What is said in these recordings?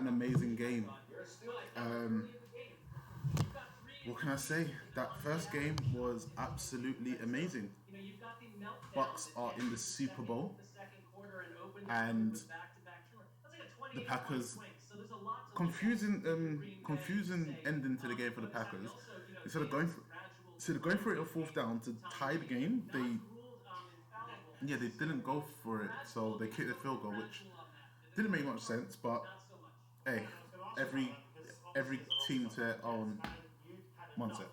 an amazing game. Um, what can I say? That first game was absolutely amazing. Bucks are in the Super Bowl, and the Packers confusing ending to the game for the Packers. Instead of going for, instead of going for it on fourth down to tie the game, they didn't go for it, so they kicked the field goal, which didn't make much sense. But hey, every every team to their own mindset.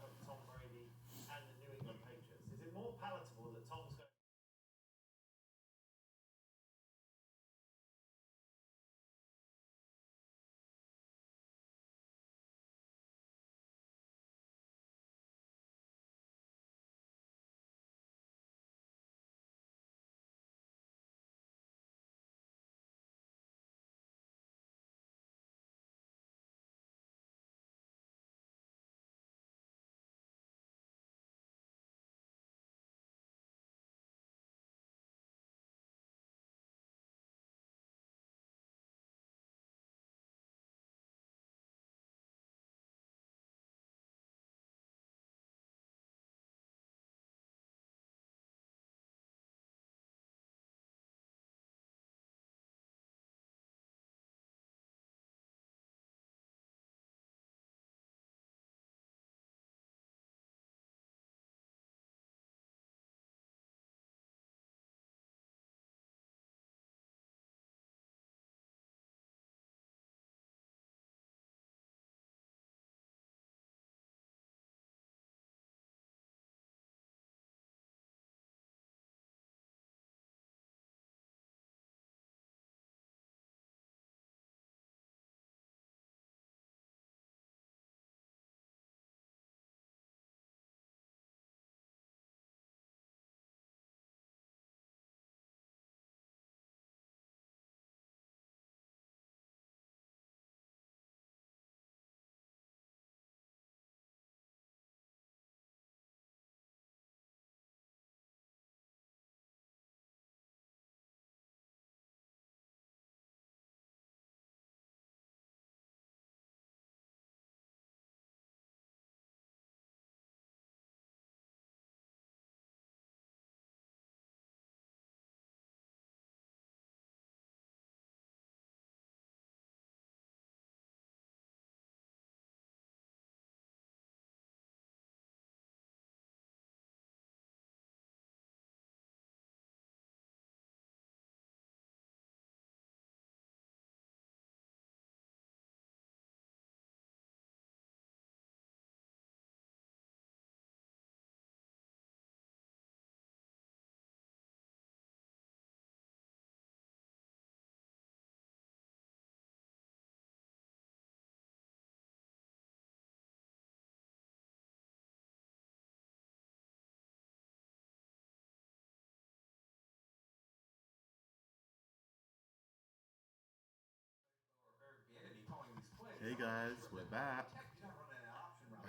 Hey guys, we're back.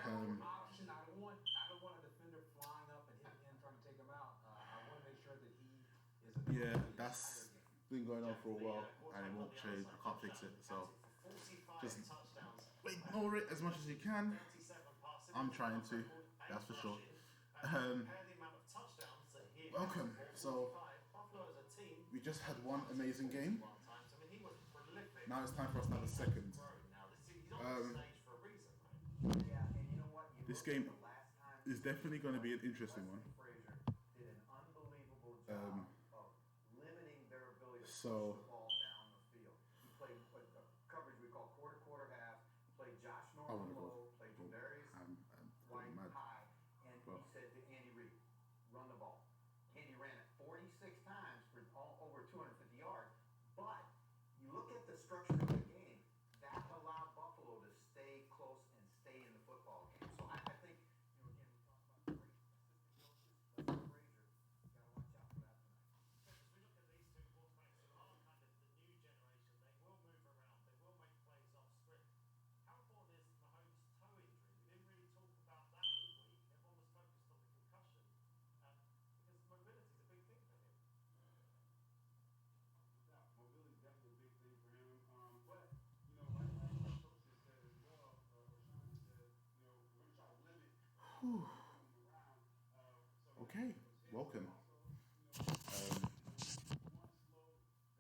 Um, yeah, that's been going on for a while, and it won't change. I can't fix it, so just ignore it as much as you can. I'm trying to, that's for sure. Um, welcome. So we just had one amazing game. Now it's time for us to have a second. Um, this game is definitely going to be an interesting one. Um, so I want to go I'm going mad. Well,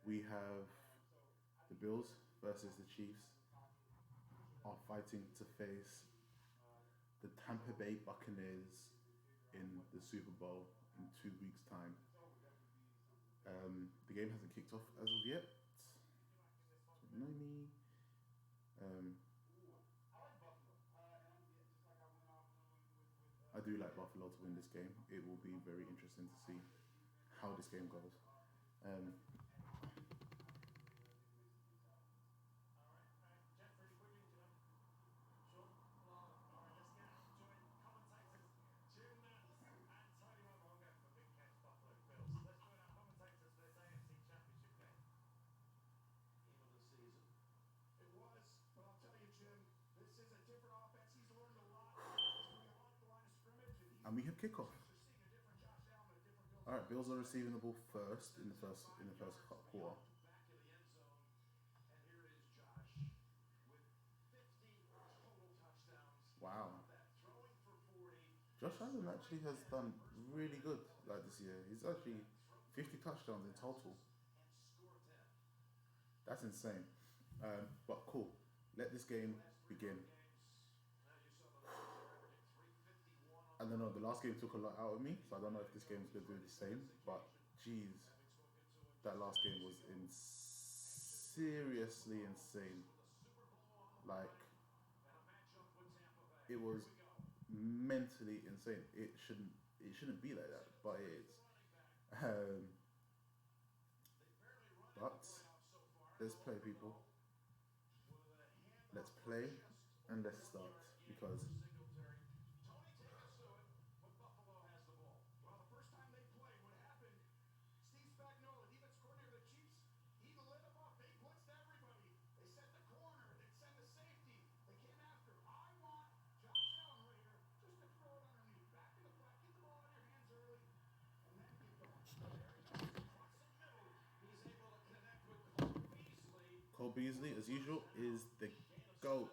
We have the Bills versus the Chiefs are fighting to face the Tampa Bay Buccaneers in the Super Bowl in 2 weeks' time. The game hasn't kicked off as of yet. No me. I do like Buffalo to win this game. It will be very interesting to see how this game goes. And we have kickoff. All right, Bills are receiving the ball first in the first quarter. Wow. Josh Allen actually has done really good like this year. He's actually 50 touchdowns in total. That's insane. But cool. Let this game begin. I don't know, the last game took a lot out of me, so I don't know if this game is going to do the same. But, geez, that last game was seriously insane. Like, it was mentally insane. It shouldn't be like that, but it is. But let's play, people. Let's play and let's start, because Cole Beasley, as usual, is the GOAT.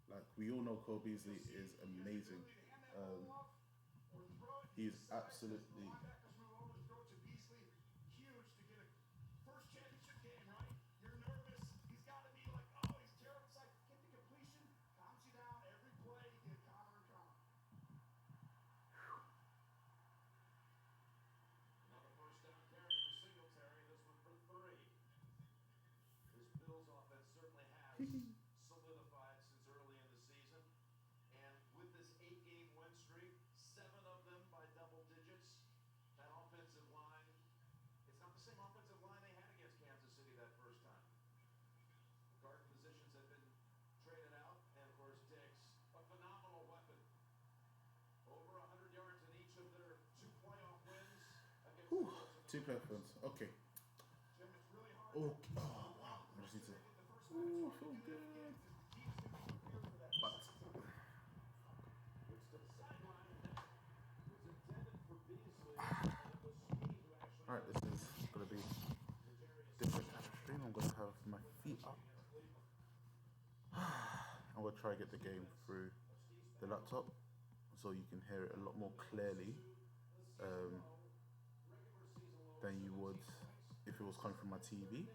Like, we all know Cole Beasley is amazing. He's absolutely... solidified since early in the season, and with this 8-game win streak, 7 of them by double digits. That offensive line, it's not the same offensive line they had against Kansas City that first time. Guard positions have been traded out, and of course Diggs, a phenomenal weapon. Over 100 yards in each of their 2 playoff wins against Whew, 2 playoff wins. Okay. Oh, wow. I just need to... Ooh, so good. But alright, this is gonna be different type of stream. I'm gonna have my feet up. And we'll try to get the game through the laptop so you can hear it a lot more clearly than you would if it was coming from my TV.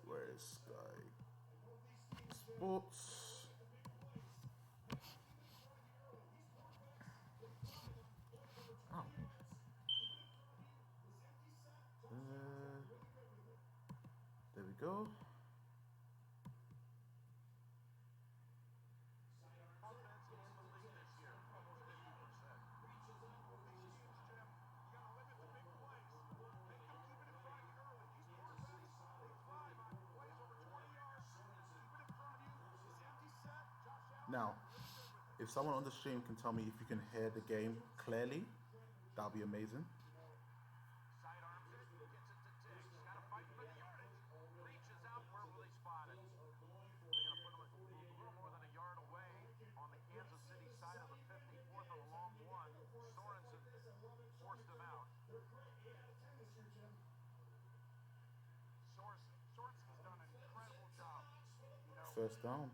Where is Sky Sports? Oh. There we go. Now, if someone on the stream can tell me if you can hear the game clearly, that'll be amazing. Sidearms it, gets it to Diggs. Got to fight for the yardage. Reaches out. Where will they spot it? They're going to put him a little more than a yard away on the Kansas City side of the 54th on a long one. Sorensen forced him out. Sorensen's done an incredible job. First down.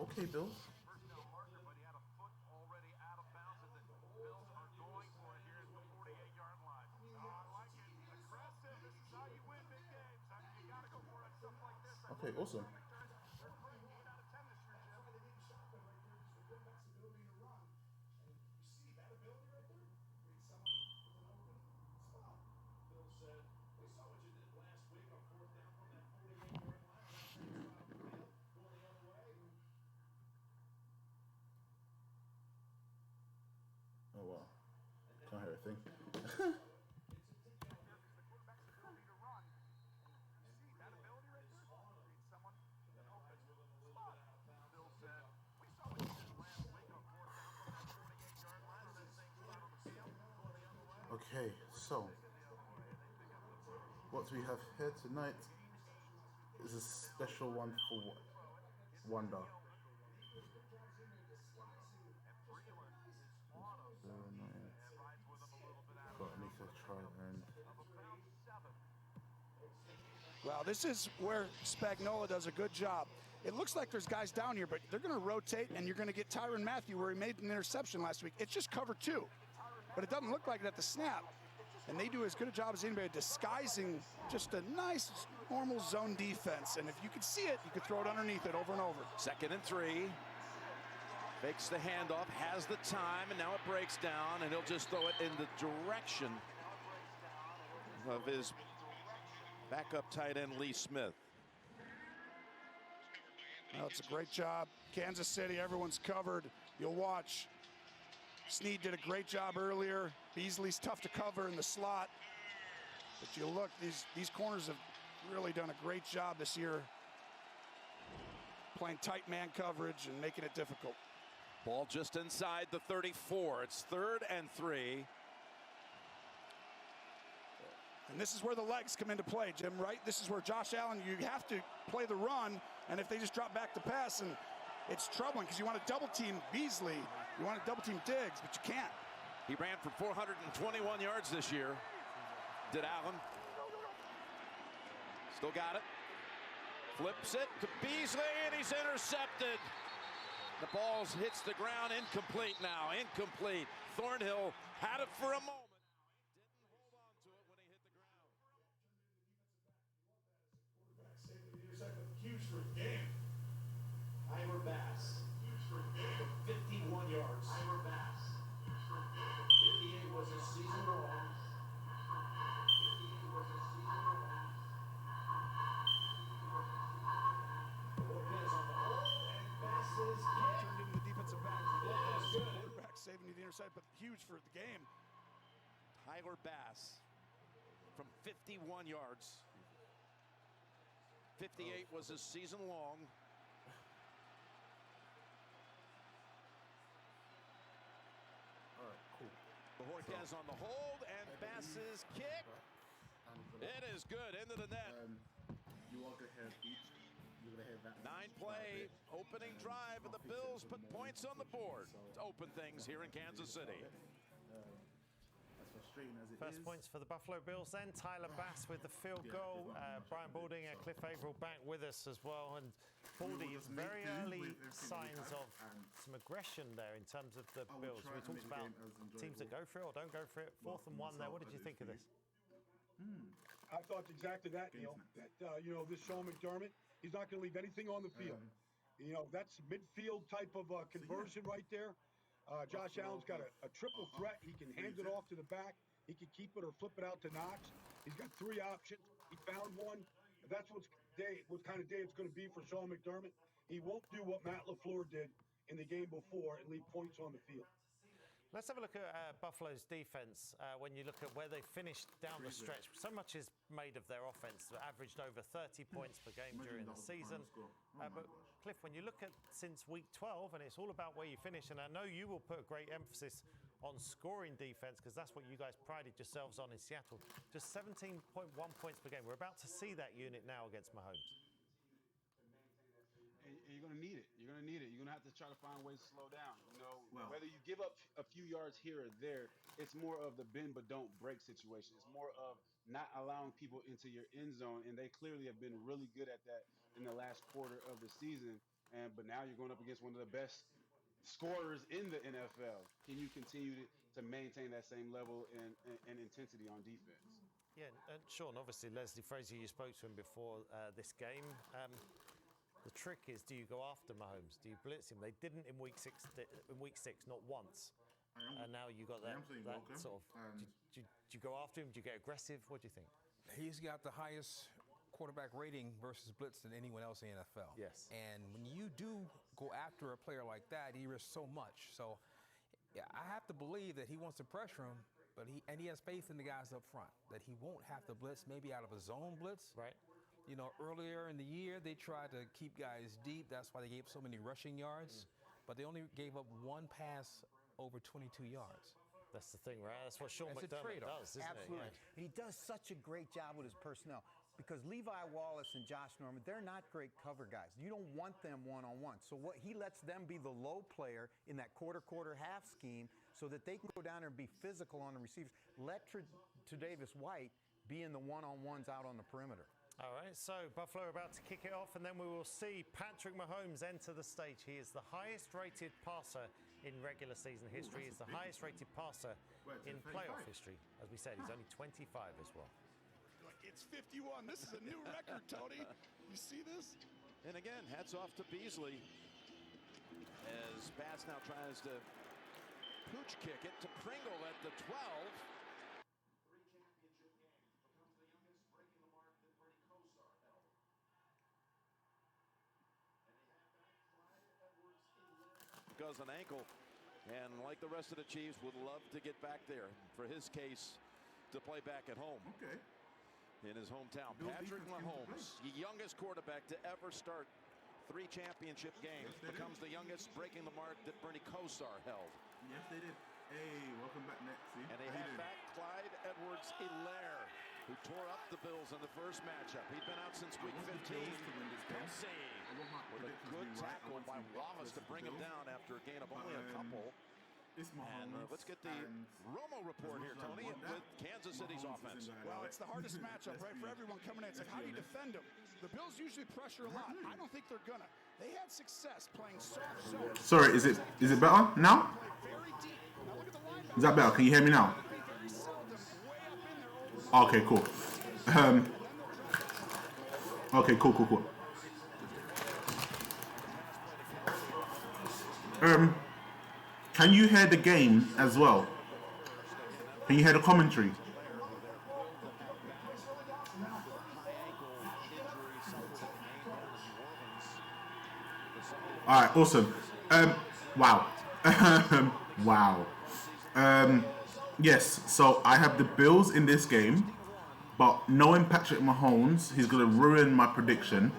Okay, Bill. First down marker, but he had a foot already out of bounds, and the Bills are going for it here at the 48-yard line. Oh, I like it. Okay, awesome. Oh wow, can't hear a thing. Okay, so what we have here tonight is a special one for Wonder. But I need to try and. Well, this is where Spagnuolo does a good job. It looks like there's guys down here, but they're going to rotate, and you're going to get Tyrann Mathieu where he made an interception last week. It's just cover 2, but it doesn't look like it at the snap. And they do as good a job as anybody disguising just a nice, normal zone defense. And if you could see it, you could throw it underneath it over and over. 2nd and 3. Fakes the handoff, has the time, and now it breaks down, and he'll just throw it in the direction of his backup tight end, Lee Smith. Well, it's a great job. Kansas City, everyone's covered. You'll watch. Snead did a great job earlier. Beasley's tough to cover in the slot. But you look, these corners have really done a great job this year playing tight man coverage and making it difficult. Ball just inside the 34. It's 3rd and 3. And this is where the legs come into play, Jim, right? This is where Josh Allen, you have to play the run, and if they just drop back to pass, and it's troubling because you want to double team Beasley, you want to double team Diggs, but you can't. He ran for 421 yards this year, did Allen. Still got it. Flips it to Beasley, and he's intercepted. The ball hits the ground, incomplete now, incomplete. Thornhill had it for a moment. Didn't hold on to it when he hit the ground. Huge for the game. Ira Bass. Huge for the game. 51 yards. Ira Bass. 58 was his season long. 58 was his season long. Lopez on the hole, and Bass is kicked. Turned into the defensive back. Yeah, that's good. Quarterback saving you the intercept, but huge for the game. Tyler Bass from 51 yards. 58 was his season long. All right, cool. Bojorquez on the hold, and Bass's kick. It is good into the net. You are gonna hear beats. You're gonna hear that. 9-play opening drive, and the Bills put points on the board to open things here in Kansas City. As frustrating as it First is. points for the Buffalo Bills then. Tyler Bass with the field goal. Brian Balding and Cliff Averill back with us as well. And Baldy, very early signs of some aggression there in terms of the Bills. We talked about teams that go for it or don't go for it. 4th and 1 there. What did you think of this? I thought exactly that, Neil. That, you know, this Sean McDermott, he's not going to leave anything on the field. You know, that's midfield type of conversion right there. Josh Allen's got a triple threat. He can hand it off to the back. He can keep it or flip it out to Knox. He's got 3 options. He found one. That's what kind of day it's going to be for Sean McDermott. He won't do what Matt LaFleur did in the game before and leave points on the field. Let's have a look at Buffalo's defense when you look at where they finished down the stretch. So much is made of their offense, averaged over 30 points per game during the season. But Cliff, when you look at since week 12, and it's all about where you finish, and I know you will put a great emphasis on scoring defense because that's what you guys prided yourselves on in Seattle. Just 17.1 points per game. We're about to see that unit now against Mahomes. And you're going to need it. You're going to need it. You're going to have to try to find ways to slow down. You know, whether you give up a few yards here or there, it's more of the bend but don't break situation. It's more of not allowing people into your end zone, and they clearly have been really good at that in the last quarter of the season. But now you're going up against one of the best scorers in the NFL. Can you continue to maintain that same level and intensity on defense? Yeah, and Sean, obviously Leslie Frazier, you spoke to him before this game. The trick is, do you go after Mahomes? Do you blitz him? They didn't in week six, not once. And now you got that sort of. Do you go after him? Do you get aggressive? What do you think? He's got the highest quarterback rating versus blitz than anyone else in the NFL. Yes. And when you do go after a player like that, he risks so much. So yeah, I have to believe that he wants to pressure him, but he has faith in the guys up front that he won't have to blitz, maybe out of a zone blitz. Right. You know, earlier in the year, they tried to keep guys deep. That's why they gave so many rushing yards. But they only gave up one pass over 22 yards. That's the thing, right? That's what Sean McDermott does, isn't Absolutely. it? Yeah. And he does such a great job with his personnel because Levi Wallace and Josh Norman, they're not great cover guys. You don't want them one-on-one. So what he lets them be the low player in that quarter-half scheme so that they can go down there and be physical on the receivers. Let Tre'Davious White be in the one-on-ones out on the perimeter. All right, so Buffalo are about to kick it off, and then we will see Patrick Mahomes enter the stage. He is the highest-rated passer in regular season history. He's the highest-rated passer in playoff history. As we said, he's only 25 as well. It's 51. This is a new record, Tony. You see this? And again, hats off to Beasley as Bass now tries to pooch kick it to Pringle at the 12. Goes an ankle, and like the rest of the Chiefs, would love to get back there. For his case, to play back at home. Okay. In his hometown. Patrick Mahomes, the youngest quarterback to ever start 3 championship games, becomes the youngest, breaking the mark that Bernie Kosar held. Yes, they did. Hey, welcome back, Nexie. And they have back Clyde Edwards-Helaire, who tore up the Bills in the first matchup. He'd been out since week 15. Kelsey with a good tackle by Wallace to bring him down after a gain of only a couple. And let's get the Romo report here, Tony, with Kansas City's offense. Well, it's the hardest matchup, right, for everyone coming in. It's like, how do you defend them? The Bills usually pressure a lot. I don't think they're gonna. They had success playing soft zone. Sorry, is it better now? Is that better? Can you hear me now? Okay, cool. Okay, cool. Can you hear the game as well? Can you hear the commentary? All right, awesome. Wow. Wow. Yes, so I have the Bills in this game, but knowing Patrick Mahomes, he's going to ruin my prediction,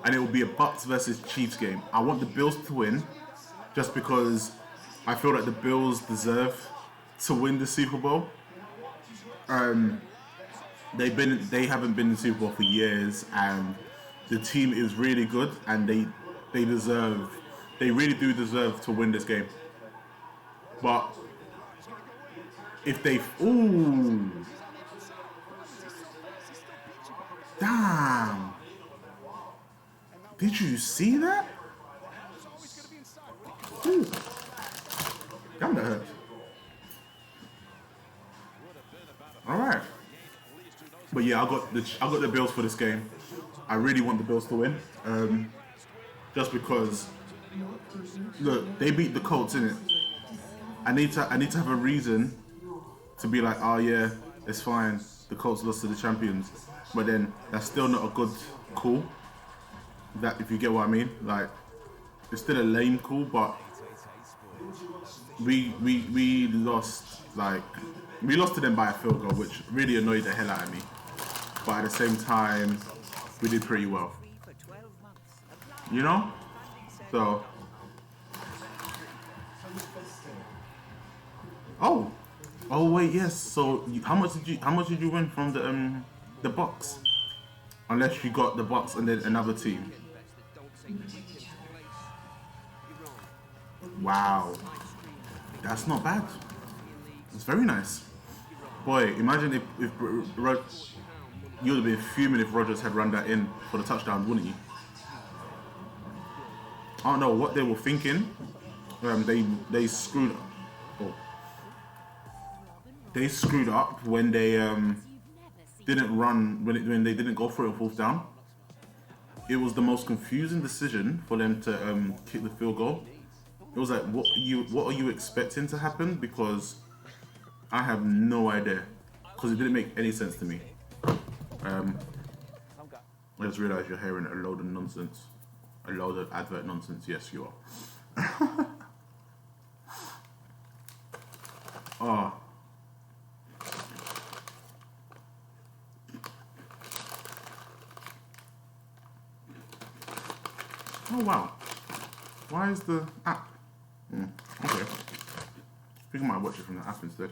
and it will be a Bucs versus Chiefs game. I want the Bills to win, just because I feel like the Bills deserve to win the Super Bowl. They haven't been in the Super Bowl for years, and the team is really good, and they really do deserve to win this game. But if they damn, did you see that? Ooh. Damn, that hurt. All right, but yeah, I got the Bills for this game. I really want the Bills to win, just because look, they beat the Colts, innit? I need to have a reason to be like, oh yeah, it's fine. The Colts lost to the champions, but then that's still not a good call. That, if you get what I mean, like it's still a lame call, but we lost to them by a field goal, which really annoyed the hell out of me. But at the same time, we did pretty well. You know, so. Oh wait, yes. So how much did you win from the Bucs? Unless you got the Bucs and then another team. Wow, that's not bad. It's very nice. Boy, imagine if you would have been fuming if Rodgers had run that in for the touchdown, wouldn't you? I don't know what they were thinking. They screwed up. Oh. They screwed up when they didn't run when they didn't go for it on fourth down. It was the most confusing decision for them to kick the field goal. It was like, what are you expecting to happen? Because I have no idea. Because it didn't make any sense to me. I just realized you're hearing a load of nonsense. A load of advert nonsense. Yes, you are. Oh. Oh wow. Why is the app? Okay. I think I might watch it from the app instead.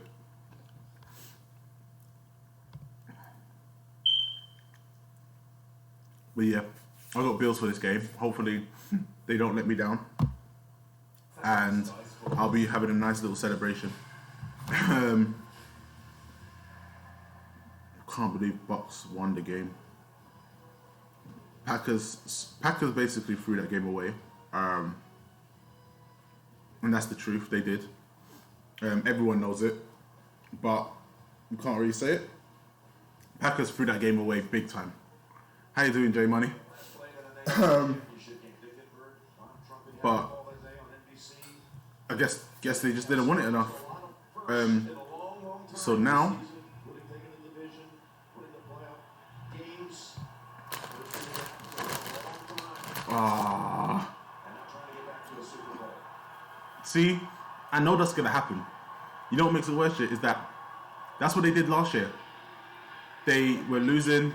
But yeah, I got bills for this game. Hopefully they don't let me down. And I'll be having a nice little celebration. Can't believe Bucks won the game. Packers basically threw that game away. And that's the truth, they did. Everyone knows it. But you can't really say it. Packers threw that game away big time. How you doing, J Money? But I guess they just didn't want it enough. So now see, I know that's gonna happen. You know what makes it worse is that that's what they did last year. They were losing.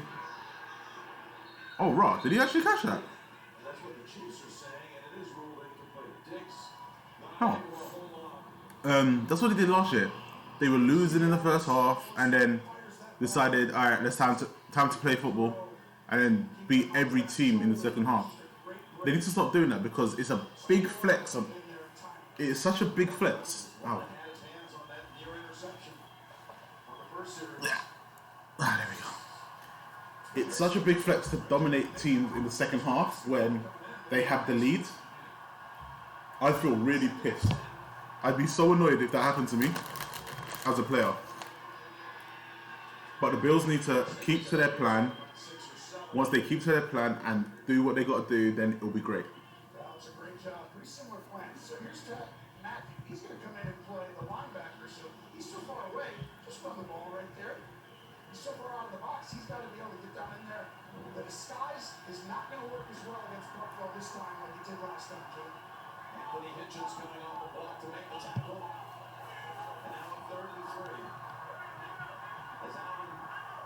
Oh, Raw, did he actually catch that? Oh. That's what they did last year. They were losing in the first half and then decided, all right, let's time to play football, and then beat every team in the second half. They need to stop doing that because it's a big flex. It's such a big flex. Oh. Ah, there we go. It's such a big flex to dominate teams in the second half when they have the lead. I feel really pissed. I'd be so annoyed if that happened to me as a player. But the Bills need to keep to their plan. Once they keep to their plan and do what they got to do, then it'll be great. That's a great job. Pretty similar plan. So here's Matthew. He's going to come in and play the linebacker. So he's so far away. Just run the ball right there. He's so far out of the box. He's got to be able to get down in there. The disguise is not going to work as well against Buffalo this time like he did last time, Jake. Anthony Hitchens coming off the block to make the tackle. And now on 3rd and 3. As Allen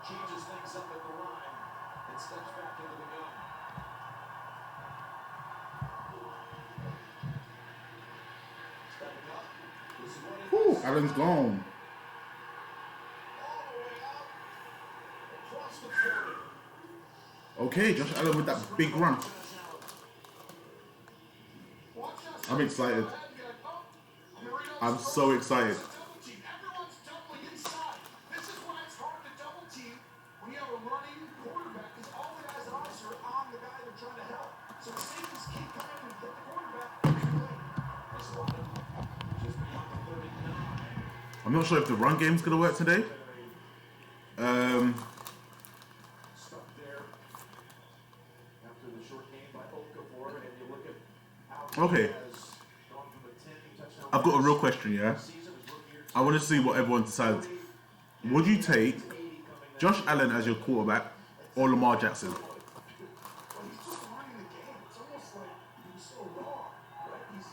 changes things up at the line and steps back into the gun. Stepping up. This is what he Whew, Allen's gone. all the way out across the 40. Okay, Josh Allen with that big run. I'm excited. I'm so excited. Everyone's doubling inside. This is why it's hard to double team when you have a running quarterback, because all the guys' eyes are on the guy they're trying to help. So the safeties keep coming and get the quarterback. Just beyond the 39. I'm not sure if the run game's gonna work today. Stuck there after the short game by Okafor, and you look at how Okay. I've got a real question, yeah? I want to see what everyone decides. Would you take Josh Allen as your quarterback or Lamar Jackson? he's just learning the game. It's almost like he's so raw, right? He's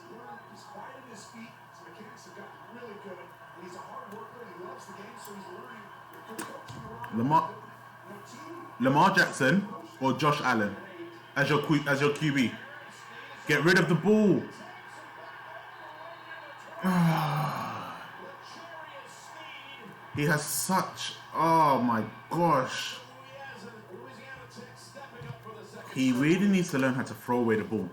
quiet in his feet. His mechanics have gotten really good. And he's a hard worker and he loves the game, so he's learning. Good coaching around. Lamar Jackson or Josh Allen as your QB? Get rid of the ball. He has such. Oh my gosh. He really needs to learn how to throw away the ball.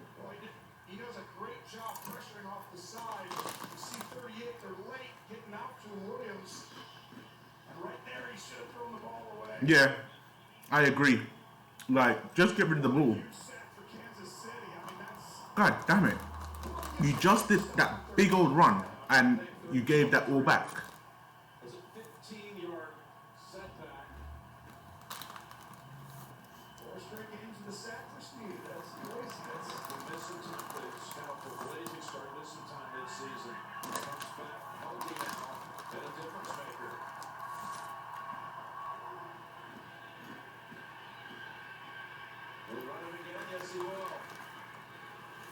He does a great job pressuring off the side. You see 38, they're late getting out to Williams. And right there, he should have thrown the ball away. Yeah, I agree. Like, just get rid of the ball. Set for Kansas City. I mean, that's God damn it. You just did that big old run and you gave that all back. a 15-yard setback.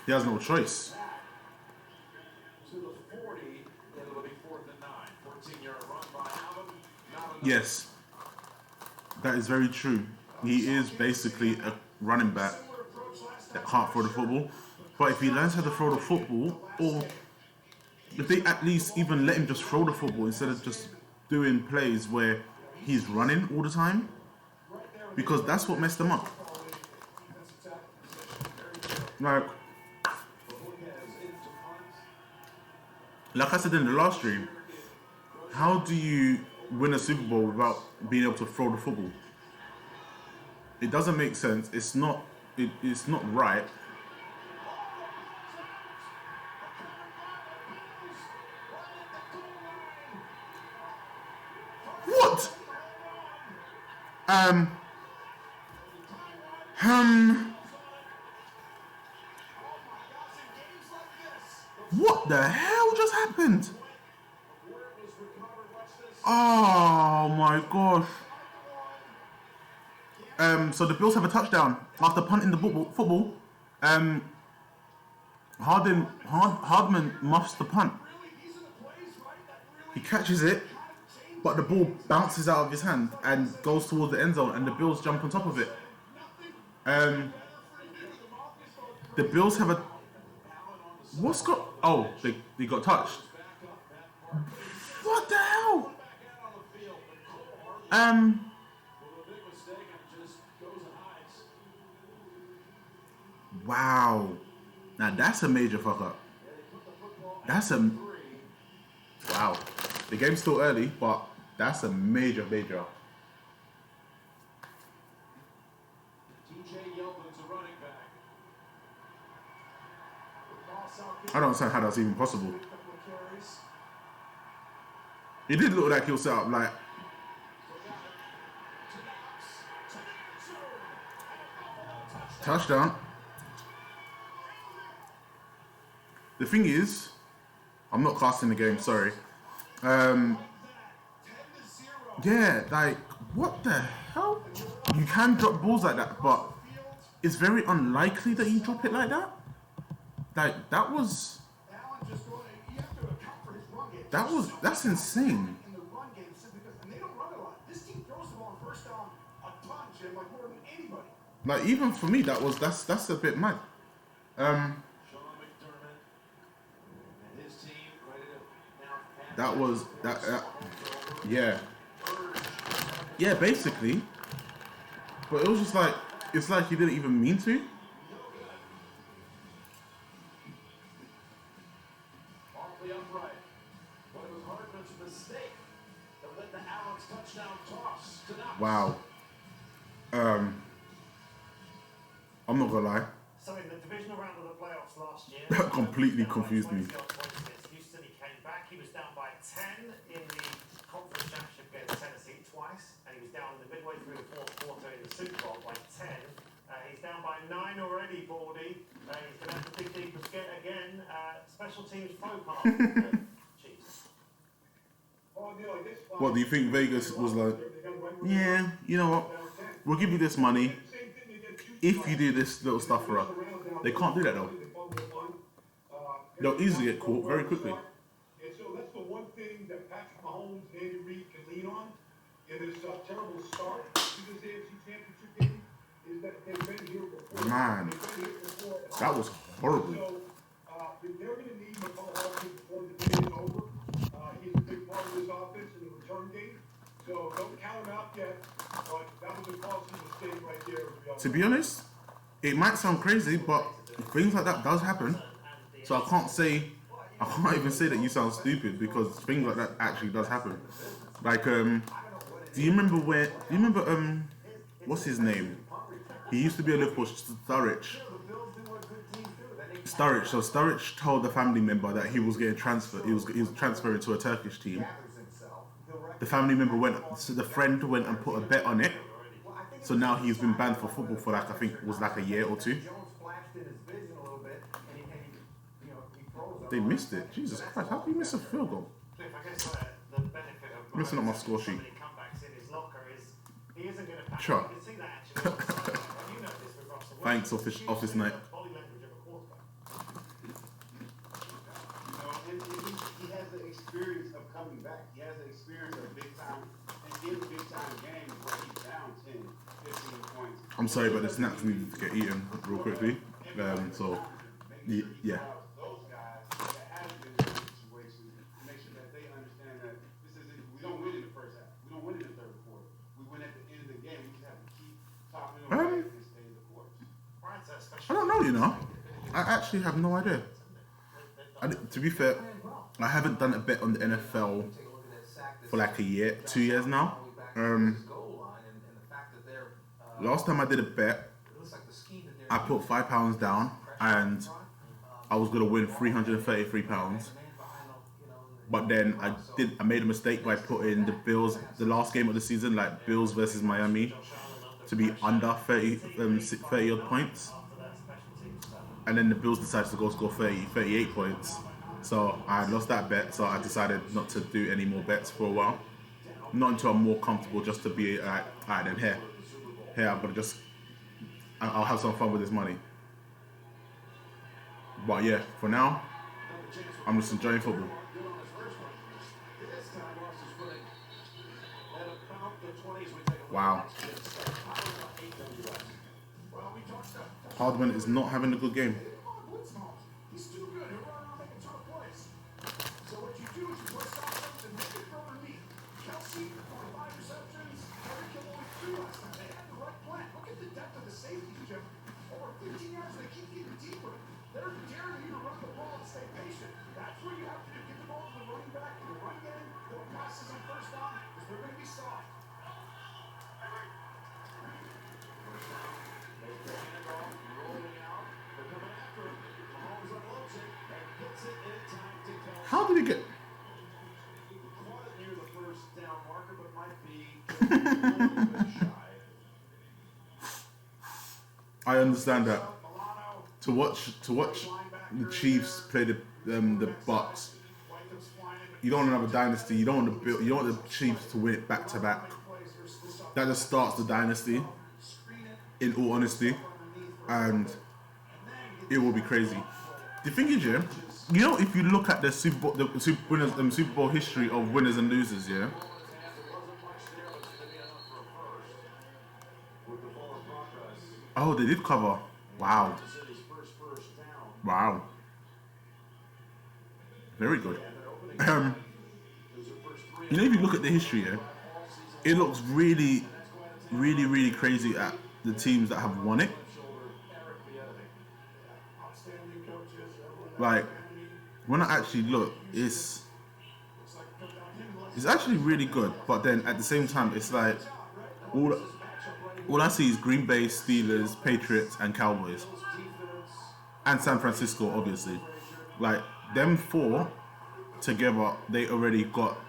He has no choice. To the 40, and it'll be 4th and 9. 14-yard run by Allen. Yes, that is very true. He is basically a running back that can't throw the football. But if he learns how to throw the football, or if they at least even let him just throw the football instead of just doing plays where he's running all the time, because that's what messed them up. Like I said in the last stream, how do you win a Super Bowl without being able to throw the football? It doesn't make sense. It's not right. What? What the hell just happened? Oh my gosh. So the Bills have a touchdown after punting the football. Hardman muffs the punt. He catches it, but the ball bounces out of his hand and goes towards the end zone, and the Bills jump on top of it. The Bills have a... What's got... Oh, they got touched. What the hell? Wow. Now that's a major fuck up. That's a... Wow. The game's still early, but that's a major. I don't understand how that's even possible. It did look like he was set up like... Touchdown. The thing is, I'm not casting the game, sorry. Yeah, like, what the hell? You can drop balls like that, but it's very unlikely that you drop it like that. Like, that's insane. Like, even for me, that's a bit mad. Yeah, basically. But it was just like, it's like he didn't even mean to. Wow. I'm not gonna lie. So in the divisional round of the playoffs last year, that completely confused me. Houston, he came back. He was down by 10 in the conference championship against Tennessee twice, and he was down in the midway through the fourth quarter in the Super Bowl by 10. He's down by 9 already, Baldy. He's going to have to dig deep again. Special teams faux pas. Chiefs. What do you think Vegas was like? Yeah, you know what? We'll give you this money if you do this little stuff for us. They can't do that though. They'll easily get caught very quickly. And so that's the one thing that Patrick Mahomes and Andy Reid can lean on in this terrible start to this AFC Championship game is that they've been here before. Man, that was horrible. So they're going to need McCall Hawkins before the game is over. He's a big part of this offense in the return game. So don't count him out yet. But that was a costly mistake right there. To be honest, it might sound crazy, but things like that does happen. So I can't even say that you sound stupid, because things like that actually does happen. Like, do you remember what's his name? He used to be a Liverpool, Sturridge. So Sturridge told the family member that he was getting transferred. He was transferring to a Turkish team. The family member the friend went and put a bet on it. So now he's been banned for football for like, I think it was like a year or two. They missed it. Jesus Christ, how do you miss a field goal? Missing up my score sheet. Sure. Thanks, Office Night. And he has the experience of coming back. He has the experience of big time and in big time games where he's down 10, 15 points. I'm sorry, but the snacks need to get eaten real quickly. So, yeah. Those guys that have been in those situations, make sure that they understand that this isn't, we don't win in the first half. We don't win in the third quarter. We win at the end of the game. We just have to keep topping away and stay the course. I don't know, you know. I actually have no idea. To be fair, I haven't done a bet on the NFL for like a year, 2 years now. Last time I did a bet, I put £5 down and I was gonna win £333. But then I made a mistake by putting the Bills, the last game of the season, like Bills versus Miami, to be under 30 odd points. And then the Bills decided to go score 38 points. So I had lost that bet, so I decided not to do any more bets for a while. Not until I'm more comfortable, just to be alright, then here I'm gonna I'll have some fun with this money. But yeah, for now, I'm just enjoying football. Wow. Hardman is not having a good game. How did he get? I understand that. To watch the Chiefs play the Bucks, you don't want to have a dynasty. You don't want the Chiefs to win it back to back. That just starts the dynasty. In all honesty, and it will be crazy. The thing is, yeah, you know, if you look at the Super Bowl history of winners and losers, yeah. Oh, they did cover. Wow. Wow. Very good. You know, if you look at the history, yeah, it looks really, really, really crazy at the teams that have won it. Like, when I actually look, it's actually really good. But then at the same time, it's like all I see is Green Bay, Steelers, Patriots, and Cowboys, and San Francisco, obviously. Like, them four together, they already got.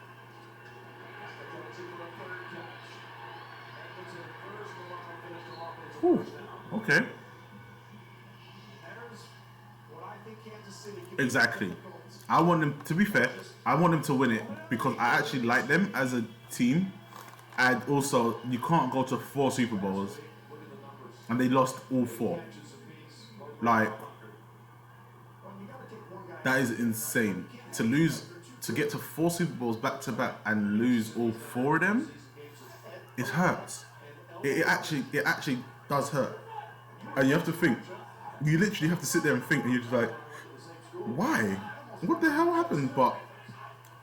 Ooh, okay. Exactly. I want them, to be fair, I want them to win it because I actually like them as a team. And also, you can't go to 4 Super Bowls and they lost all 4. Like, that is insane. To get to 4 Super Bowls back to back and lose all 4 of them, it hurts. It actually does hurt. And you have to think. You literally have to sit there and think, and you're just like, why? What the hell happened? But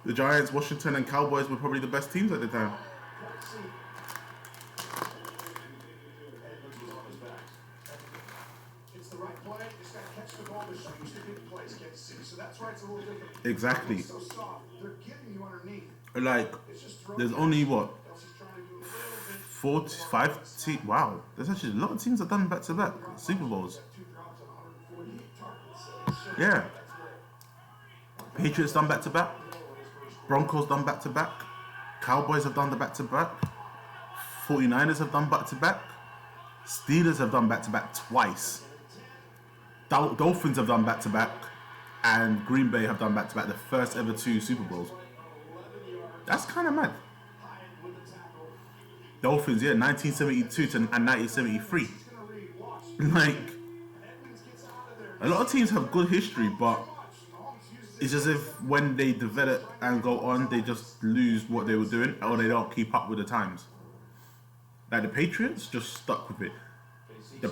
the Giants, Washington, and Cowboys were probably the best teams at the time. Exactly. Like, there's only what? 4 to 5 teams. Wow, there's actually a lot of teams that done back to back Super Bowls. Yeah. Patriots done back to back. Broncos done back to back. Cowboys have done the back to back. 49ers have done back to back. Steelers have done back to back twice. Dolphins have done back to back. And Green Bay have done back to back the first ever 2 Super Bowls. That's kind of mad. Dolphins, yeah, 1972 and 1973. Like, a lot of teams have good history, but it's as if when they develop and go on, they just lose what they were doing, or they don't keep up with the times. Like the Patriots just stuck with it. The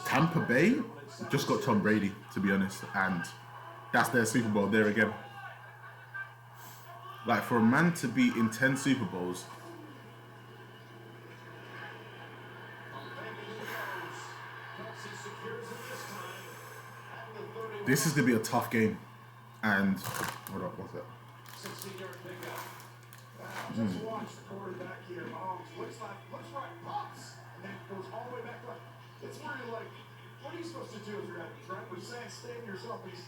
Tampa Bay just got Tom Brady, to be honest, and that's their Super Bowl there again. Like, for a man to be in 10 Super Bowls, this is going to be a tough game. And, hold up, what's that? Just watch the quarterback here. Mahomes looks right, pops, and then goes all the way back left. It's where you're like, what are you supposed to do if you're at a trap? We're saying stay in yourself. He's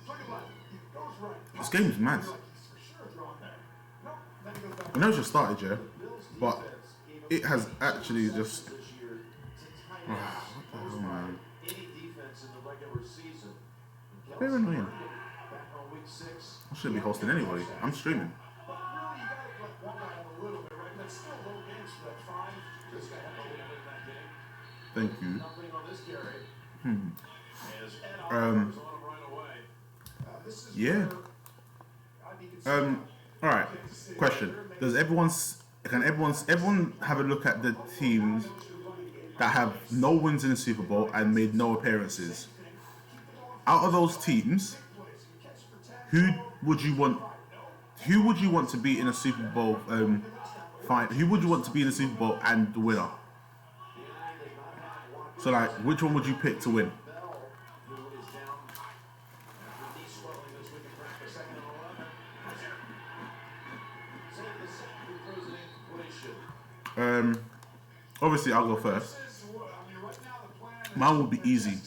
looking like he goes right. This game is mad. You're like, he's for sure throwing there. Nope. Then he goes back. I know it just started, yeah, but it has actually just. What the hell, man? Very annoying. I shouldn't be hosting anybody. I'm streaming. Thank you. Yeah. All right. Question: Can everyone have a look at the teams that have no wins in the Super Bowl and made no appearances? Out of those teams, who would you want to be in a Super Bowl fight? Who would you want to be in the Super Bowl and the winner? So, like, which one would you pick to win? Obviously, I'll go first. Mine would be easy.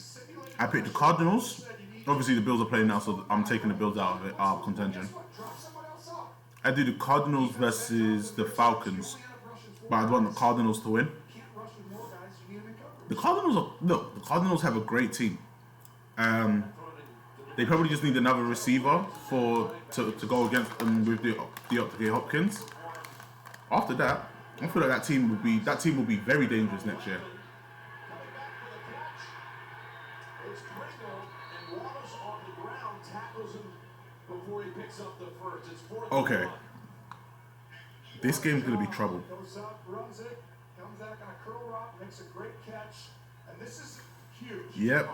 I picked the Cardinals. Obviously, the Bills are playing now, so I'm taking the Bills out of it, out of contention. I do the Cardinals versus the Falcons, but I want the Cardinals to win. The Cardinals have a great team. They probably just need another receiver to go against them with the Hopkins. After that, I feel like that team will be very dangerous next year. Okay. This game's gonna be trouble. Goes up, runs it, comes back on a curl route, makes a great catch, and this is huge. Yep.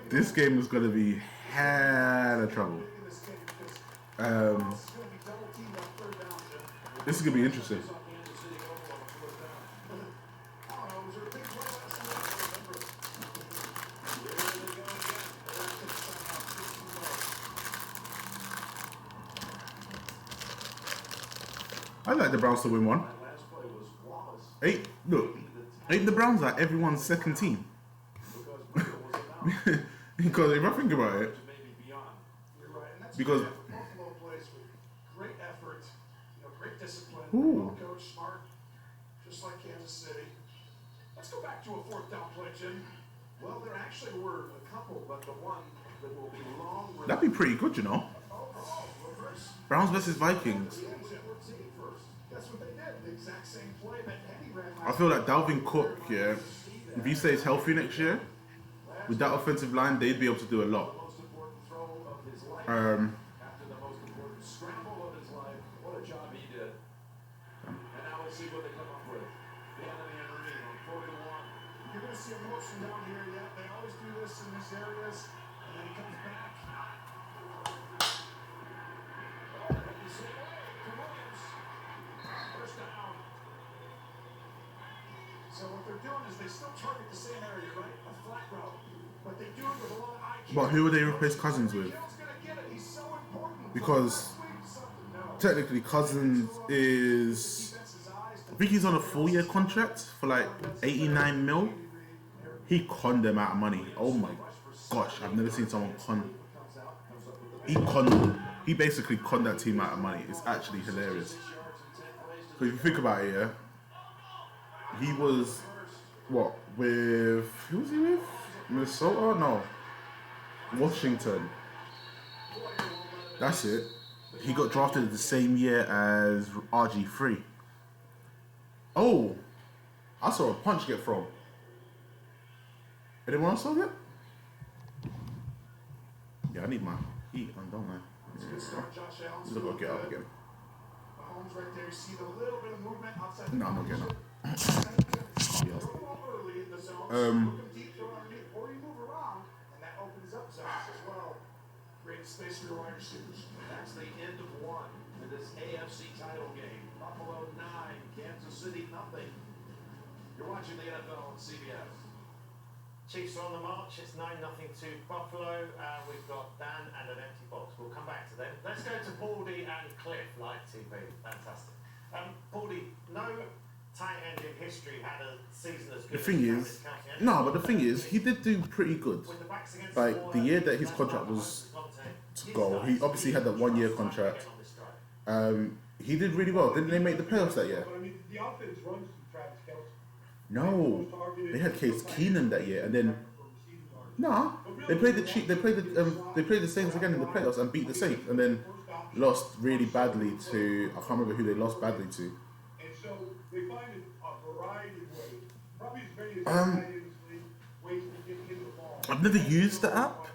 This game is gonna be hella trouble. This is gonna be interesting. I like the Browns to win one. Ain't the Browns like everyone's second team? Because if I think about it, because great effort, great discipline, ooh. coach, smart, just like Kansas City. Let's go back to a fourth down play, Jim. Well, there actually were a couple, but the one that will be long. That'd be pretty good, you know. Browns versus Vikings. I feel like Dalvin Cook, yeah, if he stays healthy next year, with that offensive line, they'd be able to do a lot. So what they're doing is they still target the same area, right? A flat route. But they do it with a lot of IQ. But who would they replace Cousins with? Because technically Cousins is, I think he's on a 4-year contract for like 89 mil. He conned them out of money. Oh my gosh, I've never seen someone con. He basically conned that team out of money. It's actually hilarious. So if you think about it, yeah, he was who was he with? Minnesota? No, Washington. That's it. He got drafted the same year as RG3. Oh, I saw a punch get thrown. Anyone else saw that? Yeah, I need my heat on, don't I? Look, I'll get up again. Mahomes right there. See the little bit of movement outside. No, I'm not getting up. Early in the zone. Look deep, throw underneath, or you move around, and that opens up zones as well. Great space for your wide receivers. That's the end of one in this AFC title game. Buffalo 9, Kansas City nothing. You're watching the NFL on CBS. Chiefs are on the march. It's 9-0 to Buffalo. We've got Dan and an empty box. We'll come back to them. Let's go to Baldy and Cliff, live TV. Fantastic. Baldy, no tight end in history had a season as good The thing is, no, but the thing is, he did do pretty good. Like, the year that his contract was to go, he obviously had that 1 year contract. He did really well. Didn't they make the playoffs that year? But I mean, the offense runs through Travis Kelce. No, they had Case Keenum that year, and then no, they played the Saints again in the playoffs and beat the Saints, and then lost really badly to, I can't remember who they lost badly to. And so they find a variety of ways, probably as many as ways to get him the ball. I've never used the app.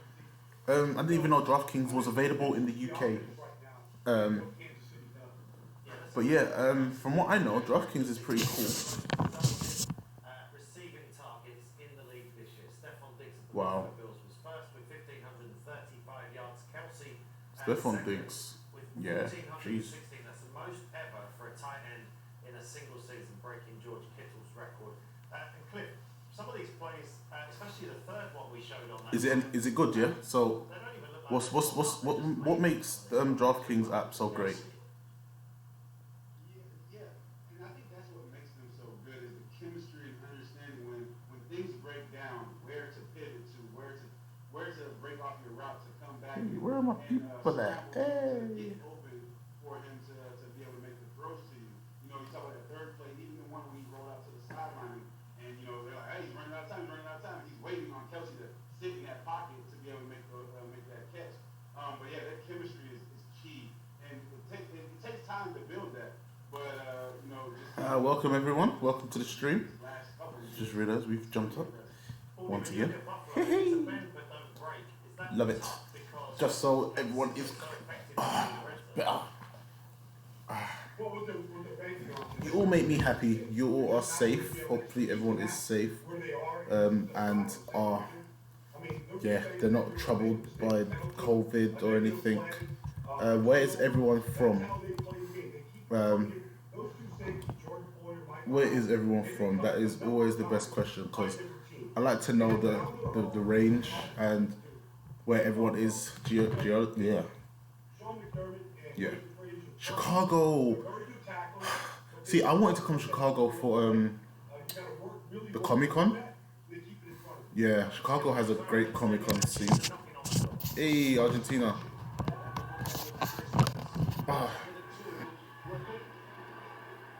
I didn't even know DraftKings was available in the UK. But yeah, from what I know, DraftKings is pretty cool. Receiving targets in the league this year. Stephon Diggs of the Wow. Buffalo Bills was first with 1,535 yards. Kelsey Stephon second Diggs. with Yeah, 1,416. jeez. That's the most ever for a tight end in a single season, breaking George Kittle's record. And Cliff, some of these plays, especially the third one we showed on that. Is it good? Yeah. So, They don't even look like what makes DraftKings app so great? Yeah, and I think that's what makes them so good is the chemistry and understanding when things break down, where to pivot to, where to break off your route to come back. Hey, where are my people at? Hey. Get open for him to be able to make the throws to you. You know, you talk about that third play, even the one when he rolled out to the sideline, and you know they're like, hey, he's running out of time, He's waiting on Kelsey to sit in that pocket to be able to make that catch. But yeah, that chemistry is key, and it takes time to build that. But you know, just Welcome everyone. Welcome to the stream. Just realised we've jumped up once again. Love it. Just so everyone is better. You all make me happy. You all are safe. Hopefully everyone is safe. And are, yeah, they're not troubled by COVID or anything. Where is everyone from? Where is everyone from? That is always the best question, because I like to know the range and where everyone is. Yeah. Chicago. See, I wanted to come to Chicago for the Comic-Con. Yeah, Chicago has a great Comic-Con scene. Hey, Argentina. Ah.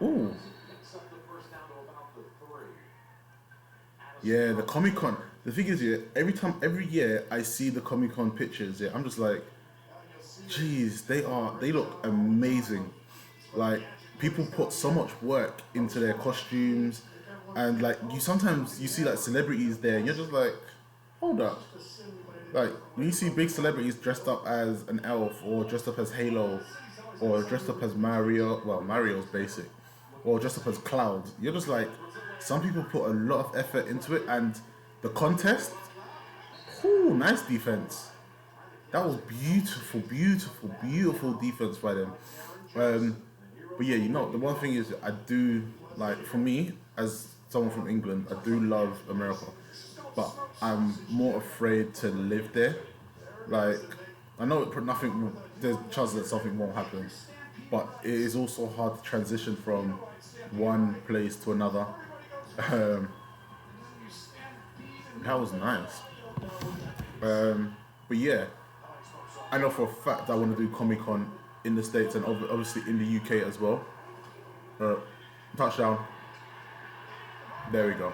Ooh. Yeah, the Comic-Con. The thing is, yeah, every year I see the Comic-Con pictures, yeah, I'm just like, geez, they look amazing. Like, people put so much work into their costumes, and like, sometimes you see like celebrities there, and you're just like, hold up. Like, when you see big celebrities dressed up as an elf, or dressed up as Halo, or dressed up as Mario, well, Mario's basic, or dressed up as Cloud, you're just like, some people put a lot of effort into it, and the contest, whoo, nice defense. That was beautiful, beautiful, beautiful defense by them. But yeah, you know, the one thing is, I do, like, for me, as someone from England, I do love America, but I'm more afraid to live there. Like, I know there's chances that something won't happen, but it is also hard to transition from one place to another. That was nice. But yeah, I know for a fact I want to do Comic-Con in the States and obviously in the UK as well. Touchdown. There we go.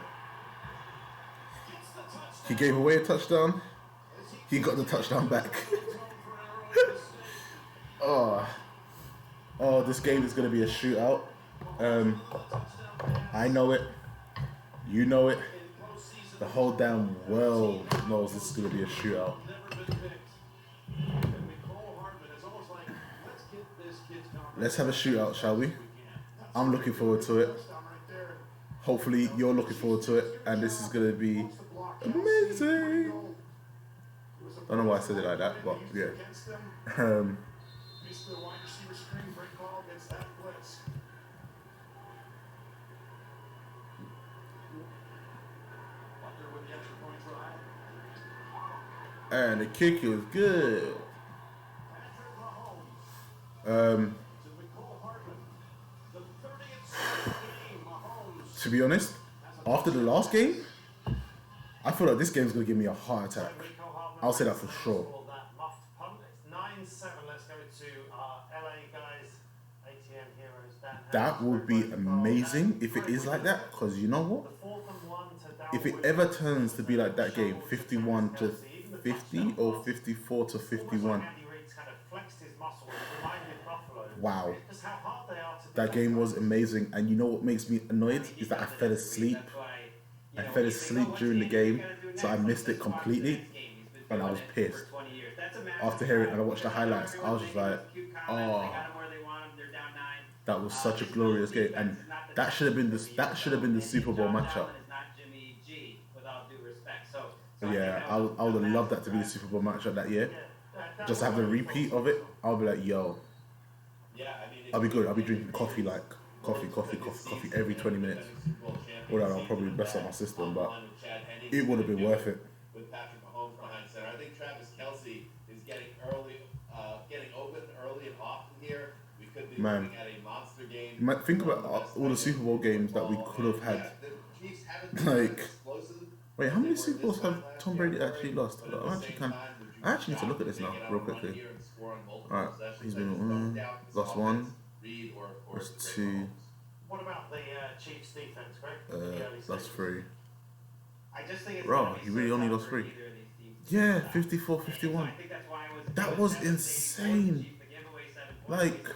He gave away a touchdown. He got the touchdown back. Oh, this game is going to be a shootout. I know it. You know it. The whole damn world knows this is going to be a shootout. Let's have a shootout, shall we? I'm looking forward to it. Hopefully you're looking forward to it, and this is going to be amazing. I don't know why I said it like that, but yeah. And the kick is good. To be honest, after the last game, I feel like this game's gonna give me a heart attack. I'll say that for sure. That would be amazing if it is like that, because you know what? If it ever turns to be like that game, 51 to 50 or 54 to 51. Wow. That game was amazing, and you know what makes me annoyed is that I fell asleep. I fell asleep during the game, so I missed it completely, and I was pissed. After hearing it and I watched the highlights, I was just like, oh, that was such a glorious game, and that should have been the Super Bowl matchup. Yeah, I would have loved that to be the Super Bowl matchup that year. Just to have the repeat of it, I'll be like, yo, I'll be good. I'll be drinking coffee coffee every 20 minutes. Well, I'll probably mess up my system, but it would have been worth it. With Patrick Mahomes behind center, I think Travis Kelce is getting open early and often here. We could be looking at a monster game. Think about all the Super Bowl games that we could have had. Like, wait, how many Super Bowls have Tom Brady actually lost? I actually need to look at this now, real quickly. Alright, he's been lost one, lost two. What about the Chiefs defense, Greg? Lost three. I just think Bro, he really only lost three. Yeah, 54-51. That was insane. Like,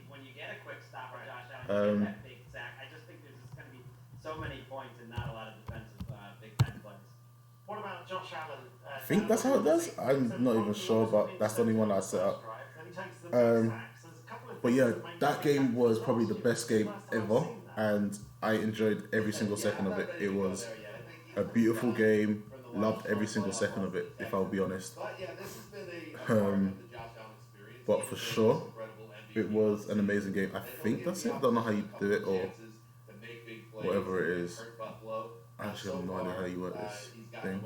when you get a quick stop for Josh Allen, that big sack. I just think there's just going to be so many points and not a lot of defensive big time plays. What about Josh Allen? I think that's how it does. I'm not even sure, but that's the only one I set up. But yeah, that game was probably the best game ever, and I enjoyed every single second of it. It was a beautiful game. Loved every single second of it, if I'll be honest. But for sure, it was an amazing game. I think that's it. I don't know how you do it or whatever it is. I actually have no idea how you work this thing.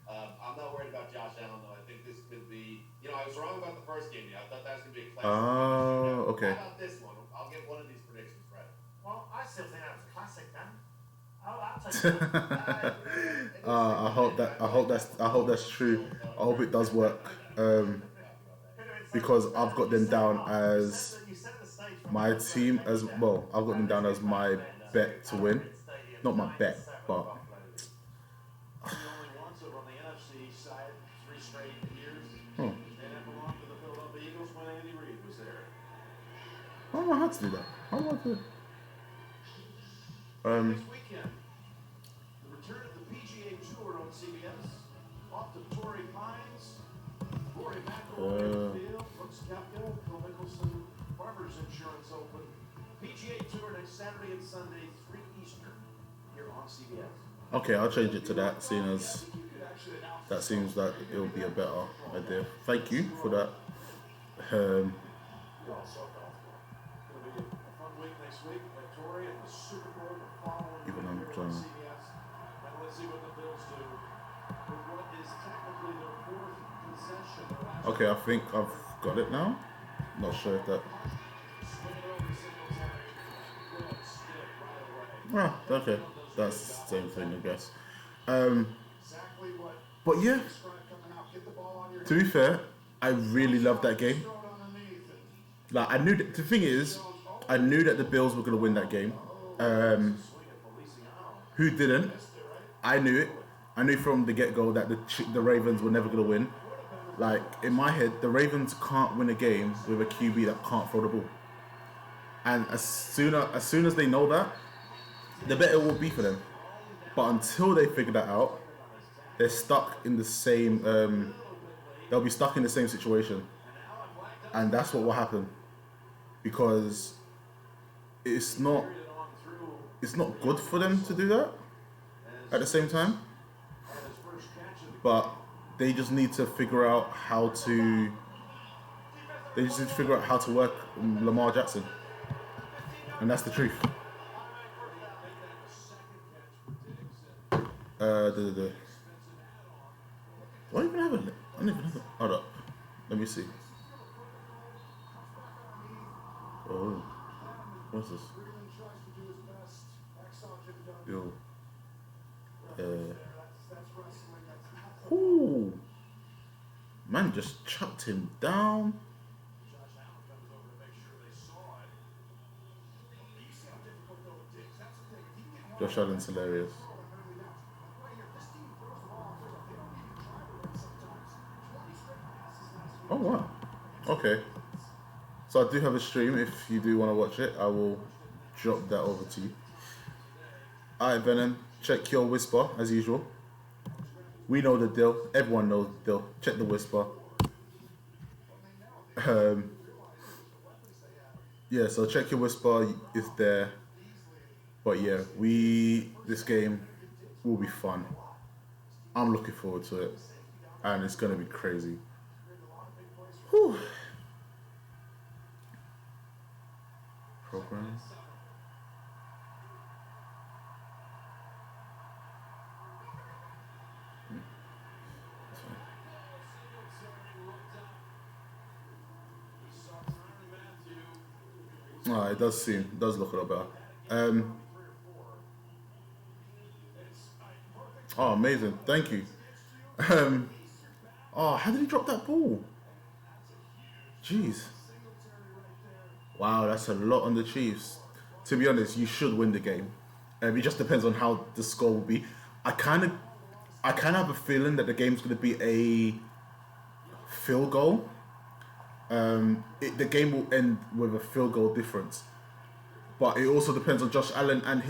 I'm not worried about Josh Allen though. I think this could be. I was wrong about the first game. I thought that was going to be a classic. Oh, okay. How about this one? I'll get one of these predictions right. Well, I still think that was a classic, Dan. I'll take it. I hope that's true. I hope it does work. Because I've got them down as my team as well. I've got them down as my bet to win. Not my bet, but I don't know how to do that. How do I do it? Next weekend, the return of the PGA Tour on CBS. Off to Torrey Pines, Rory McIlroy, Brooks Koepka, Phil Mickelson, Farmers Insurance Open. PGA Tour next Saturday and Sunday, 3 Eastern, here on CBS. Okay, I'll change it to that, seeing as that seems that it'll be a better idea. Thank you for that. Even though I'm trying to... Okay, I think I've got it now. Not sure if that... Ah, okay. That's the same thing, I guess. But yeah, to be fair, I really loved that game. Like, I knew that, the thing is, I knew that the Bills were going to win that game. Who didn't? I knew it. I knew from the get-go that the Ravens were never going to win. Like, in my head, the Ravens can't win a game with a QB that can't throw the ball. And as soon as they know that, the better it will be for them. But until they figure that out, they're stuck in the same. They'll be stuck in the same situation, and that's what will happen, because it's not good for them to do that at the same time. But they just need to figure out how to. They just need to figure out how to work Lamar Jackson, and that's the truth. Do I even have it? I don't even have it. Hold up. Let me see. Oh. What's this? Yo. Ooh. Man just chucked him down. Josh Allen's hilarious. Oh wow. Okay. So I do have a stream. If you do want to watch it, I will drop that over to you. Alright, Venom. Check your whisper as usual. We know the deal. Everyone knows the deal. Check the whisper. Yeah, so check your whisper. It's there. But yeah, this game will be fun. I'm looking forward to it, and it's gonna be crazy. Whew. Program. Oh, it does look a lot better. Oh, amazing! Thank you. Oh, how did he drop that ball? Jeez. Wow, that's a lot on the Chiefs. To be honest, you should win the game. It just depends on how the score will be. I kind of have a feeling that the game's going to be a field goal. The game will end with a field goal difference. But it also depends on Josh Allen and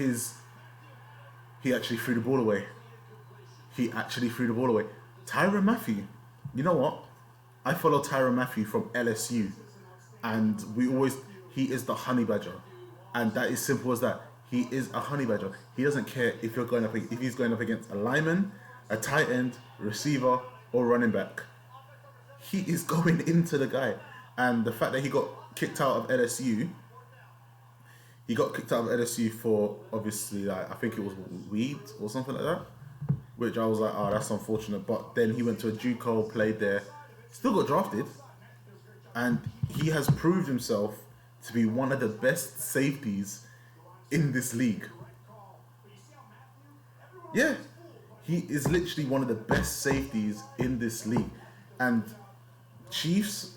he actually threw the ball away. Tyrann Mathieu. You know what? I follow Tyrann Mathieu from LSU. And he is the honey badger. And that is simple as that. He is a honey badger. He doesn't care if he's going up against a lineman, a tight end, receiver, or running back. He is going into the guy. And the fact that he got kicked out of LSU, for obviously, I think it was weed or something like that, which I was like, oh, that's unfortunate. But then he went to a JUCO, played there, still got drafted, and he has proved himself to be one of the best safeties in this league. Yeah, he is literally one of the best safeties in this league, and Chiefs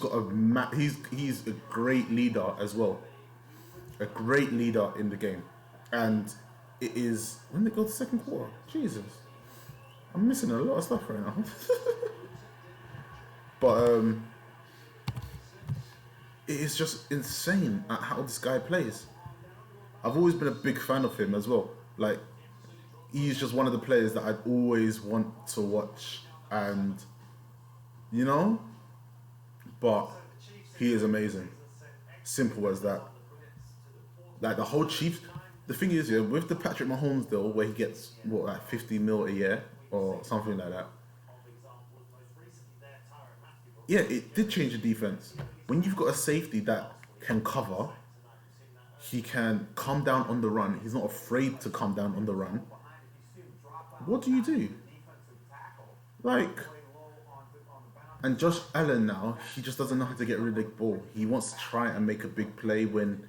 got he's a great leader as well, a great leader in the game, and it is when they go to second quarter. Jesus, I'm missing a lot of stuff right now. But it is just insane at how this guy plays. I've always been a big fan of him as well. Like, he's just one of the players that I'd always want to watch, and but he is amazing. Simple as that. Like the whole Chiefs. The thing is, yeah, with the Patrick Mahomes deal, where he gets like 50 mil a year or something like that. Yeah, it did change the defense. When you've got a safety that can cover, he can come down on the run. He's not afraid to come down on the run. What do you do? Like, and Josh Allen now, he just doesn't know how to get rid of the ball. He wants to try and make a big play when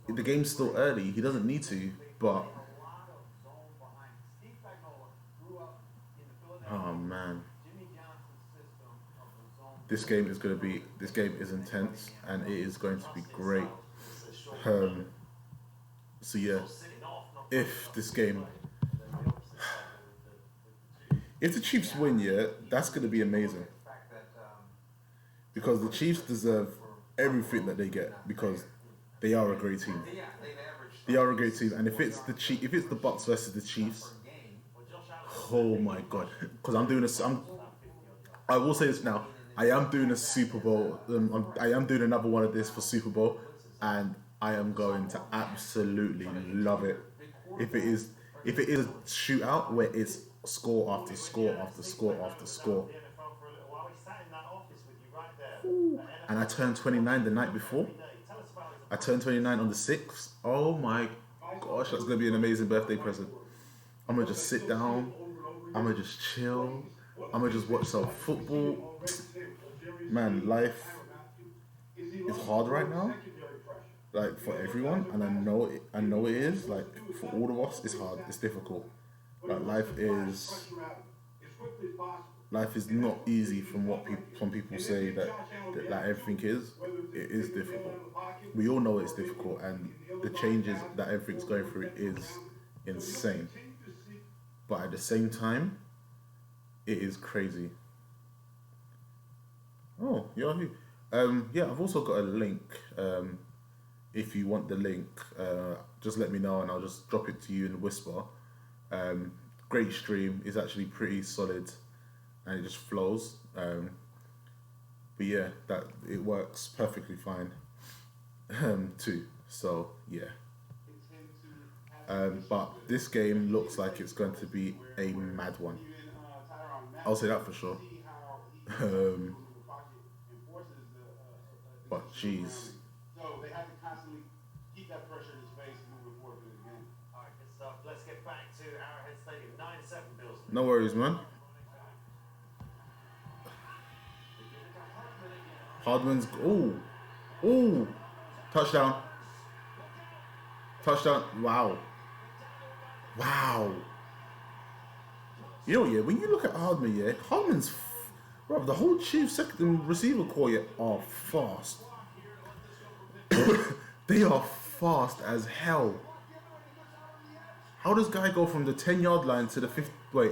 the game's still early. He doesn't need to, but oh man, this game is intense, and it is going to be great. So yeah, if the Chiefs win, yeah, that's going to be amazing, because the Chiefs deserve everything that they get, because they are a great team. They are a great team, and if it's the Bucks versus the Chiefs, oh my god! Because I'm doing this. I will say this now. I am doing a Super Bowl. I am doing another one of this for Super Bowl, and I am going to absolutely love it. If it is a shootout where it's score after score after score after score. Ooh. And I turned 29 the night before. I turned 29 on the 6th. Oh my gosh, that's gonna be an amazing birthday present. I'm gonna just sit down. I'm gonna just chill. I'm gonna just watch some football. Man, life is hard right now. Like for everyone, and I know it is. Like for all of us, it's hard. It's difficult. Like life is not easy from what some people say that like everything is. It is difficult. We all know it's difficult, and the changes that everything's going through is insane. But at the same time, it is crazy. Oh, Yahoo. Yeah, I've also got a link. If you want the link, just let me know and I'll just drop it to you in a whisper. Great stream. It's actually pretty solid and it just flows. But yeah, that it works perfectly fine too. So yeah. But this game looks like it's going to be a mad one. I'll say that for sure. But jeez. So they have to constantly keep that pressure in his face moving forward for the game. All right, good stuff. Let's get back to Arrowhead Stadium. 9-7 Bills. No worries, man. Hardman's touchdown. Wow. You know, yeah, when you look at Hardman, yeah, Hardman's bro, the whole Chiefs second receiver core are fast. They are fast as hell. How does guy go from the 10-yard line to the 50? Wait,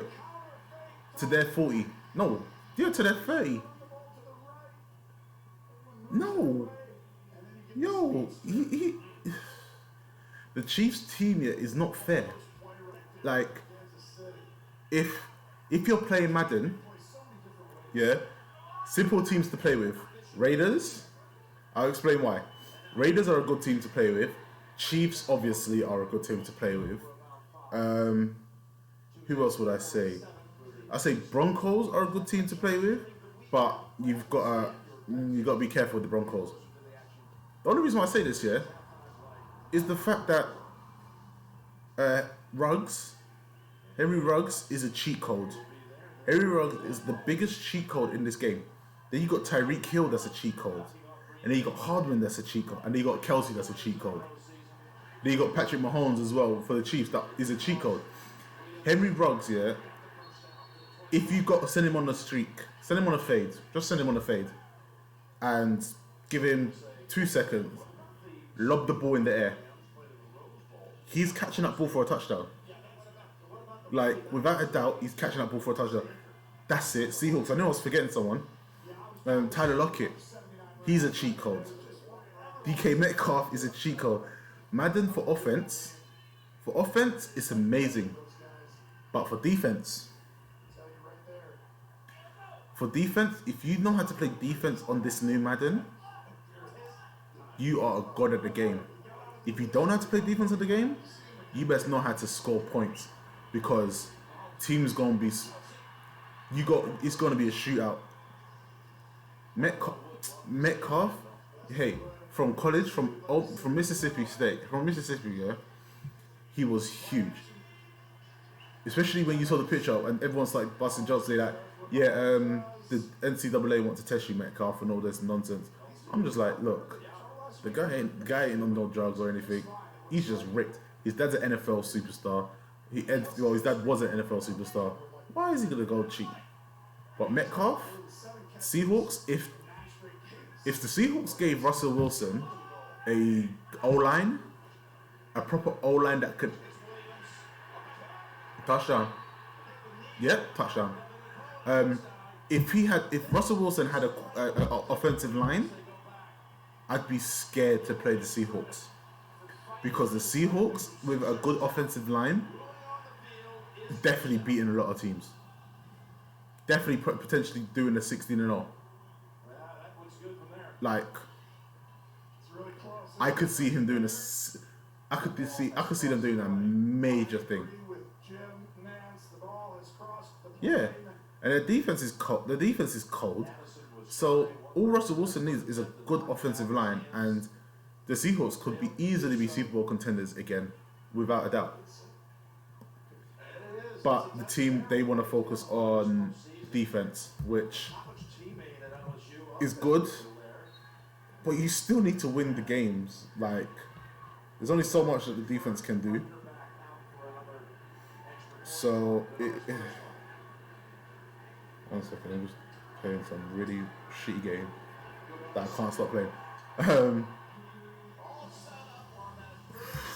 to their 40? No, yeah, to their 30. No, yo, the Chiefs team here is not fair. Like, if you're playing Madden, yeah, simple teams to play with. Raiders, I'll explain why. Raiders are a good team to play with. Chiefs obviously are a good team to play with. Who else would I say? I say Broncos are a good team to play with, but you've got to be careful with the Broncos. The only reason why I say this, yeah, is the fact that Henry Ruggs is a cheat code. Henry Ruggs is the biggest cheat code in this game. Then you got Tyreek Hill, that's a cheat code. And then you got Hardman, that's a cheat code. And then you got Kelsey, that's a cheat code. Then you got Patrick Mahomes as well for the Chiefs, that is a cheat code. Henry Ruggs, yeah, if you got to send him on a streak, send him on a fade, just send him on a fade. And give him 2 seconds, lob the ball in the air. He's catching that ball for a touchdown. Like, without a doubt, he's catching that ball for a touchdown. That's it. Seahawks. I know I was forgetting someone. Tyler Lockett. He's a cheat code. DK Metcalf is a cheat code. Madden for offense, it's amazing. But for defense, if you know how to play defense on this new Madden, you are a god at the game. If you don't know how to play defense at the game, you best know how to score points, because team's gonna be it's gonna be a shootout. Metcalf, hey, from college, from Mississippi State, yeah, he was huge. Especially when you saw the picture and everyone's like busting jokes, say that, yeah, the NCAA want to test you, Metcalf, and all this nonsense. I'm just like, look, the guy ain't on no drugs or anything. He's just ripped. His dad's an NFL superstar. His dad was an NFL superstar. Why is he gonna go cheat? But Metcalf, Seahawks, if the Seahawks gave Russell Wilson a O-line, a proper O-line that could touchdown. Yeah, touchdown. If Russell Wilson had a offensive line, I'd be scared to play the Seahawks. because the Seahawks, with a good offensive line, definitely beating a lot of teams. Definitely potentially doing a 16-0. Like, I could see him doing I could see them doing a major thing. Yeah, and the defense is cold. The defense is cold. So all Russell Wilson needs is a good offensive line, and the Seahawks could easily be Super Bowl contenders again, without a doubt. But the team, they want to focus on defense, which is good, but you still need to win the games. Like, there's only so much that the defense can do. So, one second, I'm just playing some really shitty game that I can't stop playing.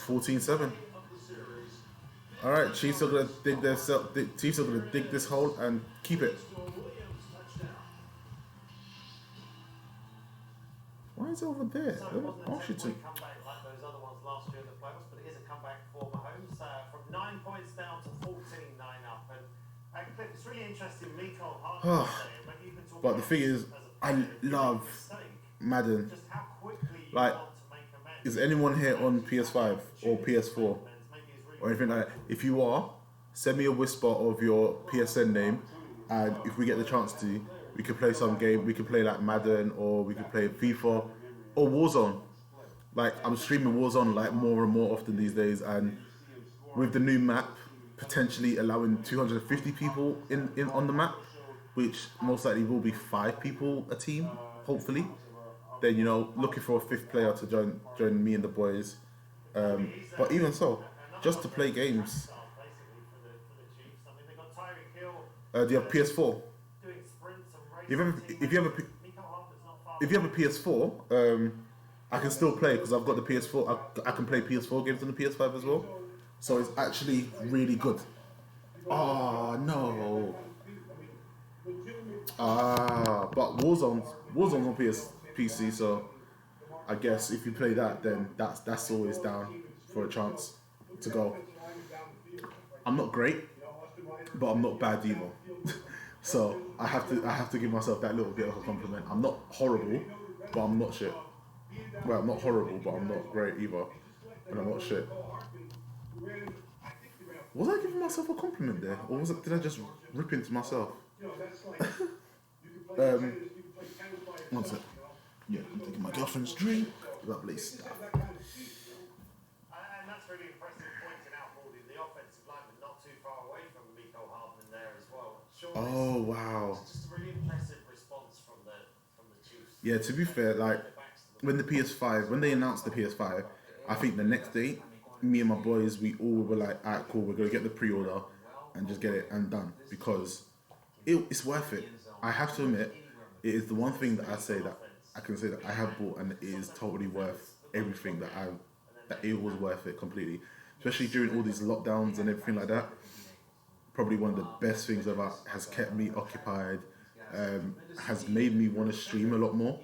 14-7. All right, Chiefs are gonna Chiefs are gonna dig this hole and keep it. Why is it over there? So it wasn't a Oh, shit. 10-point comeback like those other ones last year in the playoffs, but it is a comeback for Mahomes from 9 points down to 14, 9 up. And Cliff, it's really interesting. Mecole Hardman saying, but you can talk But the thing is, I love Madden. just how quickly you Like, want to make amends. is anyone here on PS5 or PS4 or anything like that? If you are, send me a whisper of your PSN name, and if we get the chance to, we could play some game. We could play like Madden, or we could play FIFA or Warzone. Like, I'm streaming Warzone like more and more often these days, and with the new map potentially allowing 250 people in on the map, which most likely will be 5 people a team, hopefully. Then, you know, looking for a 5th player to join me and the boys. But even so, just to play games. Do you have PS4? If you have a PS4, I can still play because I've got the PS4. I can play PS4 games on the PS5 as well. So it's actually really good. Oh no. But Warzone's on PC, so I guess if you play that, then that's always down for a chance to go. I'm not great, but I'm not bad either. So I have to give myself that little bit of a compliment. I'm not horrible, but I'm not shit. Well, I'm not horrible, but I'm not great either, and I'm not shit. Was I giving myself a compliment there, or did I just rip into myself? One sec. Yeah, I'm taking my girlfriend's drink. Lovely stuff. And that's really impressive pointing out, Baldy, the offensive lineman not too far away from Mecole Hardman there as well. Oh wow. It's just a really impressive response from the Chiefs. Yeah, to be fair, like when they announced the PS5, I think the next day, me and my boys, we all were like, alright, cool, we're gonna get the pre-order and just get it and done, because it's worth it. I have to admit, it is the one thing that I say that I can say that I have bought, and it is totally worth everything that it was worth it completely, especially during all these lockdowns and everything like that. Probably one of the best things ever. Has kept me occupied, has made me want to stream a lot more.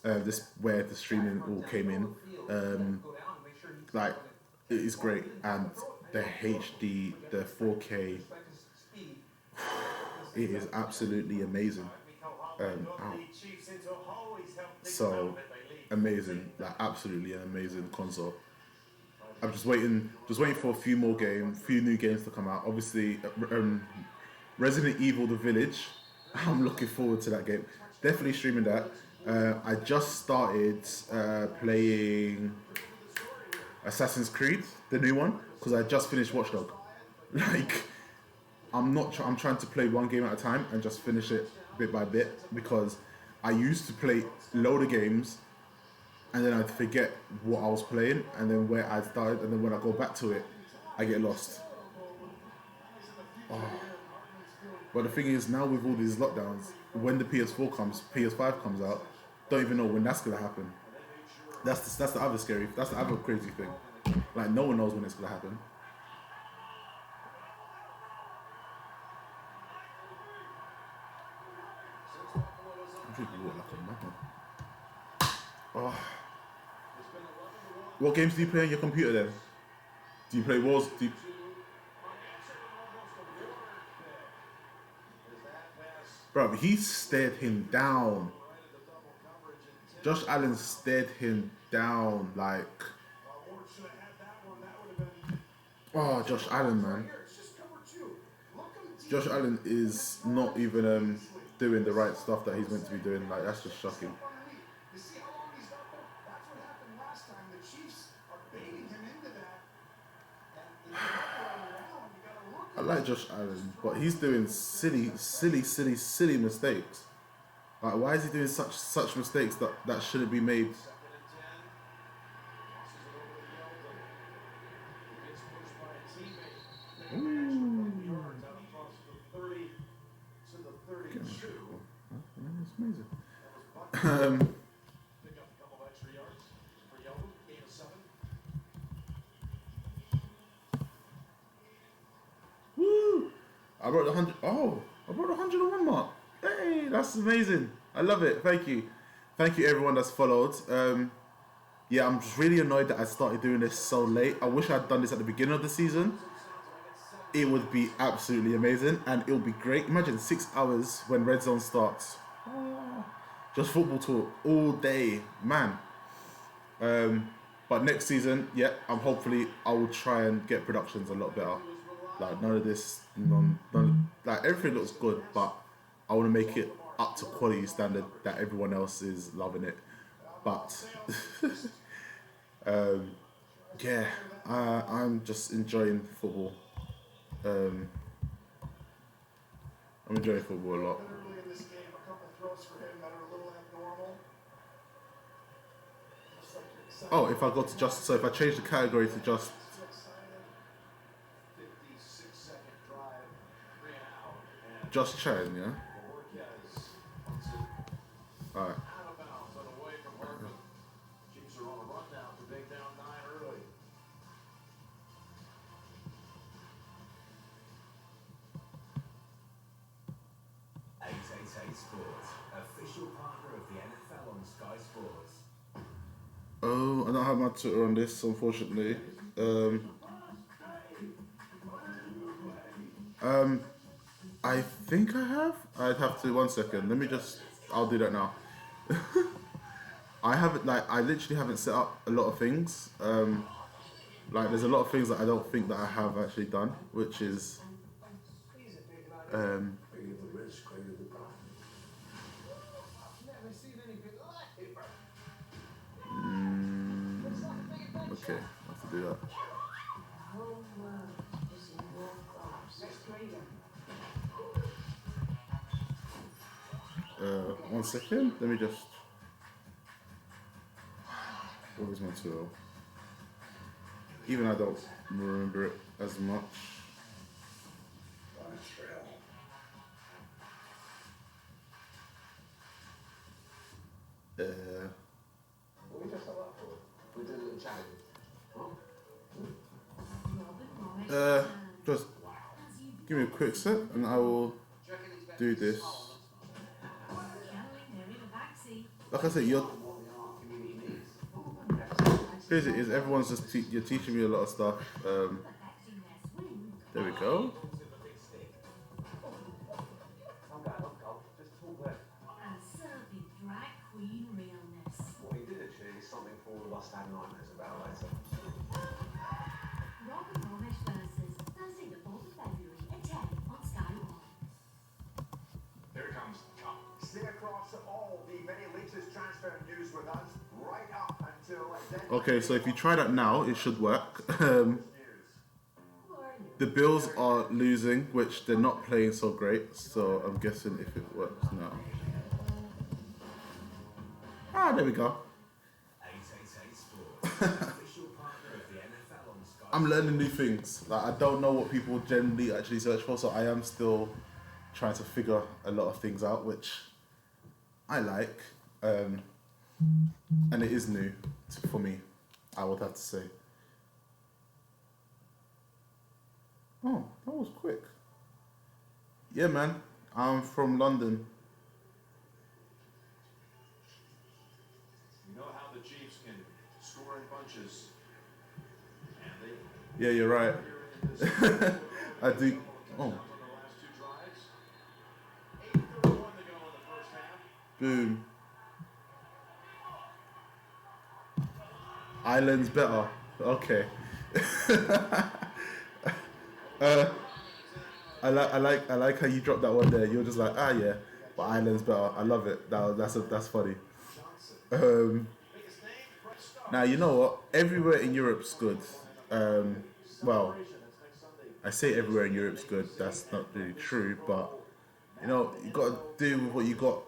This where the streaming all came in. Like, it is great, and the HD, the 4K, it is absolutely amazing. So amazing, like absolutely an amazing console. I'm just waiting for a few new games to come out. Obviously, Resident Evil: The Village. I'm looking forward to that game. Definitely streaming that. I just started playing Assassin's Creed, the new one, because I just finished Watch Dogs. Like, I'm trying to play one game at a time and just finish it bit by bit, because I used to play a load of games and then I'd forget what I was playing and then where I started, and then when I go back to it, I get lost. Oh. But the thing is, now with all these lockdowns, when the PS5 comes out, don't even know when that's gonna happen. That's the other crazy thing. Like, no one knows when it's gonna happen. I'm drinking water like a madman. Oh. What games do you play on your computer then? Do you play Wars? Bro, he stared him down. Josh Allen stared him down like. Oh, Josh Allen, man. Josh Allen is not even doing the right stuff that he's meant to be doing. Like, that's just shocking. I like Josh Allen, but he's doing silly mistakes. Like, why is he doing such mistakes that shouldn't be made? That's amazing. Woo! I brought the 100. Oh, I brought the 101 mark. Hey, that's amazing. I love it. Thank you everyone that's followed. Yeah, I'm just really annoyed that I started doing this so late. I wish I'd done this at the beginning of the season. It would be absolutely amazing, and it'll be great. Imagine 6 hours when Red Zone starts. Just football talk all day, man. But next season, yeah, hopefully I will try and get productions a lot better. Like, none of this, like, everything looks good, but I want to make it up to quality standard that everyone else is loving it. But yeah, I'm just enjoying football. I'm enjoying football a lot. Oh, if I go to just, so if I change the category to just. Just chatting, yeah? Alright. Oh, I don't have my Twitter on this, unfortunately. I think I have. I'd have to, 1 second. Let me just. I'll do that now. I haven't, like, I literally haven't set up a lot of things. Like, there's a lot of things that I don't think that I have actually done, which is. Okay, I have to do that. 1 second. Let me just. What was my tool? Even I don't remember it as much. Just give me a quick sec and I will do this. Like I said, crazy is everyone's just you're teaching me a lot of stuff. There we go. Okay, so if you try that now, it should work. The Bills are losing, which they're not playing so great, so I'm guessing if it works now. Ah, there we go. I'm learning new things. Like, I don't know what people generally actually search for, so I am still trying to figure a lot of things out, which I like. And it is new for me, I would have to say. Oh, that was quick. Yeah, man. I'm from London. You know how the Chiefs can score in bunches. Yeah, you're right. I do. Oh. Boom. Ireland's better. Okay. I like how you dropped that one there. You're just like, ah, yeah, but Ireland's better. I love it. That's funny. Now you know what? Everywhere in Europe's good. Well, I say everywhere in Europe's good. That's not really true, but you know, you got to do with what you got.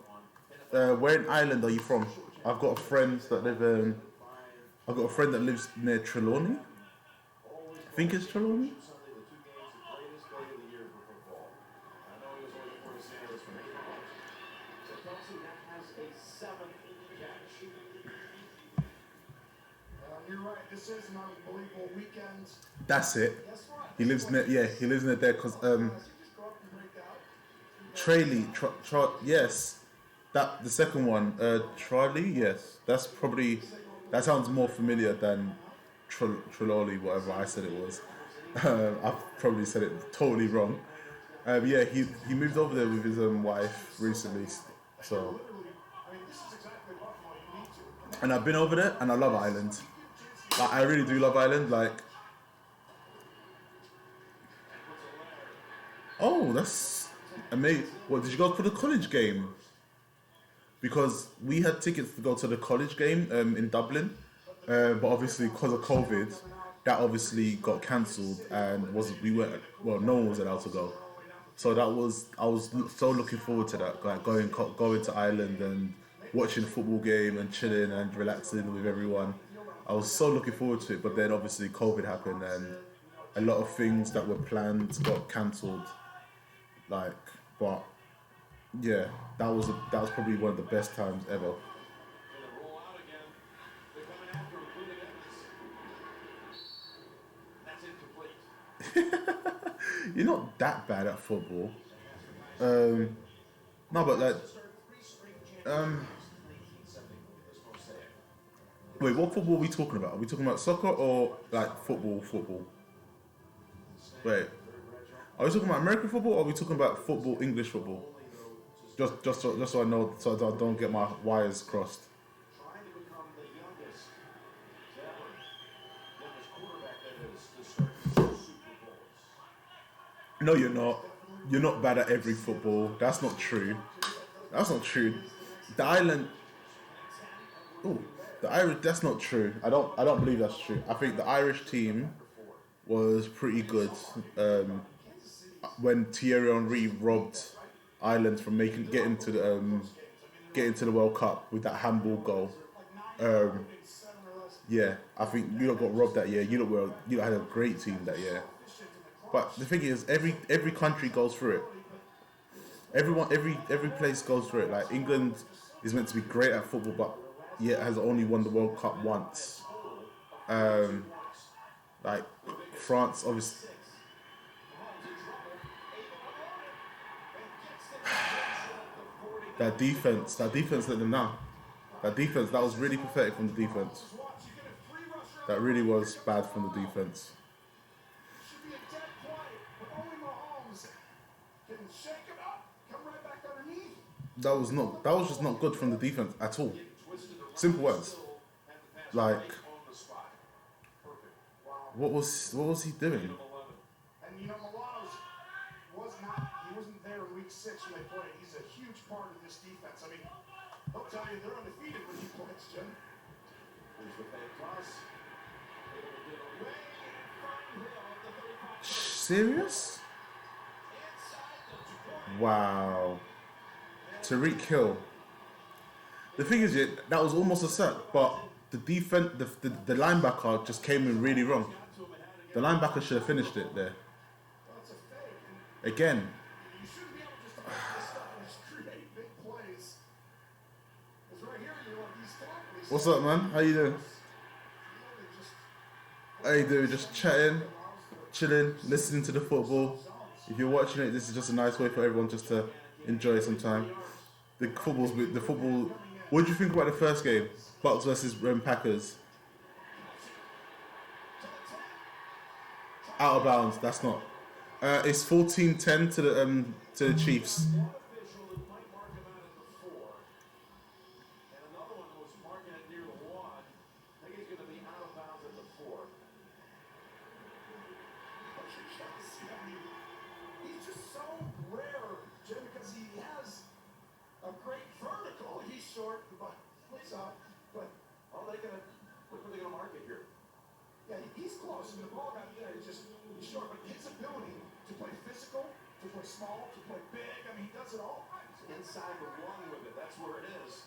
Where in Ireland are you from? I've got a friend that live. I've got a friend that lives near Trelawney. I think it's Trelawney. That's it. He lives near. Yeah, he lives near there because Tralee. Yes, that the second one. Tralee. Yes, that's probably. That sounds more familiar than Trelawney, whatever I said it was. I've probably said it totally wrong. Yeah, he moved over there with his wife recently, so. And I've been over there, and I love Ireland. Like, I really do love Ireland. Like, oh, that's amazing. What, did you go for the college game? Because we had tickets to go to the college game in Dublin, but obviously because of COVID, that obviously got cancelled and we weren't, well, no one was allowed to go. So I was so looking forward to that, like going to Ireland and watching a football game and chilling and relaxing with everyone. I was so looking forward to it, but then obviously COVID happened and a lot of things that were planned got cancelled. Like, but yeah, that was probably one of the best times ever. You're not that bad at football. No, but like, wait, what football are we talking about? Are we talking about soccer or like football? Football. Wait, are we talking about American football or are we talking about football, English football? Just so I know, so I don't get my wires crossed. No, you're not. You're not bad at every football. That's not true. That's not true. The Ireland. Oh, the Irish. That's not true. I don't believe that's true. I think the Irish team was pretty good when Thierry Henry robbed Ireland from getting to the World Cup with that handball goal. Yeah, I think you lot got robbed that year. You lot had a great team that year. But the thing is, every country goes through it. Every place goes through it. Like England is meant to be great at football, but yet has only won the World Cup once. Like France, obviously. That defense let them down. That was really pathetic from the defense. That really was bad from the defense. That was just not good from the defense at all. Simple words. Like, what was he doing? And you know, he wasn't there in week 6 when they played. He's a huge part of this defense. I mean, he'll tell you they're undefeated when he plays, Jim. Serious? Wow. Tariq Hill. The thing is, that was almost a set, but the the linebacker just came in really wrong. The linebacker should have finished it there. Again. What's up, man? How you doing? How you doing? Just chatting, chilling, listening to the football. If you're watching it, this is just a nice way for everyone just to enjoy some time. The football. What did you think about the first game? Bucks versus Packers. Out of bounds. That's not. It's 14-10 to the Chiefs. One official who might mark him out at the 4, and another one was marking it near the 1. I think he's going to be out of bounds at the 4. He's just so rare, Jim, because he has a great vertical. He's short, but he's up. But Are they going to, what are they going to mark it here? yeah, he's close. And the ball got there. He's short. But his ability to play physical, to play small, to play big, I mean, he does it all. Inside the 1 with it. That's where it is.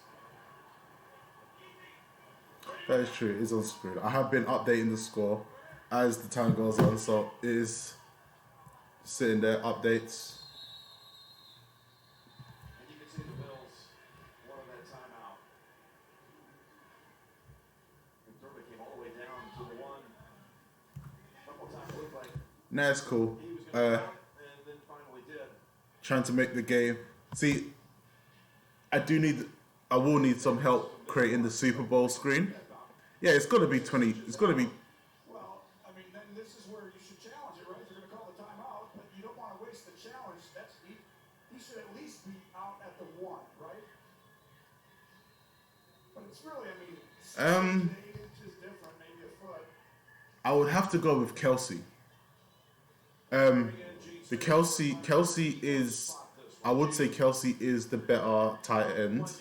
That is true. It's on screen. I have been updating the score as the time goes on, so it is sitting there. Updates. And you can see the Bills wanted that timeout. And Thurman came all the way down to the 1. A couple times it looked like Nah, it's cool. he was going to stop, and then finally did. Trying to make the game. See, I will need some help creating the Super Bowl screen. Yeah, it's got to be 20. It's got to be. Well, I mean, then this is where you should challenge it, right? If you're going to call the timeout, but you don't want to waste the challenge. He should at least be out at the 1, right? But it's really, I mean, 8 inches different, maybe a foot. I would have to go with Kelsey. The Kelsey is. I would say Kelsey is the better tight end.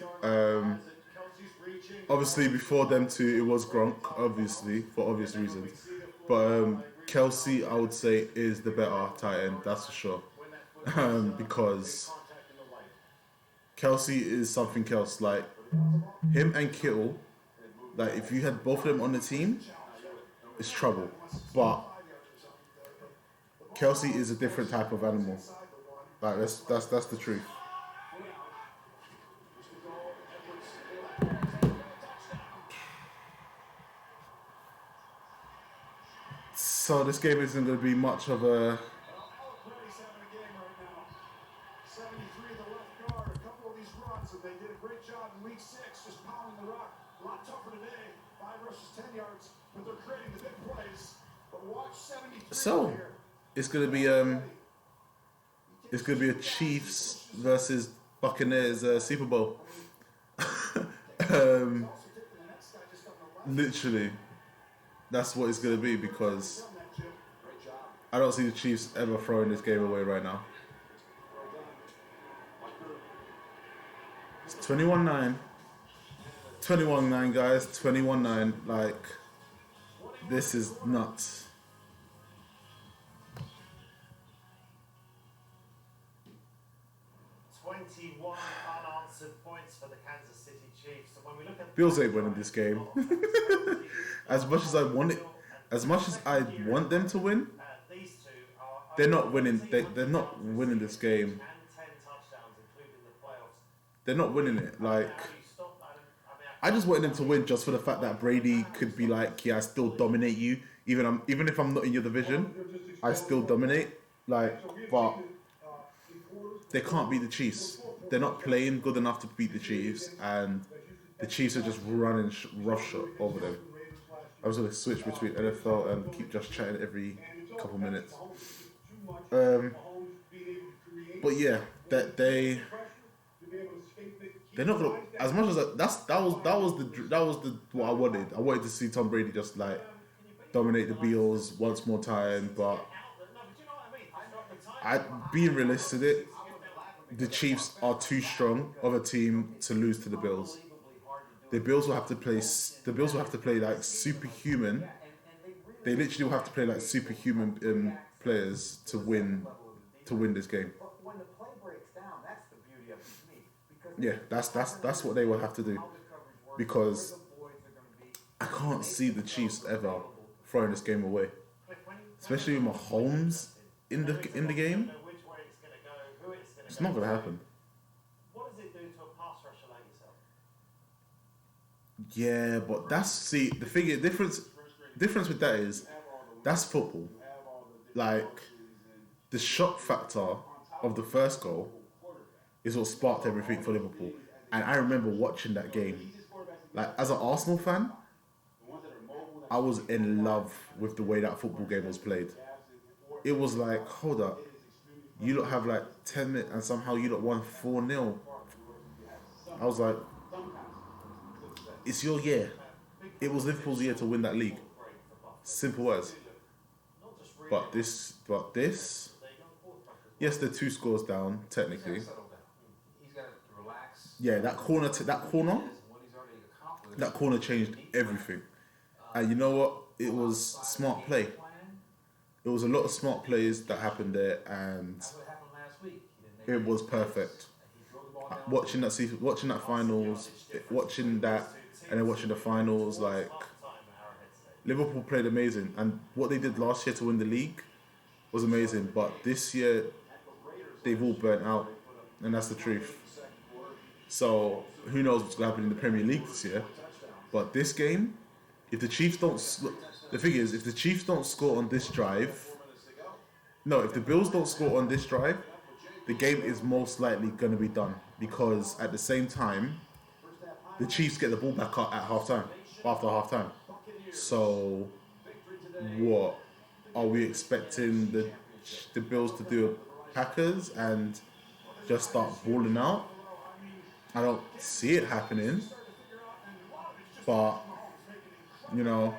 Obviously, before them two, it was Gronk, obviously, for obvious reasons. But Kelsey, I would say, is the better tight end, that's for sure. Because Kelsey is something else. Like, him and Kittle, like, if you had both of them on the team, it's trouble. But Kelsey is a different type of animal. Like, that's the truth. So this game isn't going to be much of a. Well, Alec Perry's having a game right now. 73 the left guard. A couple of these runs, and they did a great job in week 6, just pounding the rock. A lot tougher today. 5 rushes, 10 yards, but they're creating the big plays. But watch 73 So here. it's going to be a Chiefs versus Buccaneers Super Bowl. Literally, that's what it's going to be because I don't see the Chiefs ever throwing this game away right now. It's 21-9. 21-9, guys. 21-9. Like, this is nuts. 21 unanswered points for the Kansas City Chiefs. So when we look at Bills ain't winning this game. As much as I want it, as much as I want them to win, these two are they're not winning. They're not winning this game. and 10 touchdowns, including the playoffs. They're not winning it. Like, How do you stop that? I I just wanted them to win just for the fact that Brady could be like, yeah, I still dominate you. Even if I'm not in your division, I still dominate. Like, but they can't beat the Chiefs. They're not playing good enough to beat the Chiefs, and the Chiefs are just running roughshod over them. I was gonna switch between NFL and keep just chatting every couple minutes. But yeah, that they're not gonna, as much as that was the what I wanted. I wanted to see Tom Brady just like dominate the Bills once more time, but being realistic, the Chiefs are too strong of a team to lose to the Bills. The Bills will have to play. The Bills will have to play like superhuman. They literally will have to play like superhuman players to win this game. When the play breaks down, that's the beauty of it to me. Yeah, that's what they will have to do, because I can't see the Chiefs ever throwing this game away, especially with Mahomes in the game. It's not gonna happen. What does it do to a pass rusher like yourself? Yeah, but the difference with that is that's football. Like, the shock factor of the first goal is what sparked everything for Liverpool. And I remember watching that game. Like, as an Arsenal fan, I was in love with the way that football game was played. it was like, hold up, you don't have like 10 minutes and somehow you don't won 4-0. I was like, it's your year. It was Liverpool's year to win that league. Simple as. But this, yes, they're 2 scores down technically. Yeah, that corner changed everything. And you know what? It was smart play. It was a lot of smart plays that happened there, and it was perfect. Watching that season, watching that finals, watching that, and then watching the finals, like Liverpool played amazing, and what they did last year to win the league was amazing. But this year, they've all burnt out, and that's the truth. So who knows what's going to happen in the Premier League this year? But this game, if the Chiefs don't, the thing is, if the Chiefs don't score on this drive, no, if the Bills don't score on this drive, the game is most likely going to be done, because at the same time, the Chiefs get the ball back up at halftime, after halftime. So, what are we expecting the Bills to do? Packers and just start balling out? I don't see it happening, but you know,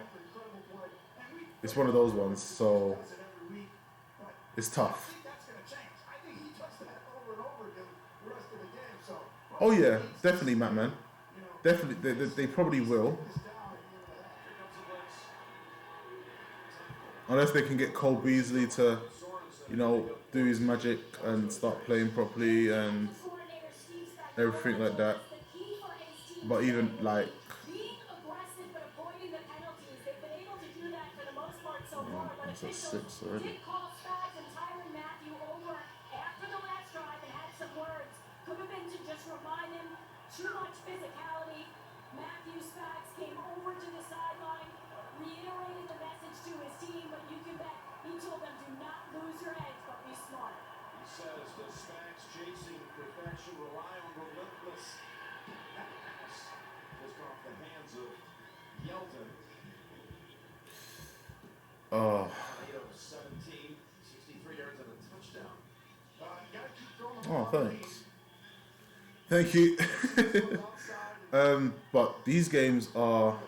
it's one of those ones. So it's tough. Oh yeah, definitely, Matt, man. Definitely, they probably will. Unless they can get Cole Beasley to, you know, do his magic and start playing properly and everything like that. But even like, it's at 6 already. Oh. Oh, thanks. Thank you. But these games are,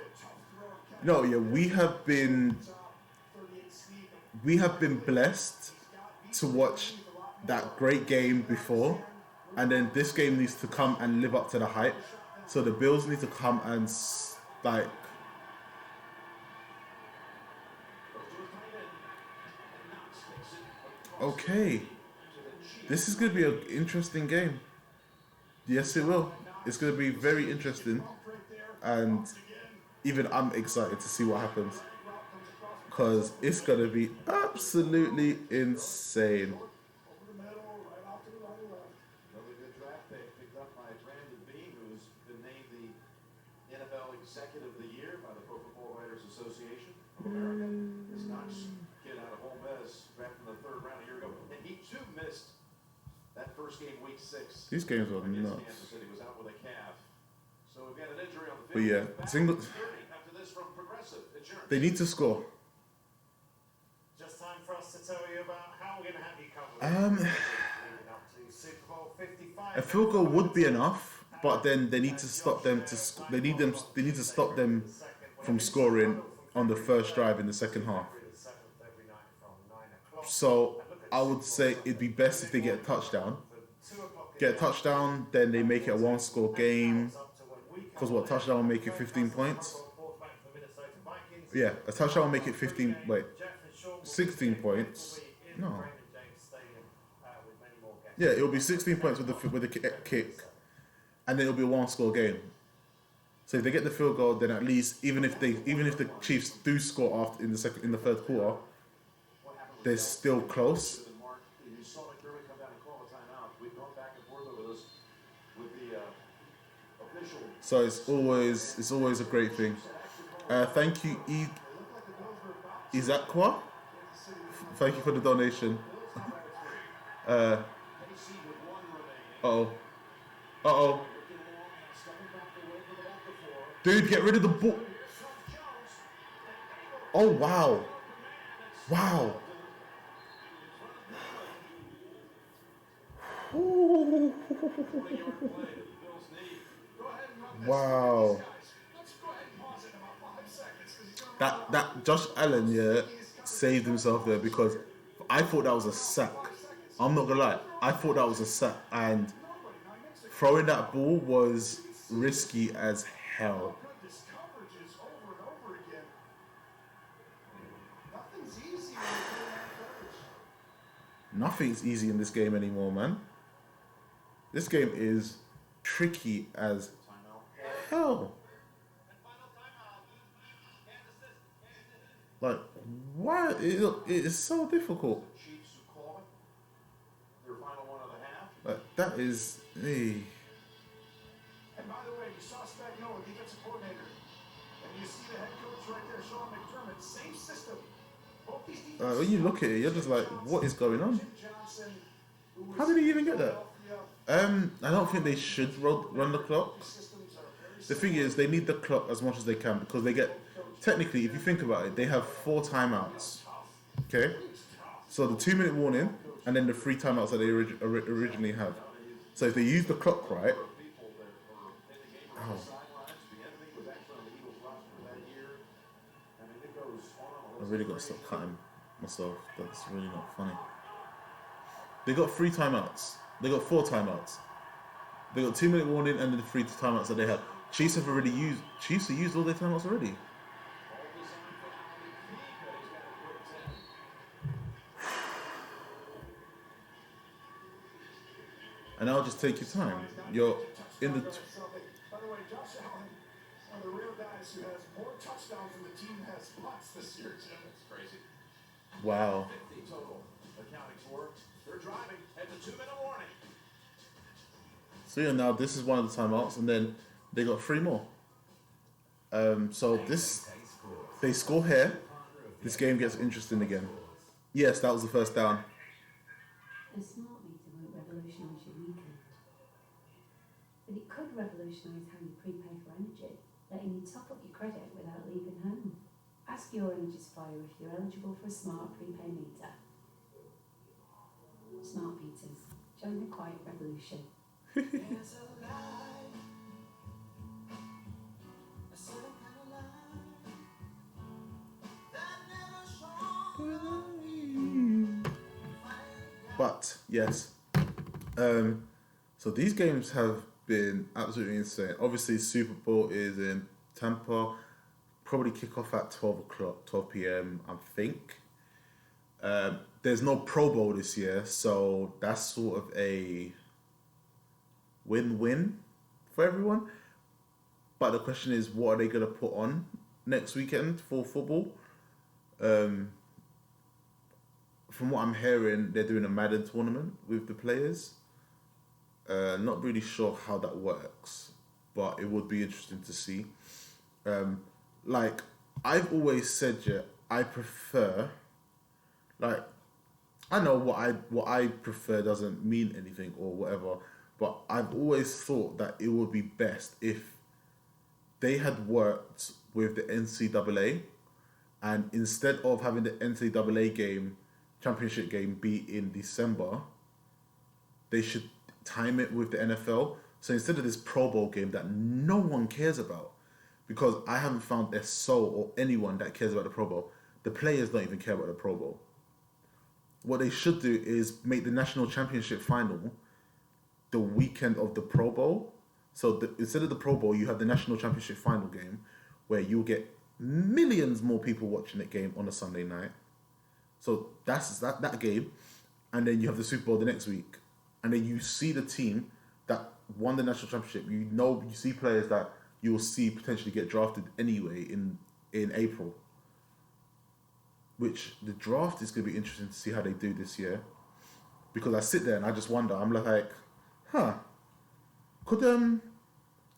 yeah, we have been blessed to watch that great game before, and then this game needs to come and live up to the hype. So the Bills need to come and like. Okay, this is going to be an interesting game. Yes, it will. It's going to be very interesting, and even I'm excited to see what happens, because it's going to be absolutely insane. Another good draft pick picked up by Brandon Bean, who's been named the NFL Executive of the Year by the Pro Football Writers Association of America. This Knox kid out of Ole Miss, drafted in the 3rd round a year ago, and he too missed that first game, week 6. These games are nuts. Kansas City was out with a calf, so we've got an injury on the field. But yeah, after this from Progressive Insurance. They need to score. Just time for us to tell you about how we're going to have you covered. Super Bowl 55. A field goal would be enough, but then they need to stop them They need to stop them from scoring on the first drive in the second half. So I would say it'd be best if they get a touchdown. Get a touchdown, then they make it a 1-score game. Because what, touchdown will make it 15 points? Yeah, a touchdown will make it 16 points. No. Yeah, it'll be 16 points with the kick, and then it'll be a 1-score game. So if they get the field goal, then at least even if the Chiefs do score after in the third quarter, they're still close. So it's always a great thing. Thank you, Izakwa. Thank you for the donation. Uh-oh. Dude, get rid of the ball. Oh, wow. Wow. That Josh Allen, yeah, saved himself there because I thought that was a sack. I'm not gonna lie, I thought that was a sack, and throwing that ball was risky as hell. Nothing's easy in this game anymore, man. This game is tricky as hell. Like, why? It is so difficult. Like, that is. Hey. And by the way, you saw Spagnuolo, defensive coordinator, and you see the head coach right there, Sean McDermott, same system. Both these When you look at it, you're just like, what is going on? How did he even get that? I don't think they should run the clock. The thing is, they need the clock as much as they can because they get. Technically, if you think about it, they have 4 timeouts. Okay, so the 2-minute warning and then the 3 timeouts that they originally have. So if they use the clock right, I really got to stop cutting myself. That's really not funny. They got 3 timeouts. They got 4 timeouts. They got 2-minute warning and then the 3 timeouts that they have. Chiefs have used all their timeouts already. And I'll just take your time. You're in the. By the way, Josh Allen, one of the real guys who has more touchdowns than the team has punts this year, Jim. It's crazy. Wow. 50 total accounting for. They're driving at the 2-minute warning. So yeah, now this is one of the timeouts, and then they got 3 more. So they score here. This game gets interesting again. Yes, that was the first down. A smart meter won't revolutionise your weekend, but it could revolutionise how you prepay for energy, letting you top up your credit without leaving home. Ask your Energy Supplier if you're eligible for a smart prepay meter. Smart meters. Join the quiet revolution. But yes, so these games have been absolutely insane. Obviously, Super Bowl is in Tampa. Probably kick off at 12 o'clock, 12 p.m. I think. There's no Pro Bowl this year, so that's sort of a win-win for everyone. But the question is, what are they going to put on next weekend for football? From what I'm hearing, they're doing a Madden tournament with the players. Not really sure how that works, but it would be interesting to see. Like, I've always said, yeah, I prefer, like, I know what I prefer doesn't mean anything or whatever, but I've always thought that it would be best if they had worked with the NCAA, and instead of having the NCAA championship game be in December, they should time it with the NFL. So instead of this Pro Bowl game that no one cares about, because I haven't found a soul or anyone that cares about the Pro Bowl. The players don't even care about the Pro Bowl. What they should do is make the national championship final the weekend of the Pro Bowl. So instead of the Pro Bowl, you have the national championship final game where you'll get millions more people watching that game on a Sunday night. So that's that game. And then you have the Super Bowl the next week. And then you see the team that won the national championship. You see players that you will see potentially get drafted anyway in April. Which the draft is going to be interesting to see how they do this year. Because I sit there and I just wonder, I'm like,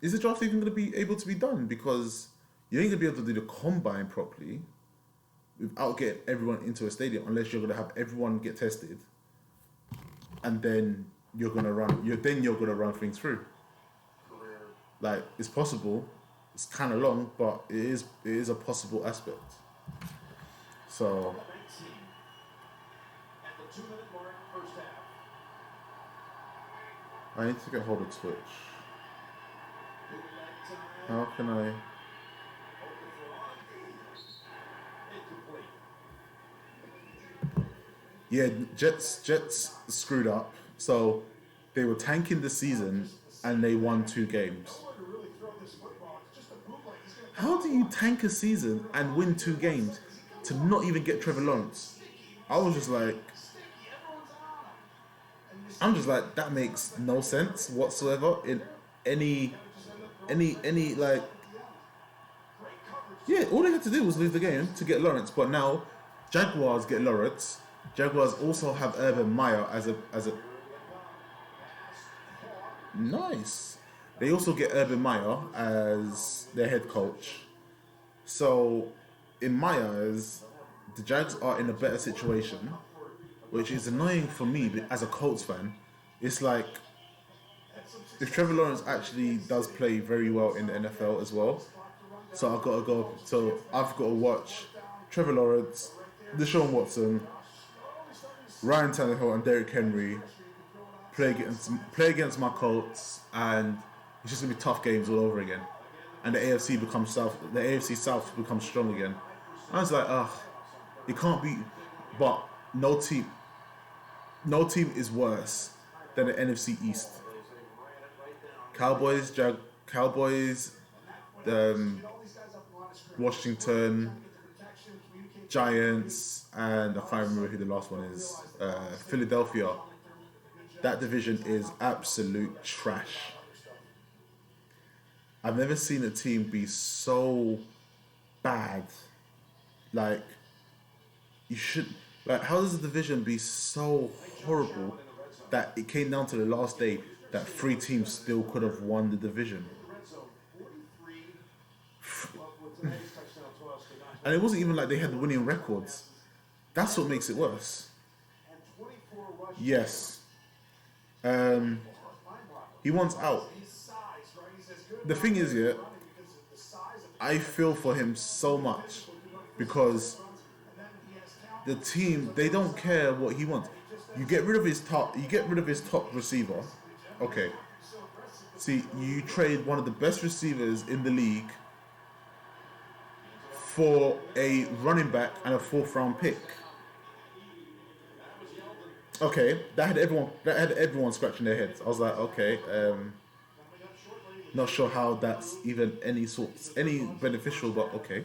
is the draft even going to be able to be done? Because you ain't going to be able to do the combine properly without getting everyone into a stadium unless you're going to have everyone get tested. And then you're going to run things through. Like, it's possible. It's kind of long, but it is a possible aspect. So. At the 2-minute mark, first half. I need to get hold of Twitch. How can I? Yeah, Jets screwed up. So they were tanking the season and they won 2 games. How do you tank a season and win 2 games to not even get Trevor Lawrence? I was just like, that makes no sense whatsoever in any like. Yeah, all they had to do was lose the game to get Lawrence, but now Jaguars get Lawrence. Jaguars also have Urban Meyer as a nice. They also get Urban Meyer as their head coach. So, in my eyes, the Jags are in a better situation, which is annoying for me as a Colts fan. It's like, if Trevor Lawrence actually does play very well in the NFL as well, so I've got to watch Trevor Lawrence, Deshaun Watson, Ryan Tannehill, and Derrick Henry play against my Colts, and it's just gonna be tough games all over again. And the AFC South becomes strong again. I was like, it can't be, but no team is worse than the NFC East. Cowboys, Washington, Giants, and I can't remember who the last one is. Philadelphia. That division is absolute trash. I've never seen a team be so bad. Like, how does the division be so horrible that it came down to the last day that 3 teams still could have won the division? And it wasn't even like they had winning records. That's what makes it worse. Yes. He wants out. The thing is, yeah, I feel for him so much because the team, they don't care what he wants. You get rid of his top receiver. Okay. See, you trade one of the best receivers in the league for a running back and a 4th round pick. Okay, that had everyone scratching their heads. I was like, okay, not sure how that's even any beneficial, but okay.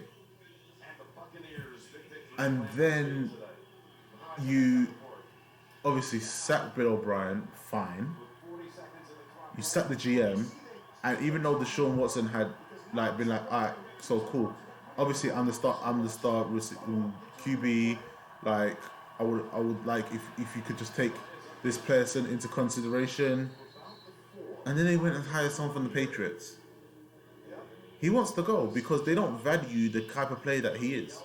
And then you obviously sack Bill O'Brien, fine. You sack the GM, and even though Deshaun Watson had been like, alright, so cool. Obviously, I'm the star QB. Like, I would like if you could just take this person into consideration. And then they went and hired someone from the Patriots. He wants to go because they don't value the type of player that he is.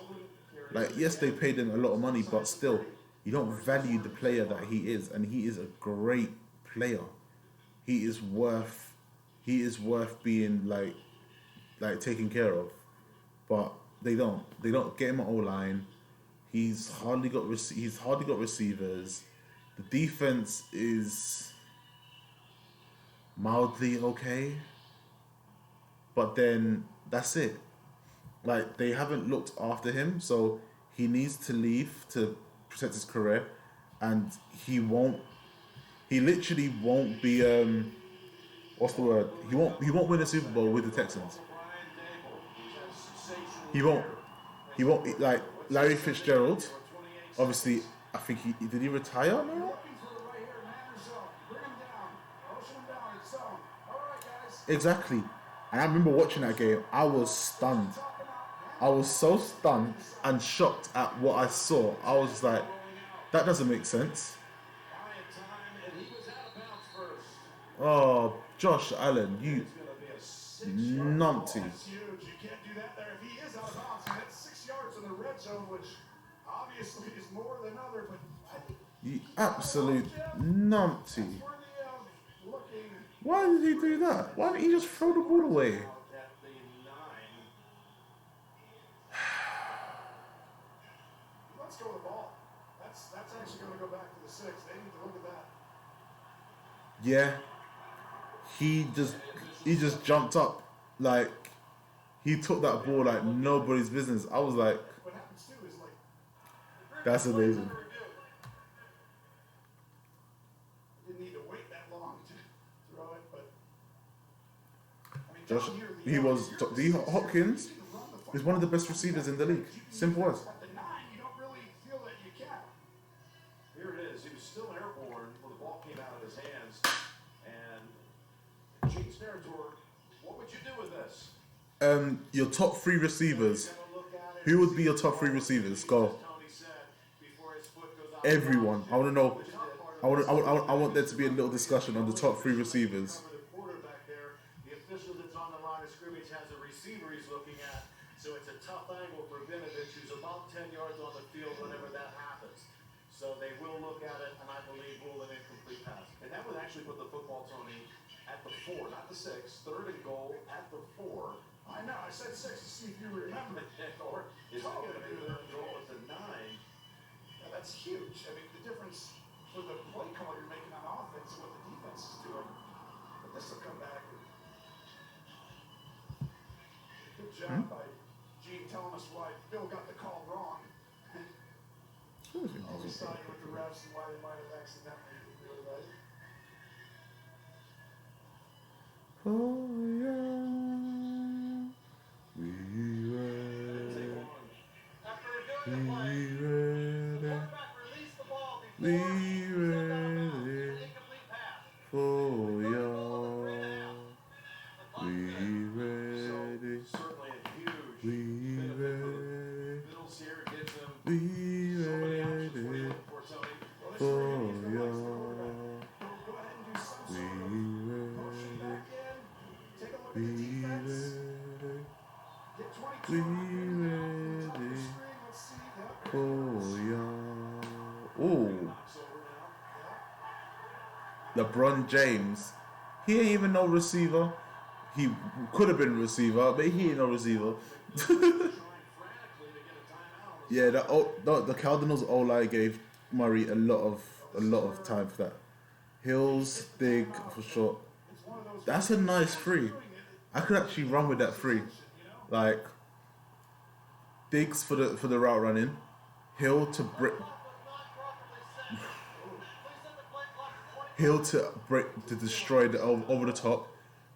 Like, yes, they paid him a lot of money, but still, you don't value the player that he is, and he is a great player. He is worth being like taken care of, but they don't get him an O-line. He's hardly got receivers. The defense is mildly okay, but then that's it. Like, they haven't looked after him, so he needs to leave to protect his career, and he literally won't be what's the word? He won't win a Super Bowl with the Texans. He won't like Larry Fitzgerald. Obviously, I think did he retire now? Exactly. And I remember watching that game. I was stunned. I was so stunned and shocked at what I saw. I was just like, that doesn't make sense. Oh, Josh Allen, you numpty. You absolute numpty. Why did he do that? Why didn't he just throw the ball away? Let's go with the ball. That's actually going to go back to the 6. They need to look at that. Yeah, he just jumped up like he took that ball like nobody's business. I was like, What happens too is like that's amazing. didn't need to wait that long to throw it, but I mean, Josh, down here, he was D Hopkins is one of the best receivers in the league. Simple as. at the 9, you don't really feel that you can. Here it is. He was still airborne when the ball came out of his hands. And Gene Sperator, what would you do with this? Your top 3 receivers. Who would be your top 3 receivers? Go. Everyone. I want to know. I want there to be a little discussion on the top 3 receivers. The quarterback there, the official that's on the line of scrimmage has a receiver he's looking at. So it's a tough angle for Vinovich, who's about 10 yards on the field whenever that happens. So they will look at it, and I believe rule an incomplete pass. And that would actually put the football, Tony, at the 4, not the 6. 3rd and goal at the 4. I know, I said 6 to see if you remember. Or is it going to be 3rd and goal at the 9? Yeah, that's huge. I mean, the difference for the play call you're making on offense and what the defense is doing. But this will come back. Good job by Gene telling us why Bill got the call wrong. Always siding with the refs and why they might have accidentally do it right. Oh yeah, we ready. We ready. We ready for y'all. We ready. Certainly a huge We benefit for ready. the Bills here. Gives them We so many options for ready you for Tony. for y'all. Go ahead and do some We sort of motion ready. back in. Take a look We at the defense. ready. Get 22 We on the top of the ready screen. Let's see. Yep. for y'all. Ooh, Knocks over now. LeBron James. He ain't even no receiver. He could have been a receiver, but he ain't no receiver. Trying frantically to get a timeout. Yeah, the Cardinals O-line gave Murray a lot of time for that. Hills, dig for sure. That's a nice free. I could actually run with that free. Like Diggs for the route running, Hill to break, to destroy the over the top,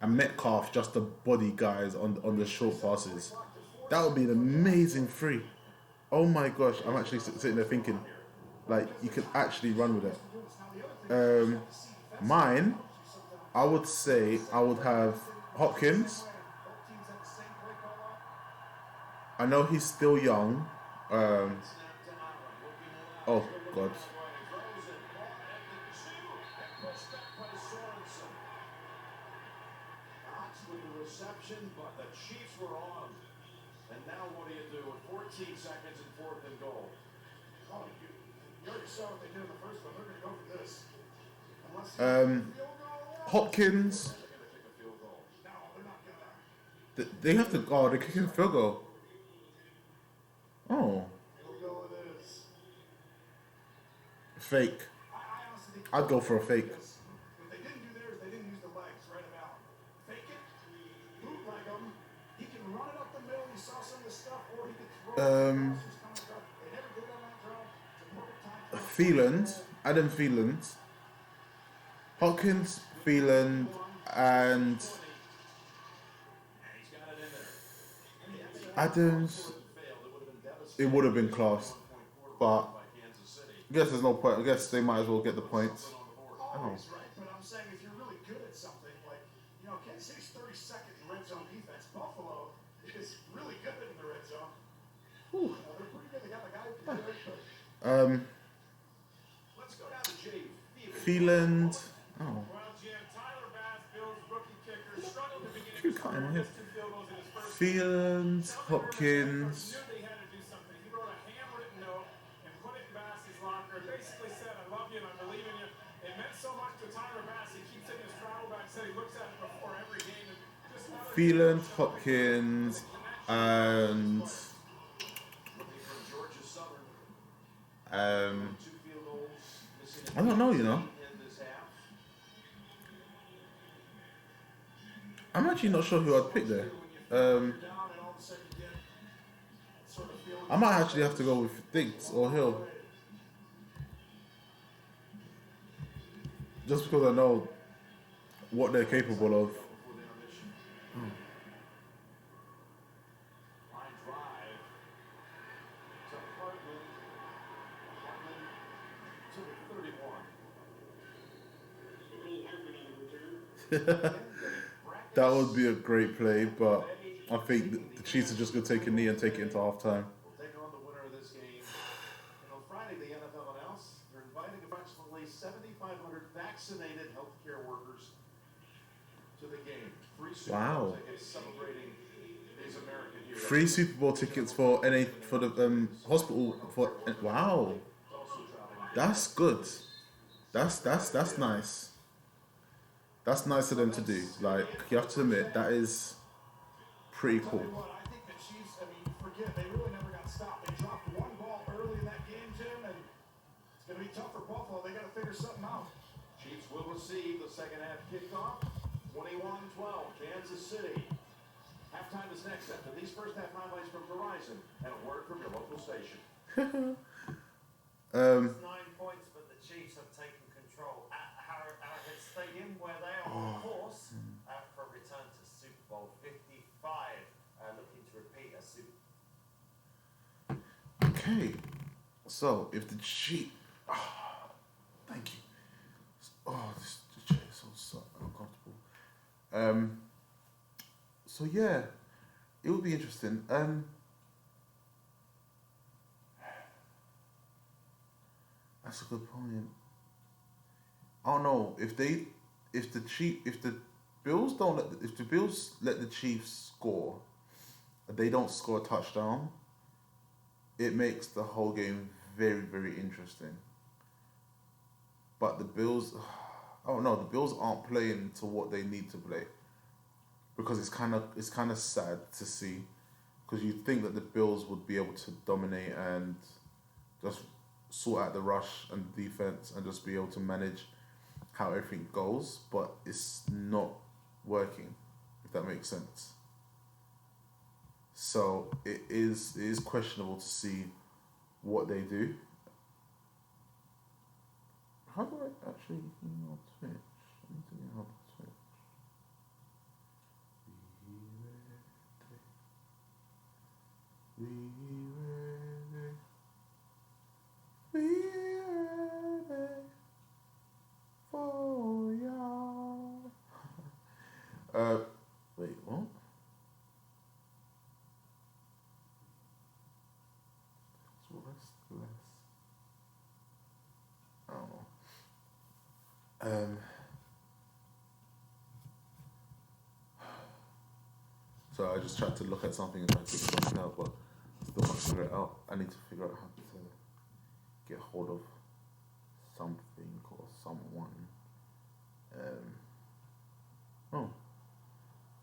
and Metcalf just to body guys on the short passes. That would be an amazing free. Oh my gosh, I'm actually sitting there thinking, like you could actually run with it. Mine, I would say I would have Hopkins. I know he's still young. Oh God. With the reception, but the Chiefs were on. And now what do you do with 14 seconds and 4th and goal? Oh, you already saw what they did in the first one. They're going to go for this. Unless Hopkins. They're going to kick a field goal. no, they're not going to. They have to. Oh, they're kicking a field goal. Oh, Field goal it is. fake. I honestly think I'd go for a fake. what they didn't do there is they didn't use the legs right about. Fake it, bootleg him. He can run it up the middle. You saw some of the stuff, or he could throw it. They never did on that drive. It's a perfect time for Thielen, Adam Thielen, Hopkins, Thielen, and Adams. It would have been class, but I guess there's no point. I guess they might as well get the points. Oh. always right, but I'm saying if you're really good at something, like, Kansas City's 32nd in red zone defense. Buffalo is really good in the red zone. Whew. They're pretty good. They got a guy who can do it, but Let's go down to Jay Thielen. Oh, well, Jim, Tyler Bass, Bills rookie kicker, struggled to begin Keep cutting my head. 2 field goals in his first Thielen, Hopkins. knew they had to do something. He wrote a handwritten note and put it in Bass's locker and basically said, I love you and I believe in you. It meant so much to Tyler Bass. He keeps it in his travel bag, said he looks at it before every game. And just another Thielen, Hopkins, and Georgia Southern. 2 field goals. Missing I don't know, in this half. actually not sure who I'd pick there. I might actually have to go with Diggs or Hill. Just because I know what they're capable of. That would be a great play, but I think the Chiefs are just going to take a knee and take it into halftime. We'll take on the winner of this game. And on Friday, the NFL announced they're inviting approximately 7,500 vaccinated healthcare workers to the game. Free Super Bowl tickets celebrating these American heroes. Free Super Bowl tickets for the hospital for wow. That's good. That's nice. That's nice of them to do. Like, you have to admit, that is pretty cool. I think the Chiefs, forget, they really never got stopped. They dropped one ball early in that game, Jim, and it's going to be tough for Buffalo. They got to figure something out. Chiefs will receive the second half kickoff. 21-12, Kansas City. Halftime is next after these first half highlights from Verizon and a word from your local station. 9 points, but the Chiefs have taken control at Arrowhead Stadium, where they are on course for a return to Super Bowl 55, looking to repeat a Super. Okay, so if the Chiefs, thank you. This chair is so uncomfortable. So yeah, it would be interesting. That's a good point. I don't know if the Bills let the Chiefs score, they don't score a touchdown. It makes the whole game very, very interesting. But the Bills, I don't know. The Bills aren't playing to what they need to play, because it's kind of sad to see, because you'd think that the Bills would be able to dominate and just sort out the rush and the defense and just be able to manage how everything goes, but it's not working, if that makes sense. So it is questionable to see what they do. How do I actually email Twitch? I need to get help with Twitch. We ready for y'all. Wait, what? Restless. I don't know. So I just tried to look at something and try to figure something out, but still can't figure it out. I need to figure out how to get hold of something or someone.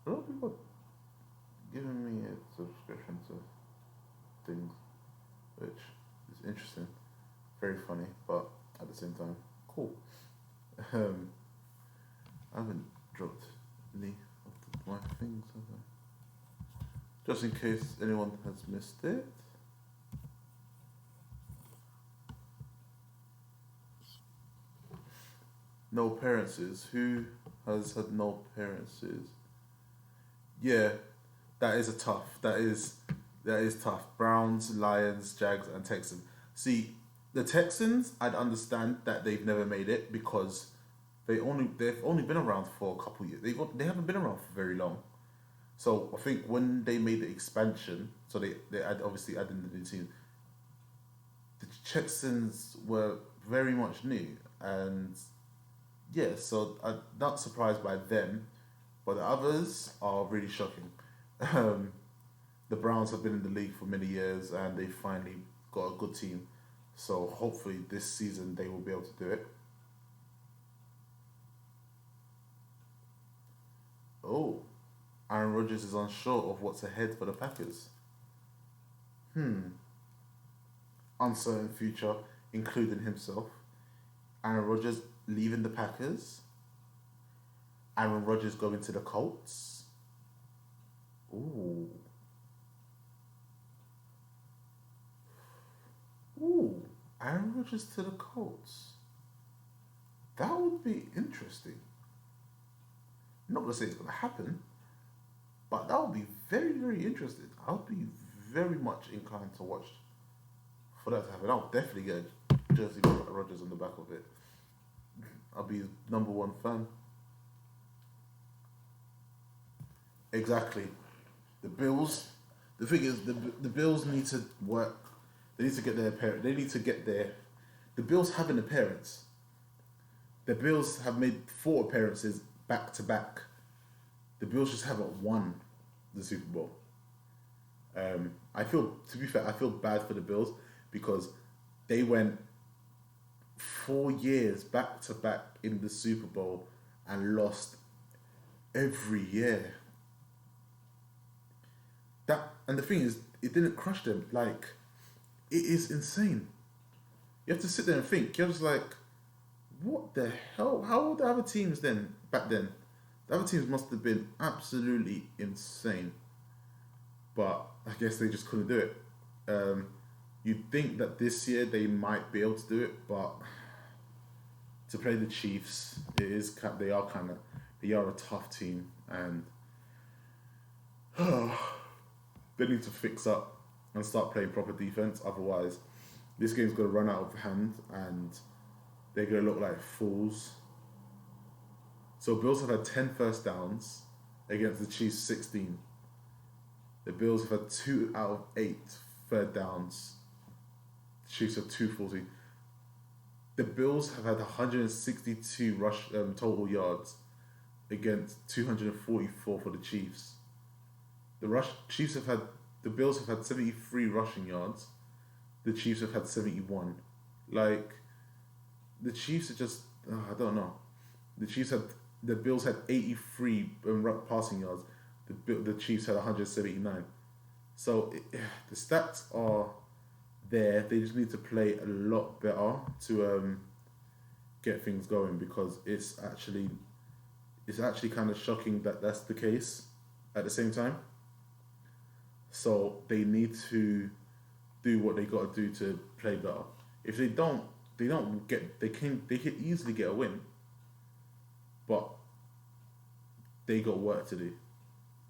A lot of people giving me a subscription to things, which is interesting, very funny, but at the same time, cool. I haven't dropped any of my things, have I? Just in case anyone has missed it. No appearances. Who has had no appearances? Yeah, that is tough. Browns, Lions, Jags, and Texans. See, the Texans, I'd understand that they've never made it because they've only been around for a couple years. They haven't been around for very long. So I think when they made the expansion, so they obviously added the new team. The Texans were very much new, and yeah, so I'm not surprised by them, but the others are really shocking. The Browns have been in the league for many years, and they finally got a good team. So hopefully this season they will be able to do it. Oh, Aaron Rodgers is unsure of what's ahead for the Packers. Uncertain future, including himself. Aaron Rodgers leaving the Packers. Aaron Rodgers going to the Colts. Ooh. Ooh. Aaron Rodgers to the Colts. That would be interesting. I'm not gonna say it's gonna happen, but that would be very, very interesting. I would be very much inclined to watch for that to happen. I'll definitely get a jersey with Rodgers on the back of it. I'll be his number one fan. Exactly. The Bills. The thing is, the Bills need to work. They need to get their parent. They need to get their. The Bills have an appearance. The Bills have made 4 appearances back to back. The Bills just haven't won the Super Bowl. I feel, to be fair, I feel bad for the Bills because they went 4 years back to back in the Super Bowl and lost every year. And the thing is, it didn't crush them. Like, it is insane. You have to sit there and think. You're just like, what the hell? How were the other teams then, back then? The other teams must have been absolutely insane. But I guess they just couldn't do it. You'd think that this year they might be able to do it, but to play the Chiefs, they are a tough team, and they need to fix up and start playing proper defense. Otherwise, this game's going to run out of hand, and they're going to look like fools. So Bills have had 10 first downs against the Chiefs 16. The Bills have had 2 out of 8 third downs. The Chiefs have 240. The Bills have had 162 total yards against 244 for the Chiefs. The Bills have had 73 rushing yards. The Chiefs have had 71. Like, the Chiefs are just, I don't know. The Bills had 83 passing yards. The Chiefs had 179. So the stats are there. They just need to play a lot better to get things going, because it's actually kind of shocking that that's the case at the same time. So they need to do what they got to do to play better. If they don't get, they can easily get a win, but they got work to do.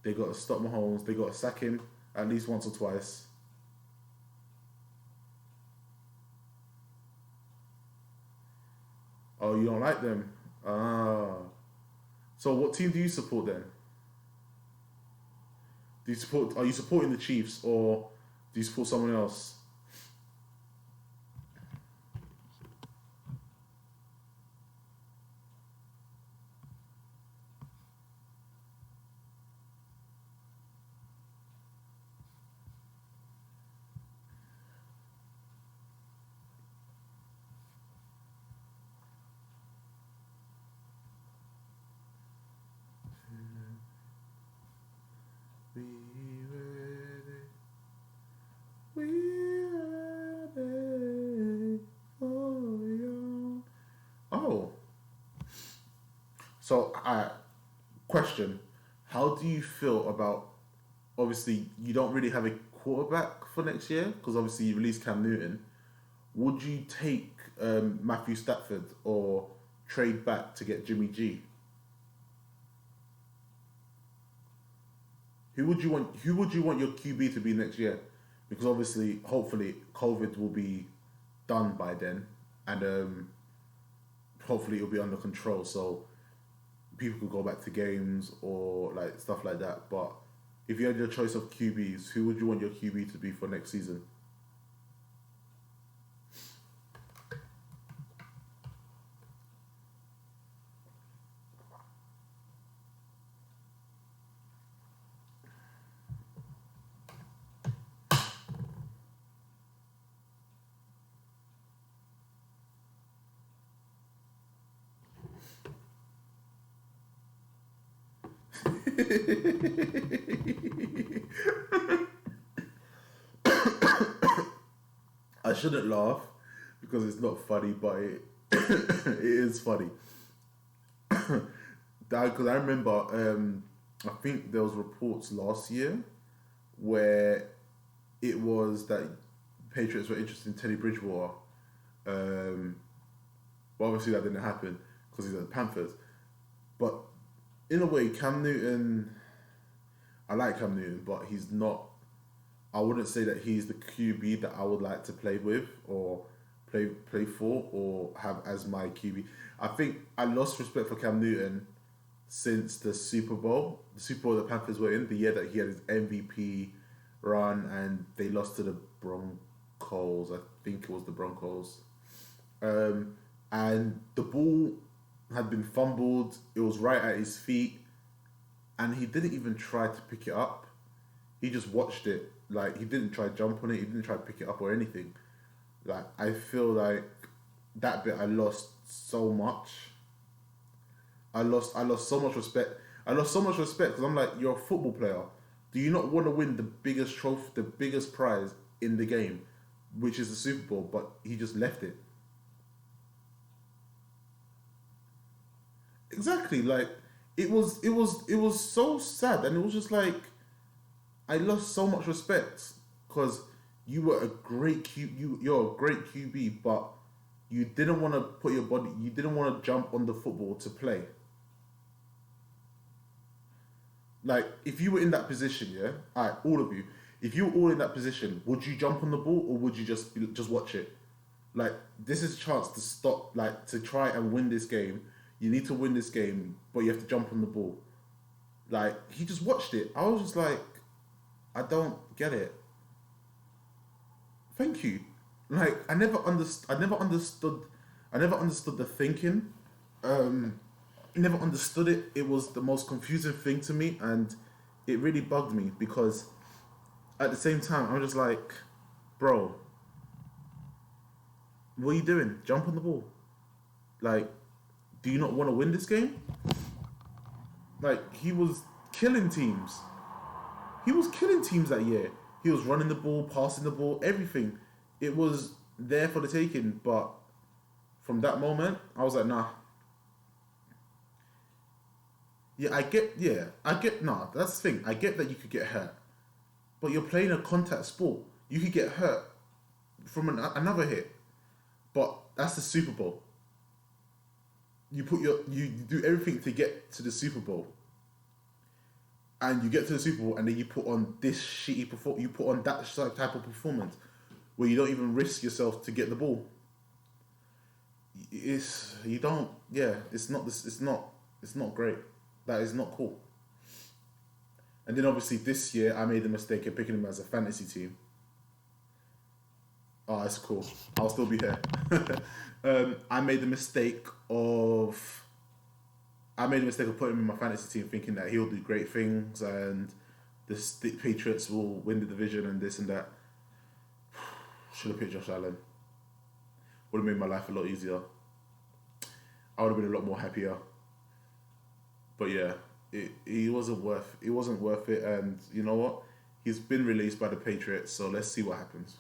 They got to stop Mahomes. They got to sack him at least once or twice. Oh, you don't like them? So what team do you support then? Are you supporting the Chiefs, or do you support someone else? Oh. So, question. How do you feel about, obviously, you don't really have a quarterback for next year, because obviously you released Cam Newton. Would you take Matthew Stafford or trade back to get Jimmy G? Who would you want your QB to be next year? Because obviously, hopefully, COVID will be done by then, and hopefully it'll be under control, so people could go back to games or like stuff like that. But if you had your choice of QBs, who would you want your QB to be for next season? I shouldn't laugh because it's not funny, but it is funny. Because I remember I think there was reports last year where it was that Patriots were interested in Teddy Bridgewater. But obviously that didn't happen because he's at the Panthers. But in a way, Cam Newton, I like Cam Newton, but he's not. I wouldn't say that he's the QB that I would like to play with or play for or have as my QB. I think I lost respect for Cam Newton since the Super Bowl the Panthers were in, the year that he had his MVP run and they lost to the Broncos. I think it was the Broncos. And the ball had been fumbled. It was right at his feet. And he didn't even try to pick it up. He just watched it. Like, he didn't try to jump on it. He didn't try to pick it up or anything. Like, I feel like that bit I lost so much. I lost so much respect. I lost so much respect because I'm like, you're a football player. Do you not want to win the biggest trophy, the biggest prize in the game, which is the Super Bowl? But he just left it. Exactly. Like, it was so sad, and it was just like, I lost so much respect because you were a great you're a great QB, but you didn't want to put your body, you didn't want to jump on the football to play. Like, if you were in that position, yeah, alright, all of you, if you were all in that position, would you jump on the ball or would you just watch it? Like, this is a chance to stop, like, to try and win this game. You need to win this game, but you have to jump on the ball. Like, he just watched it. I was just like, I don't get it. Thank you. Like, I never understood the thinking. Never understood it. It was the most confusing thing to me, and it really bugged me because at the same time I'm just like, bro, what are you doing? Jump on the ball. Like, do you not want to win this game? Like, he was killing teams. He was killing teams that year. He was running the ball, passing the ball, everything. It was there for the taking, but from that moment, I was like, nah. Nah, that's the thing. I get that you could get hurt, but you're playing a contact sport. You could get hurt from another hit, but that's the Super Bowl. You do everything to get to the Super Bowl, and you get to the Super Bowl, and then you put on this shitty you put on that type of performance where you don't even risk yourself to get the ball. It's not great. That is not cool. And then obviously this year I made the mistake of picking him as a fantasy team. Oh, it's cool. I'll still be here. I made the mistake of putting him in my fantasy team, thinking that he'll do great things and the Patriots will win the division and this and that. Should have picked Josh Allen. Would have made my life a lot easier. I would have been a lot more happier. But yeah, it wasn't worth it, and you know what? He's been released by the Patriots, so let's see what happens.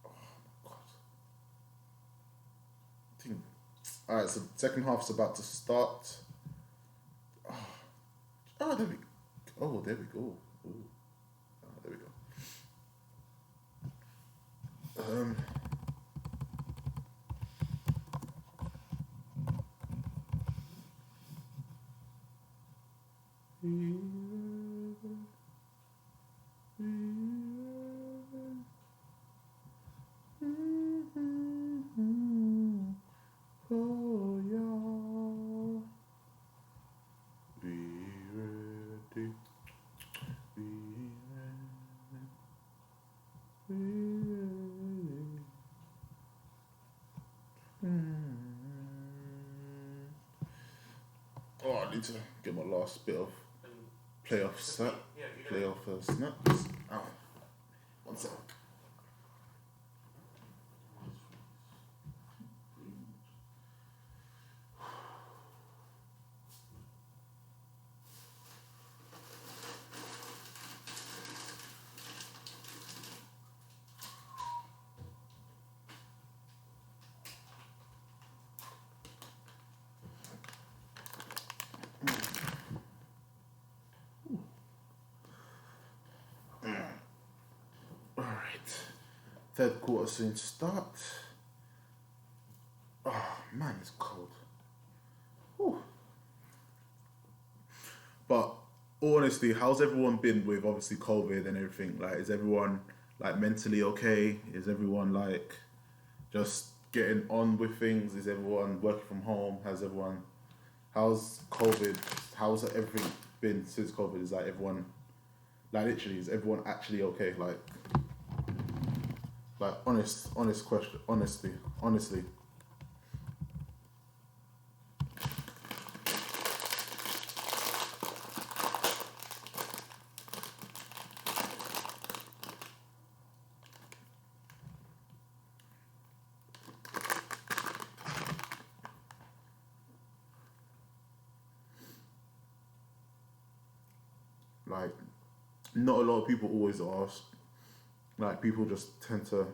Oh my god. Alright, so the second half's about to start. There we go. Ooh. There we go. Oh, I need to get my last bit of playoff snaps. Oh, one sec. third quarter soon to start. Oh man, it's cold. Whew. But honestly, how's everyone been with obviously COVID and everything? Like, is everyone like mentally okay? Is everyone like just getting on with things? Is everyone working from home? How's COVID? How's everything been since COVID? Is like everyone, like literally, is everyone actually okay? Like honest question, honestly. Like, not a lot of people always ask. Like, people just tend to.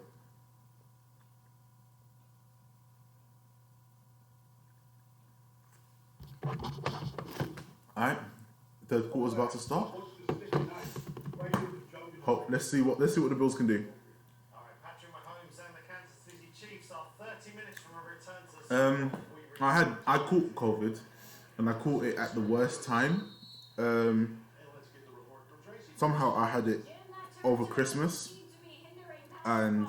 Alright, third quarter's about to start. Let's see what the Bills can do. Patrick Mahomes and the Kansas City Chiefs are 30 minutes from a return to I caught COVID, and I caught it at the worst time. Somehow I had it over Christmas, and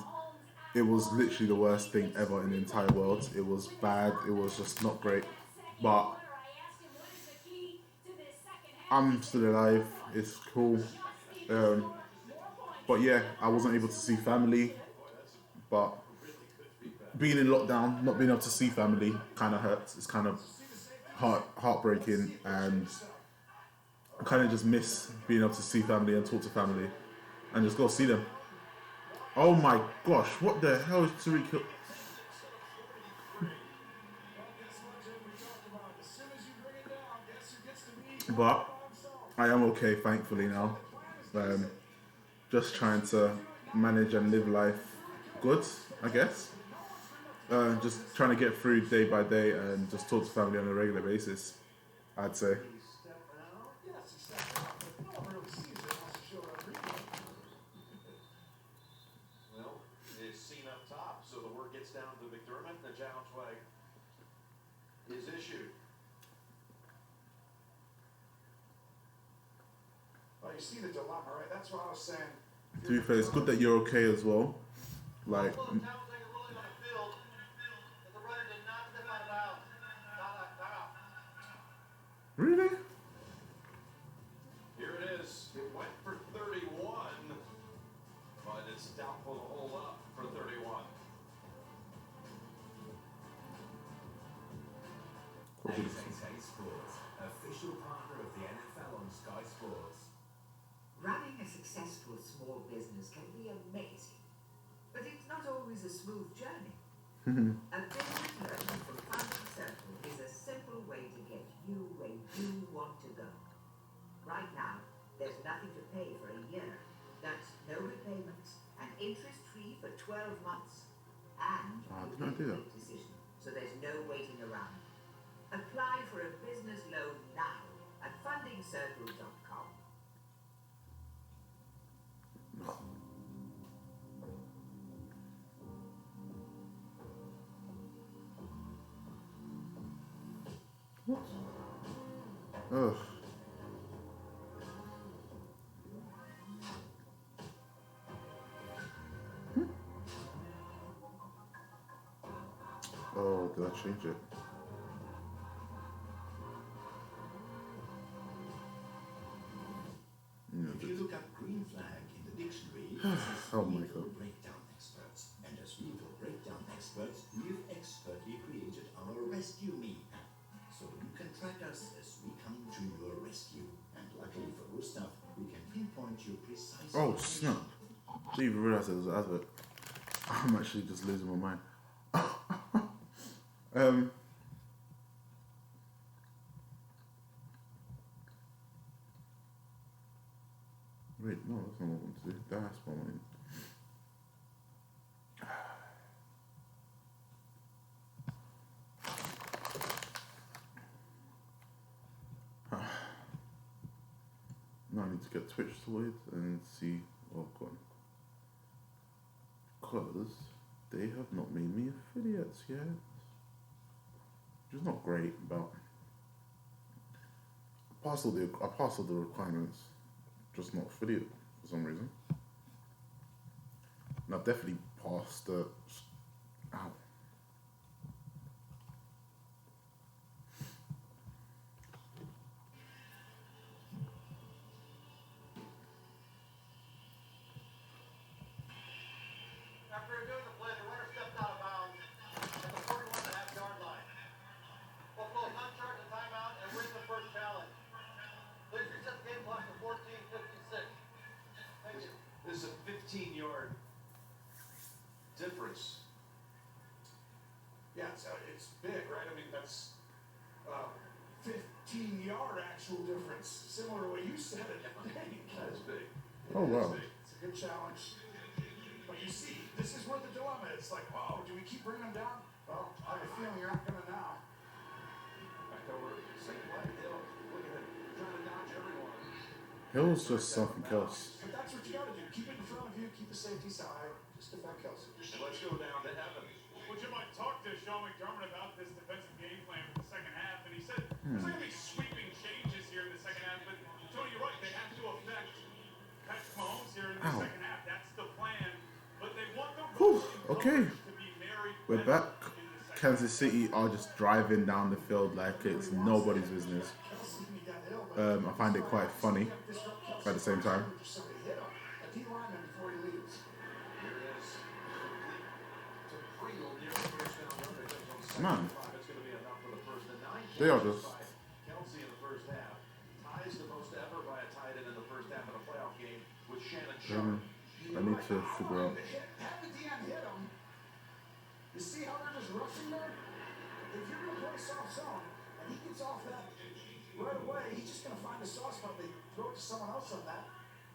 it was literally the worst thing ever in the entire world. It was bad. It was just not great. But I'm still alive. It's cool. But yeah, I wasn't able to see family. But being in lockdown, not being able to see family kind of hurts. It's kind of heartbreaking, and I kind of just miss being able to see family and talk to family and just go see them. Oh my gosh, what the hell is Tariq Hill? But I am okay, thankfully, now. Just trying to manage and live life good, I guess. Just trying to get through day by day and just talk to family on a regular basis, I'd say. Well, it's seen up top, so the word gets down to McDermott, and the challenge flag is issued. Well, you see the dilemma, right? That's what I was saying. To be fair, it's good that you're okay as well. Like, really? Here it is. It went for 31, but it's doubtful to hold up for 31. AFC Sports, official partner of the NFL on Sky Sports. Running a successful small business can be amazing, but it's not always a smooth journey. A business learning from Funding Circle is a simple way to get you where you want to go. Right now, there's nothing to pay for a year. That's no repayments and interest-free for 12 months. And you make a quick decision, so there's no waiting around. Apply for a business loan now at fundingcircle.com. Ugh. Oh, did I change it? If you look up green flag in the dictionary, Oh my God. breakdown experts. And as vehicle breakdown experts, we've expertly created our Rescue Me app. So you can track us as we come to your rescue. And luckily for Gustav, we can pinpoint your precise Oh, location. snap. Didn't even realize it was an advert. I'm actually just losing my mind. Wait, no, that's not what I want to do. That's what I want. Now I need to get Twitch sorted and see. Oh, go on. because they have not made me affiliates yet. Which is not great, but I passed all the requirements, just not affiliate for some reason. And I've definitely passed the. Ow. After reviewing the play, the runner stepped out of bounds at the 41.5-yard line. Buffalo's not charged a timeout and wins the first challenge. Please reset the game clock to 14:56. Thank you. This is a 15-yard difference. Yeah, it's big, right? I mean, that's 15-yard actual difference. Similar to what you said. That is big. Oh wow. It's a good challenge. But you see, this is where the dilemma is. Like, oh, do we keep bringing them down? Well, I have a feeling you're not going to now. Back over, same play. Hill, look at him, trying to dodge everyone. Hill's just something else. But that's what you got to do. Keep it in front of you. Keep the safety side. Just defend Kelsey. And let's go down to Evan. Well, Jim, I talked to Sean McDermott about this defensive game plan for the second half, and he said there's not going to be sweeping changes here in the second half, but Tony, you're right. They have to affect Patrick Mahomes here in the second half. That's the plan. But they want the Okay. to be married. We're back. Kansas City are just driving down the field like it's nobody's business. I find it quite funny at the same time. Man, they are just. Kelsey in the first half ties the most ever by a tight end in the first half of a playoff game with Shannon Sharp. I need to figure out. Have the DN hit him. You see how they're just rushing there? If you're going to play soft zone and he gets off that right away, he's just going to find a soft spot. They throw it to someone else on that,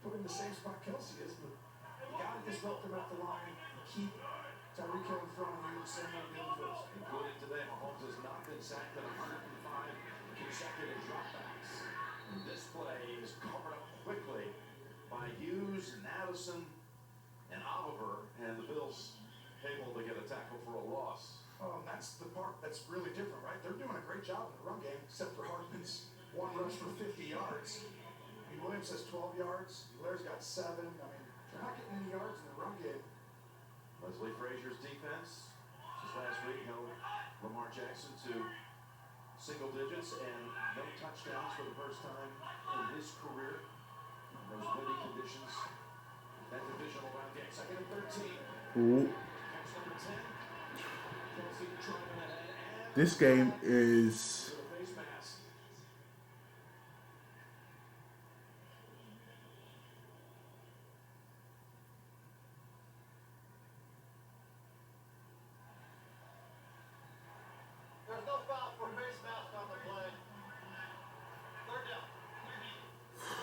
put him in the same spot Kelsey is. But you got to disrupt him at the line and keep Tyreek Hill in front of you, same way the first. Including today, Mahomes has not been sacked in 105 consecutive dropbacks. And this play is covered up quickly by Hughes, Addison, and Oliver, and the Bills able to get a tackle for a loss. Oh, and that's the part that's really different, right? They're doing a great job in the run game, except for Hardman's one rush for 50 yards. I mean, Williams has 12 yards. Blair's got 7. I mean, they're not getting any yards in the run game. Leslie Frazier's defense just last week held Lamar Jackson to single digits and no touchdowns for the first time in his career. In those windy conditions, that divisional round game, 2nd and 13. Ooh. Catch number 10. Kelsey driving ahead and This game is. with a face mask. There's no foul for face mask on the play. Third down.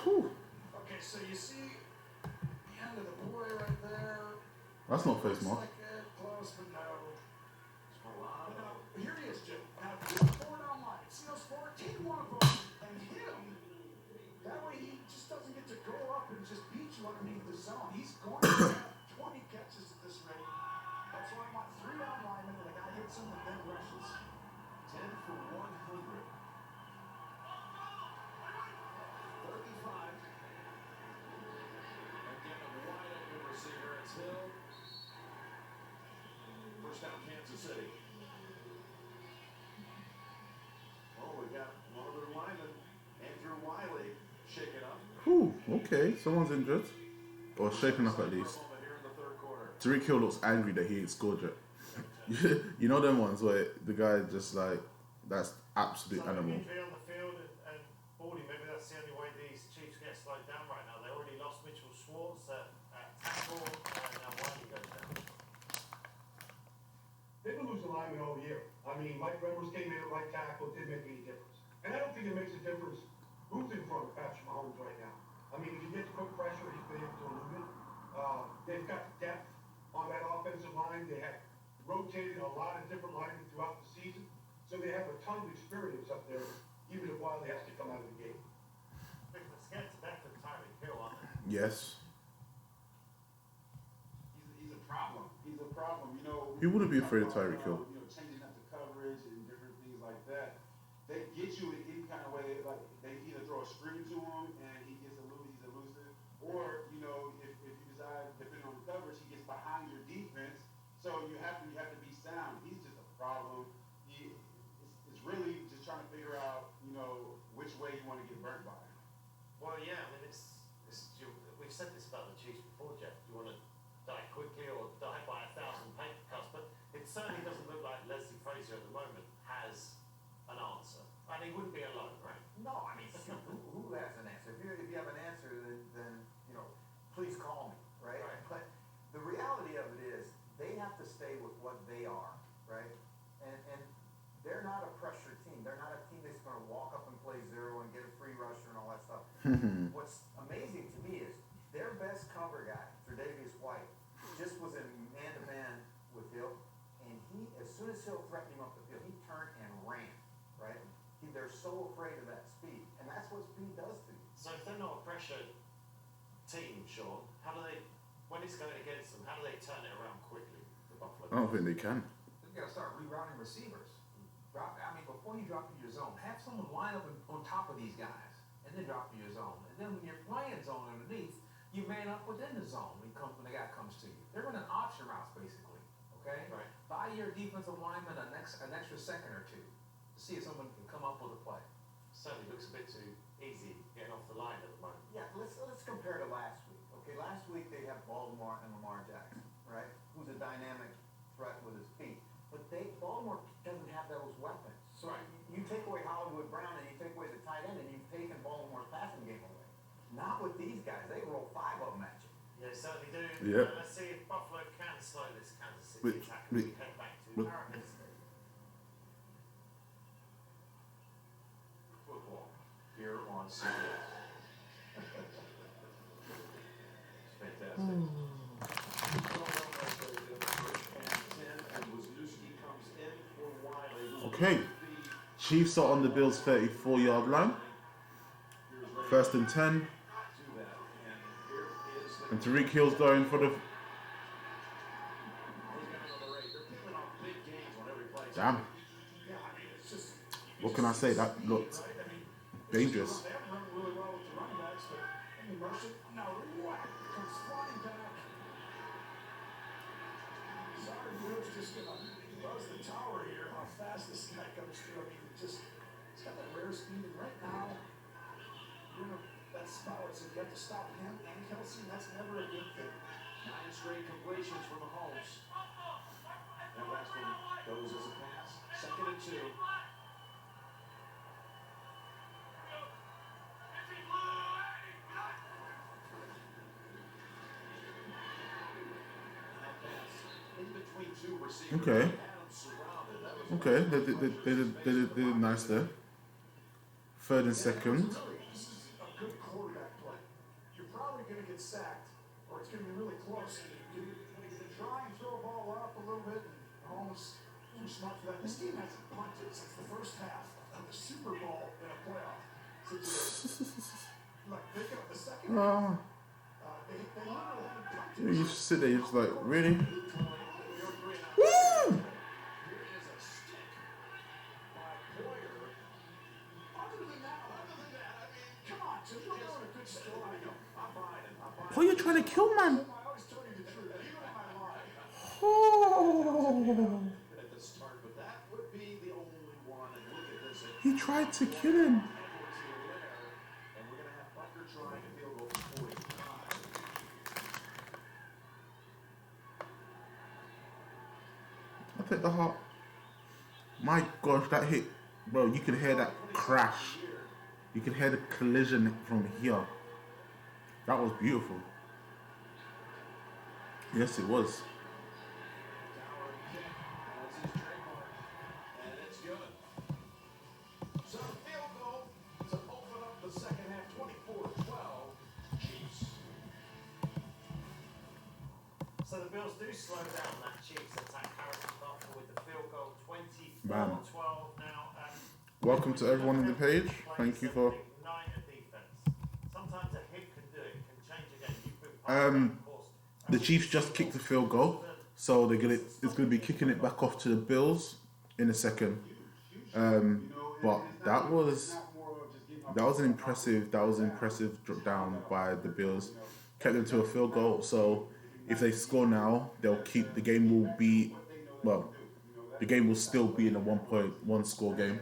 Whew, Okay, so you see the end of the play right there. that's not face Looks mask. like it, close, but no. But now, here he is, Jim. Now, 4 down line. See those 4? Take one of them and hit him. That way he just doesn't get to go up and just beat you underneath the zone. He's going to have 20 catches at this rate. That's why I want 3 down linemen and the guy hits him and then rushes. 10 for 100. 35. Again, a wide open receiver. It's Hill. First down, Kansas City. Oh, we got one of their linemen, Andrew Wiley, shaken up. Whew, okay, someone's injured. Or shaken up at least. Here in the third quarter. Tyreek Hill looks angry that he ain't scored yet. You know them ones where the guy just like, that's absolute animal. Injury on the field and Baldy, maybe that's the only way these Chiefs get slowed down right now. They already lost Mitchell Schwartz at tackle, and now Wiley goes down. They've been losing linemen all year. I mean, Mike Rivers came in at right tackle. It didn't make any difference. And I don't think it makes a difference who's in front of Patrick Mahomes right now. I mean, if he gets quick pressure, he's been able to elude it. They've got depth on that offensive line. They have rotated a lot of different linemen throughout the season. So they have a ton of experience up there, even if Wiley has to come out of the game. They're scared to death of Tyreek Hill, aren't they? Yes. He's a problem. He wouldn't be afraid of Tyreek Hill. You know, changing up the coverage and different things like that. They get you in any kind of way. They either throw a screen to him and he's elusive, or you know, if you decide, depending on the coverage, he gets behind your defense. So you have to be sound. He's just a problem. It's really just trying to figure out, you know, which way you want to get burnt by. Well, yeah, I mean, we've said this about the Chiefs before, Jeff. You want to die quickly or die by 1,000 paper cuts, but it certainly doesn't look like Leslie Frazier at the moment has an answer. And he wouldn't be alone, right? No, I mean, shoot, who has an answer? If you have an answer, then you know, please call me, right? But the reality of it is, they have to stay with what they are, right? And they're not a pressure team. They're not a team that's going to walk up and play zero and get a free rusher and all that stuff. What's amazing to me is their best cover guy, Tre'Davious White, just was in man-to-man with Hill, and as soon as Hill threatened him up the field, he turned and ran, right? They're so afraid of that speed, and that's what speed does to you. So if they're not a pressure team, Sean, how do they, when it's going against them, how do they turn it around quickly, the Buffalo? I don't think they can. You got to start rerouting receivers. Before you drop in your zone, have someone line up on top of these guys, and then drop in your zone. And then when you're playing zone underneath, you man up within the zone when the guy comes to you. They're running option routes, basically. Okay? Right. Buy your defensive lineman an extra second or two to see if someone can come up with a play. Certainly looks a bit too easy getting off the line at the moment. Yeah, let's compare to last week. Okay, last week they have Baltimore and Lamar Jackson, right? Who's a dynamic threat with his feet. But Baltimore doesn't have those weapons. So you take away Hollywood Brown and you take away the tight end and you've taken Baltimore's passing game away. Not with these guys. They roll 5 of them at you. Yeah, certainly do. Yep. Let's see if Buffalo can slow this Kansas City attack as we head back to Arrowhead Stadium. Football here on CBS. It's fantastic. Okay, Chiefs are on the Bills' 34-yard line. 1st and 10. And Tyreek Hill's going for the... Damn. What can I say? That looked dangerous. This guy comes through. I mean, he's got that rare speed, and right now, you're in that spot where you have to stop him and Kelsey. That's never a good thing. 9 straight completions for Mahomes. That last one goes as a pass. 2nd and 2. In between 2 receivers. Okay. Okay, they did nice there. 3rd and 2nd. This is a good quarterback play. You're probably going to get sacked, or it's going to be really close. You're going to try and throw a ball up a little bit, and Mahomes too smart for that. This team hasn't punted since the first half of the Super Bowl in a playoff situation. Look, they got the second half. They literally haven't punted. You just sit there, you're just like, really? Woo! Oh, you're trying to kill man. Oh. He tried to kill him. I take the heart. My gosh, that hit, bro. You can hear that crash. You can hear the collision from here. That was beautiful. Yes, it was. So field goal to open up the second half, 24-12, Chiefs. So the Bills do slow down that Chiefs attack. Harrison Butler with the field goal, 24-12 now. Welcome to everyone on the page. Thank you for... Sometimes a hit can do it, can change a game. The Chiefs just kicked the field goal, So it's gonna be kicking it back off to the Bills in a second. But that was an impressive drop down by the Bills. Kept them to a field goal. So if they score now, they'll keep the game will be the game will still be in a 1 score game.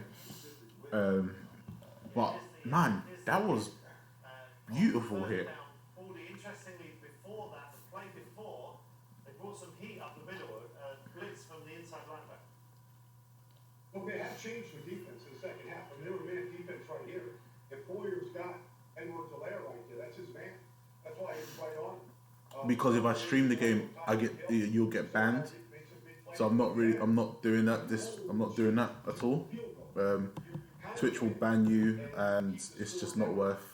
But man, that was beautiful here. Interestingly, before that, the play before, they brought some heat up the middle, blitz from the inside linebacker. Well, they have changed their defense in the second half. I mean, they were man defense right here. If Boyer's got Edwards-Helaire right there, that's his man. That's why he's right on. Because if I stream the game, you'll get banned. So I'm not doing that. I'm not doing that at all. Twitch will ban you, and it's just not worth.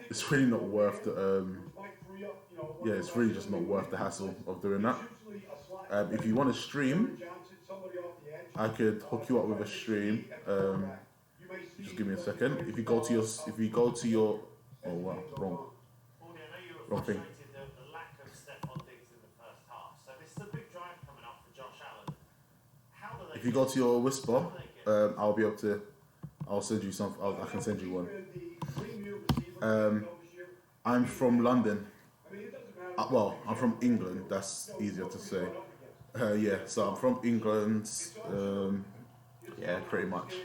It's really not worth the. Yeah, it's really just not worth the hassle of doing that. If you want to stream, I could hook you up with a stream. Just give me a second. If you go to your, oh wow, wrong thing. If you go to your Whisper, I'll be able to. I'll send you some. I can send you one. I'm from London. Well, I'm from England. That's easier to say. Yeah, so I'm from England. Yeah, pretty much.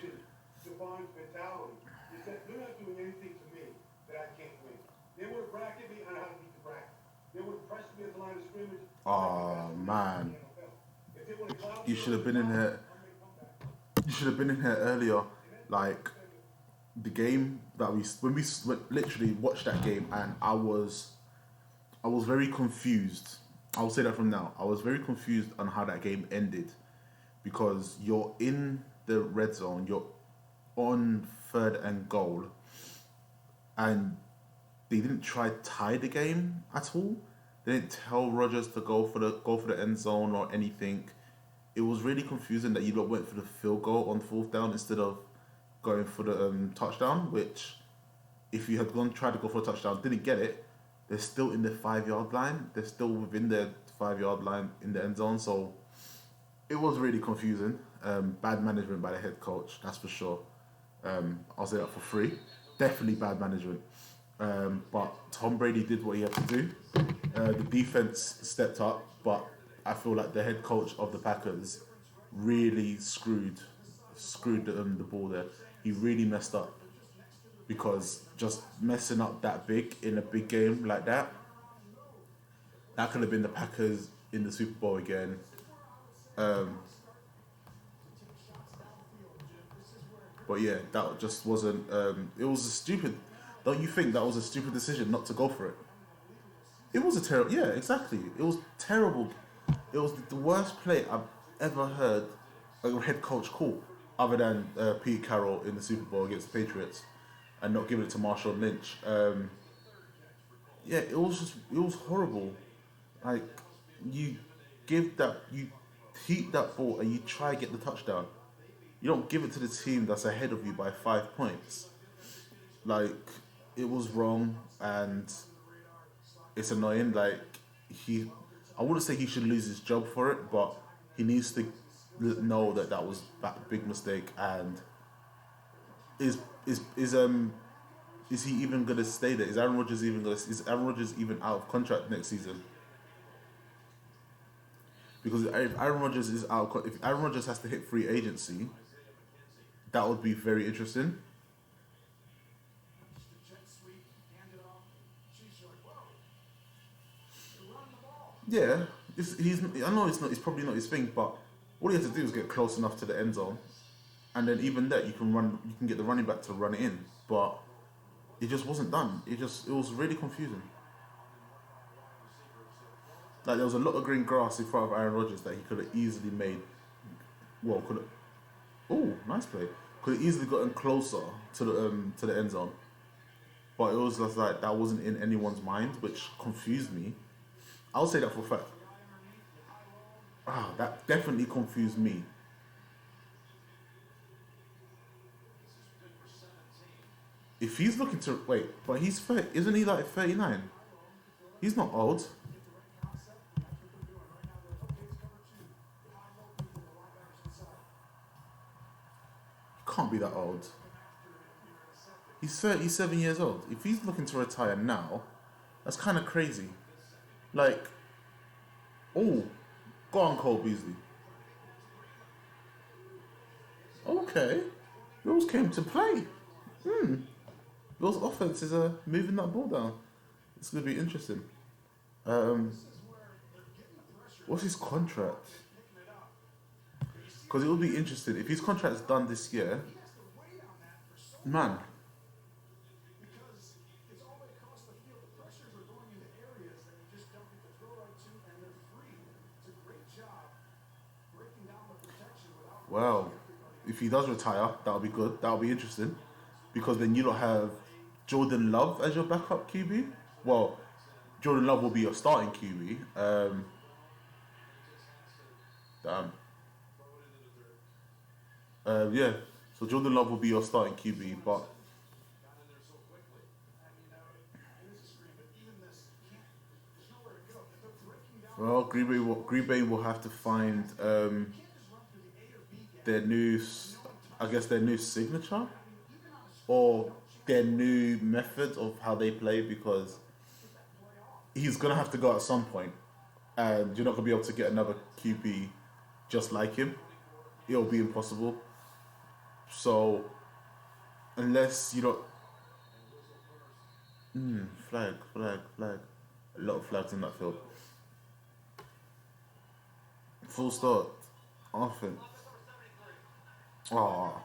Oh man, you should have been in here. You should have been in here earlier. Like the game that when we literally watched that game, and I was very confused. I will say that from now. I was very confused on how that game ended, because you're in the red zone, you're on 3rd and goal, and they didn't try to tie the game at all. They didn't tell Rodgers to go for the end zone or anything. It was really confusing that you lot went for the field goal on 4th down instead of going for the touchdown. Which, if you had tried to go for a touchdown, didn't get it, they're still in the 5-yard line. They're still within the 5-yard line in the end zone. So it was really confusing. Bad management by the head coach, that's for sure. I'll say that for free. Definitely bad management. But Tom Brady did what he had to do. The defense stepped up, but I feel like the head coach of the Packers really screwed the ball there. He really messed up, because just messing up that big in a big game like that could have been the Packers in the Super Bowl again. But yeah, that just wasn't. It was a stupid. Don't you think that was a stupid decision not to go for it? It was a terrible. Yeah, exactly. It was terrible. It was the worst play I've ever heard a head coach call, other than Pete Carroll in the Super Bowl against the Patriots, and not giving it to Marshawn Lynch. Yeah, it was horrible. Like, you heat that ball and you try to get the touchdown. You don't give it to the team that's ahead of you by 5 points. Like, it was wrong, and it's annoying. Like, I wouldn't say he should lose his job for it, but he needs to know that was a big mistake. And is he even gonna stay there? Is Aaron Rodgers even out of contract next season? Because if Aaron Rodgers is out, if Aaron Rodgers has to hit free agency, that would be very interesting. Yeah, I know it's not. It's probably not his thing, but all he has to do is get close enough to the end zone, and then even that you can get the running back to run it in. But it just wasn't done. It was really confusing. Like, there was a lot of green grass in front of Aaron Rodgers that he could have easily made. Well, oh, nice play. Could have easily gotten closer to the end zone, but it was just like that wasn't in anyone's mind, which confused me. I'll say that for a fact. That definitely confused me. If he's looking to wait, but he's 30, isn't he like 39? He's not old. Can't be that old. He's 37 years old. If he's looking to retire now, that's kind of crazy. Like, oh, go on, Cole Beasley. Okay, Bills came to play. Bills offense is moving that ball down. It's gonna be interesting. What's his contract? Because it will be interesting if his contract's done this year. Man. Well, if he does retire, that'll be good. That'll be interesting. Because then you don't have Jordan Love as your backup QB. Well, Jordan Love will be your starting QB. Damn. Yeah. So Jordan Love will be your starting QB, but well, Green Bay will have to find their new, I guess their new signature or their new method of how they play, because he's gonna have to go at some point, and you're not gonna be able to get another QB just like him. It'll be impossible. So unless you don't, flag. A lot of flags in that field. Full start. Offense. Oh.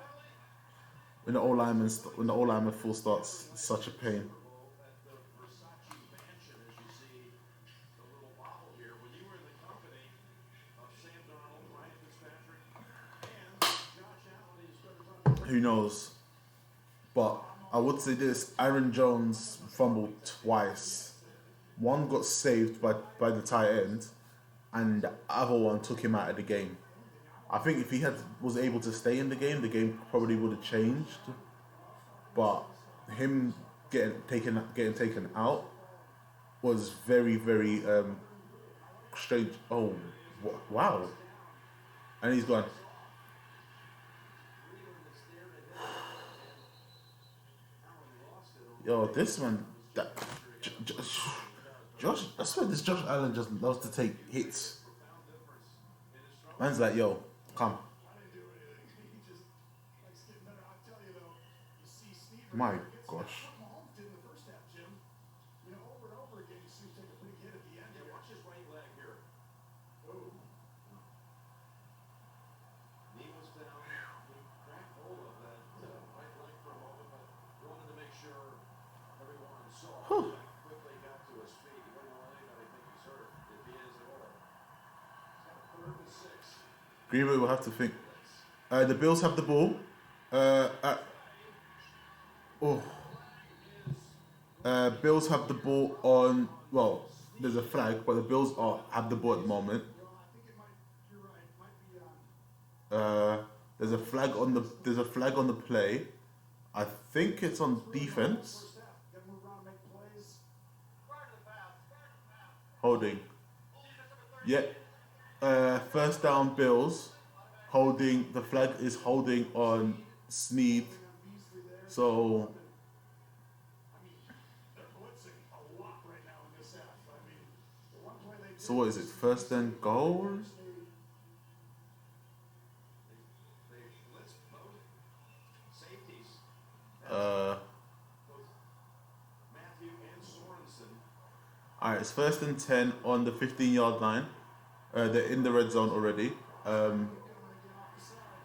When the O-lineman full starts, it's such a pain. Who knows? But I would say this: Aaron Jones fumbled twice. One got saved by the tight end, and the other one took him out of the game. I think if he was able to stay in the game probably would have changed. But him getting taken out was very, very strange. Oh, wow! And he's gone. Yo, this one, Josh. I swear this Josh Allen just loves to take hits. Man's like, yo, come. My gosh. Green Bay will have to think. The Bills have the ball. Bills have the ball on. Well, there's a flag, but the Bills have the ball at the moment. There's a flag on the play. I think it's on defense. Holding. Yeah. First down Bills. Holding. The flag is holding on Snead. So. So what is it? First and goal? Alright, it's first and 10 on the 15-yard line. They're in the red zone already.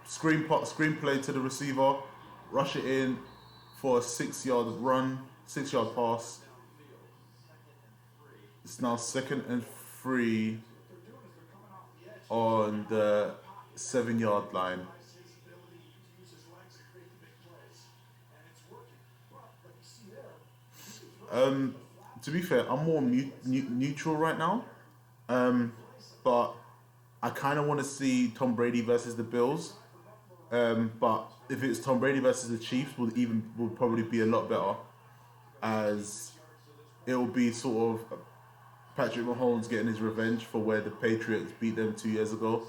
Screen play to the receiver. Rush it in for a 6-yard run, 6-yard pass. It's now 2nd and 3 on the 7-yard line. To be fair, I'm more neutral right now, but I kind of want to see Tom Brady versus the Bills. But if it's Tom Brady versus the Chiefs, will probably be a lot better, as it will be sort of Patrick Mahomes getting his revenge for where the Patriots beat them 2 years ago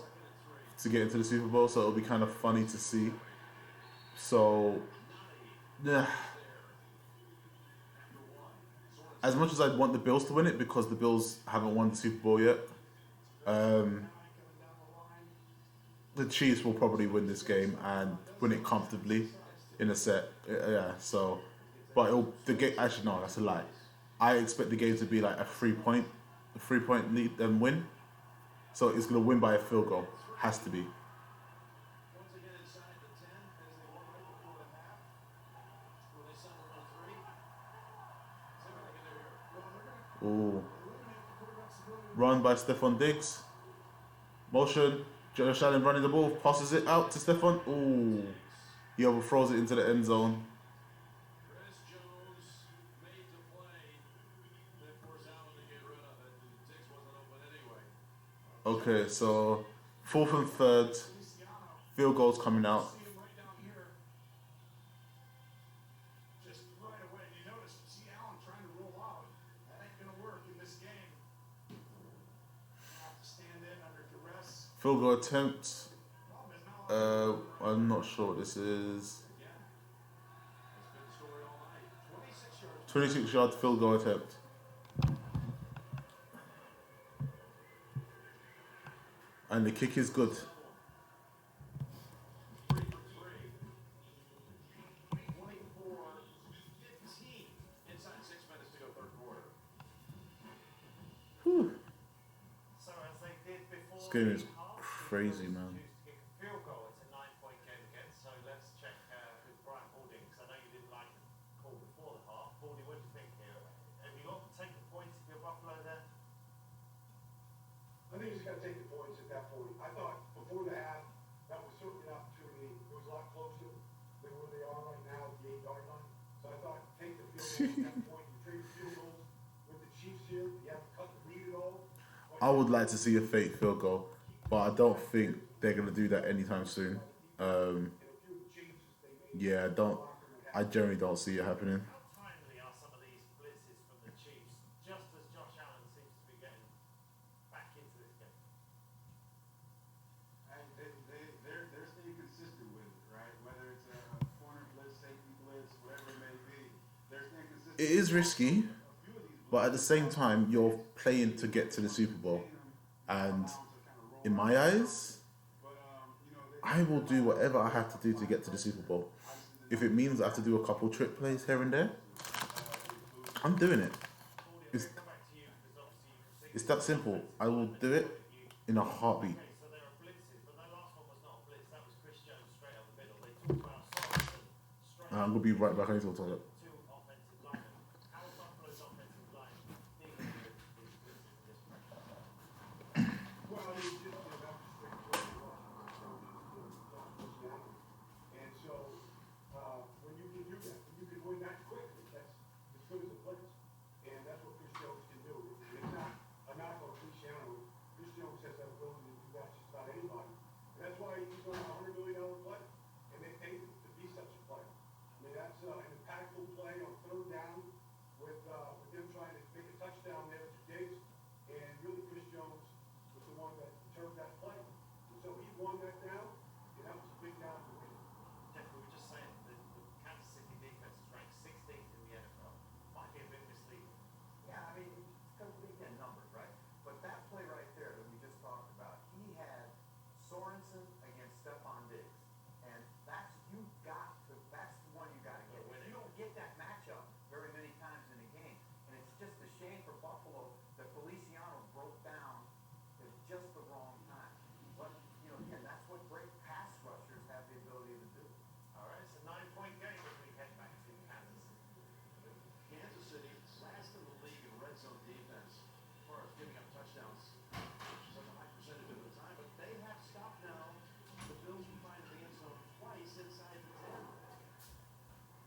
to get into the Super Bowl. So it'll be kind of funny to see. So, yeah. As much as I'd want the Bills to win it because the Bills haven't won the Super Bowl yet, the Chiefs will probably win this game and win it comfortably in a set. Yeah, so, but the game. Actually, no, that's a lie. I expect the game to be like a 3-point lead and win. So it's gonna win by a field goal. Has to be. Ooh. Run by Stephon Diggs. Motion. Josh Allen running the ball. Passes it out to Stephon. Ooh. He overthrows it into the end zone. Okay, so 4th and 3rd. Field goals coming out. Field goal attempt. I'm not sure what this is. 26-yard field goal attempt. And the kick is good. Whew. This game is crazy, man. Field goal, it's a 9-point game again, so let's check with Brian Balding, because I know you didn't like the call before the half. Balding, what do you think here? Have you got to take the points if you're Buffalo there? I think he's got to take the points at that point. I thought before the half, that was certainly an opportunity. It was a lot closer than where they are right now at the 8-yard line. So I thought take the field goal at that point. You trade the field goals with the Chiefs here. You have to cut the lead at all. I would like to see a fake field goal, but I don't think they're going to do that anytime soon. Yeah, I generally don't see it happening. How timely are some of these blitzes from the Chiefs, just as Josh Allen seems to be getting back into this game? And they're staying consistent with it, right? Whether it's a corner blitz, safety blitz, whatever it may be, they're staying consistent. It is risky, but at the same time, you're playing to get to the Super Bowl. And in my eyes, I will do whatever I have to do to get to the Super Bowl. If it means I have to do a couple trick plays here and there, I'm doing it. It's that simple. I will do it in a heartbeat. I'm going to be right back. I need to go to the toilet.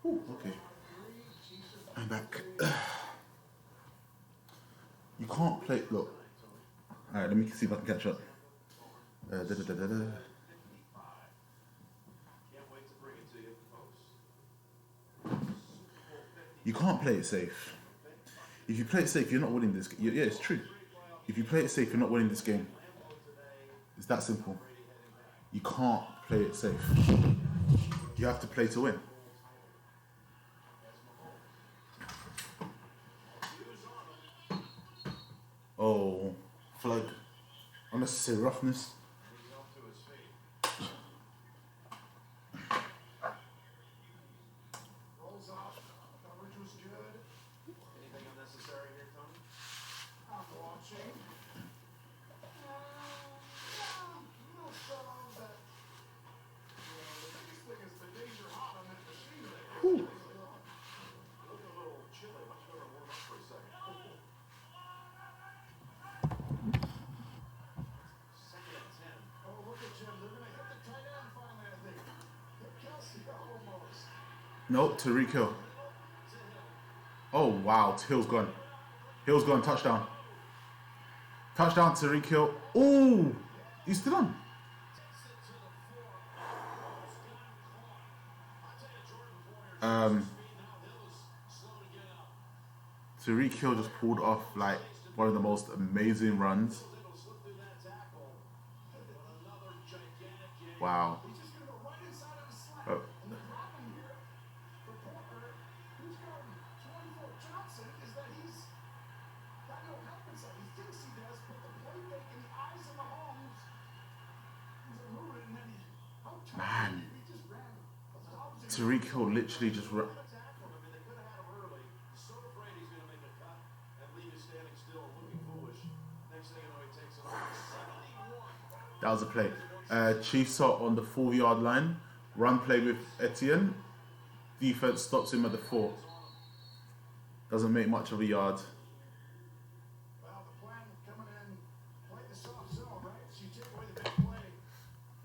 Ooh, okay. I'm back. You can't play. Look. Alright, let me see if I can catch up. You can't play it safe. If you play it safe, you're not winning this game. Yeah, it's true. If you play it safe, you're not winning this game. It's that simple. You can't play it safe. You have to play to win. Oh, flag. Unnecessary roughness. Rolls off. Coverage was good. Anything unnecessary here, Tony? I'm watching. Little some, but the biggest thing is the days are hot on that machine right there. Whew. Looking a little chilly. Why don't you go to warm up for a second? Second and 10. Oh, look at Jim. They're going to hit the tight end finally, I think. Hit Kelsey almost. Nope, Tariq Hill. Oh, wow. Hill's gone. Hill's gone. Touchdown. Touchdown, Tariq Hill. Oh, he's still on. Tariq Hill just pulled off like one of the most amazing runs. Wow. Oh. Man. Tariq Hill literally just... That was a play. Chiefs are on the 4-yard line. Run play with Etienne. Defense stops him at the 4. Doesn't make much of a yard. Well, the plan coming in, play the soft zone, right? So you take away the big play.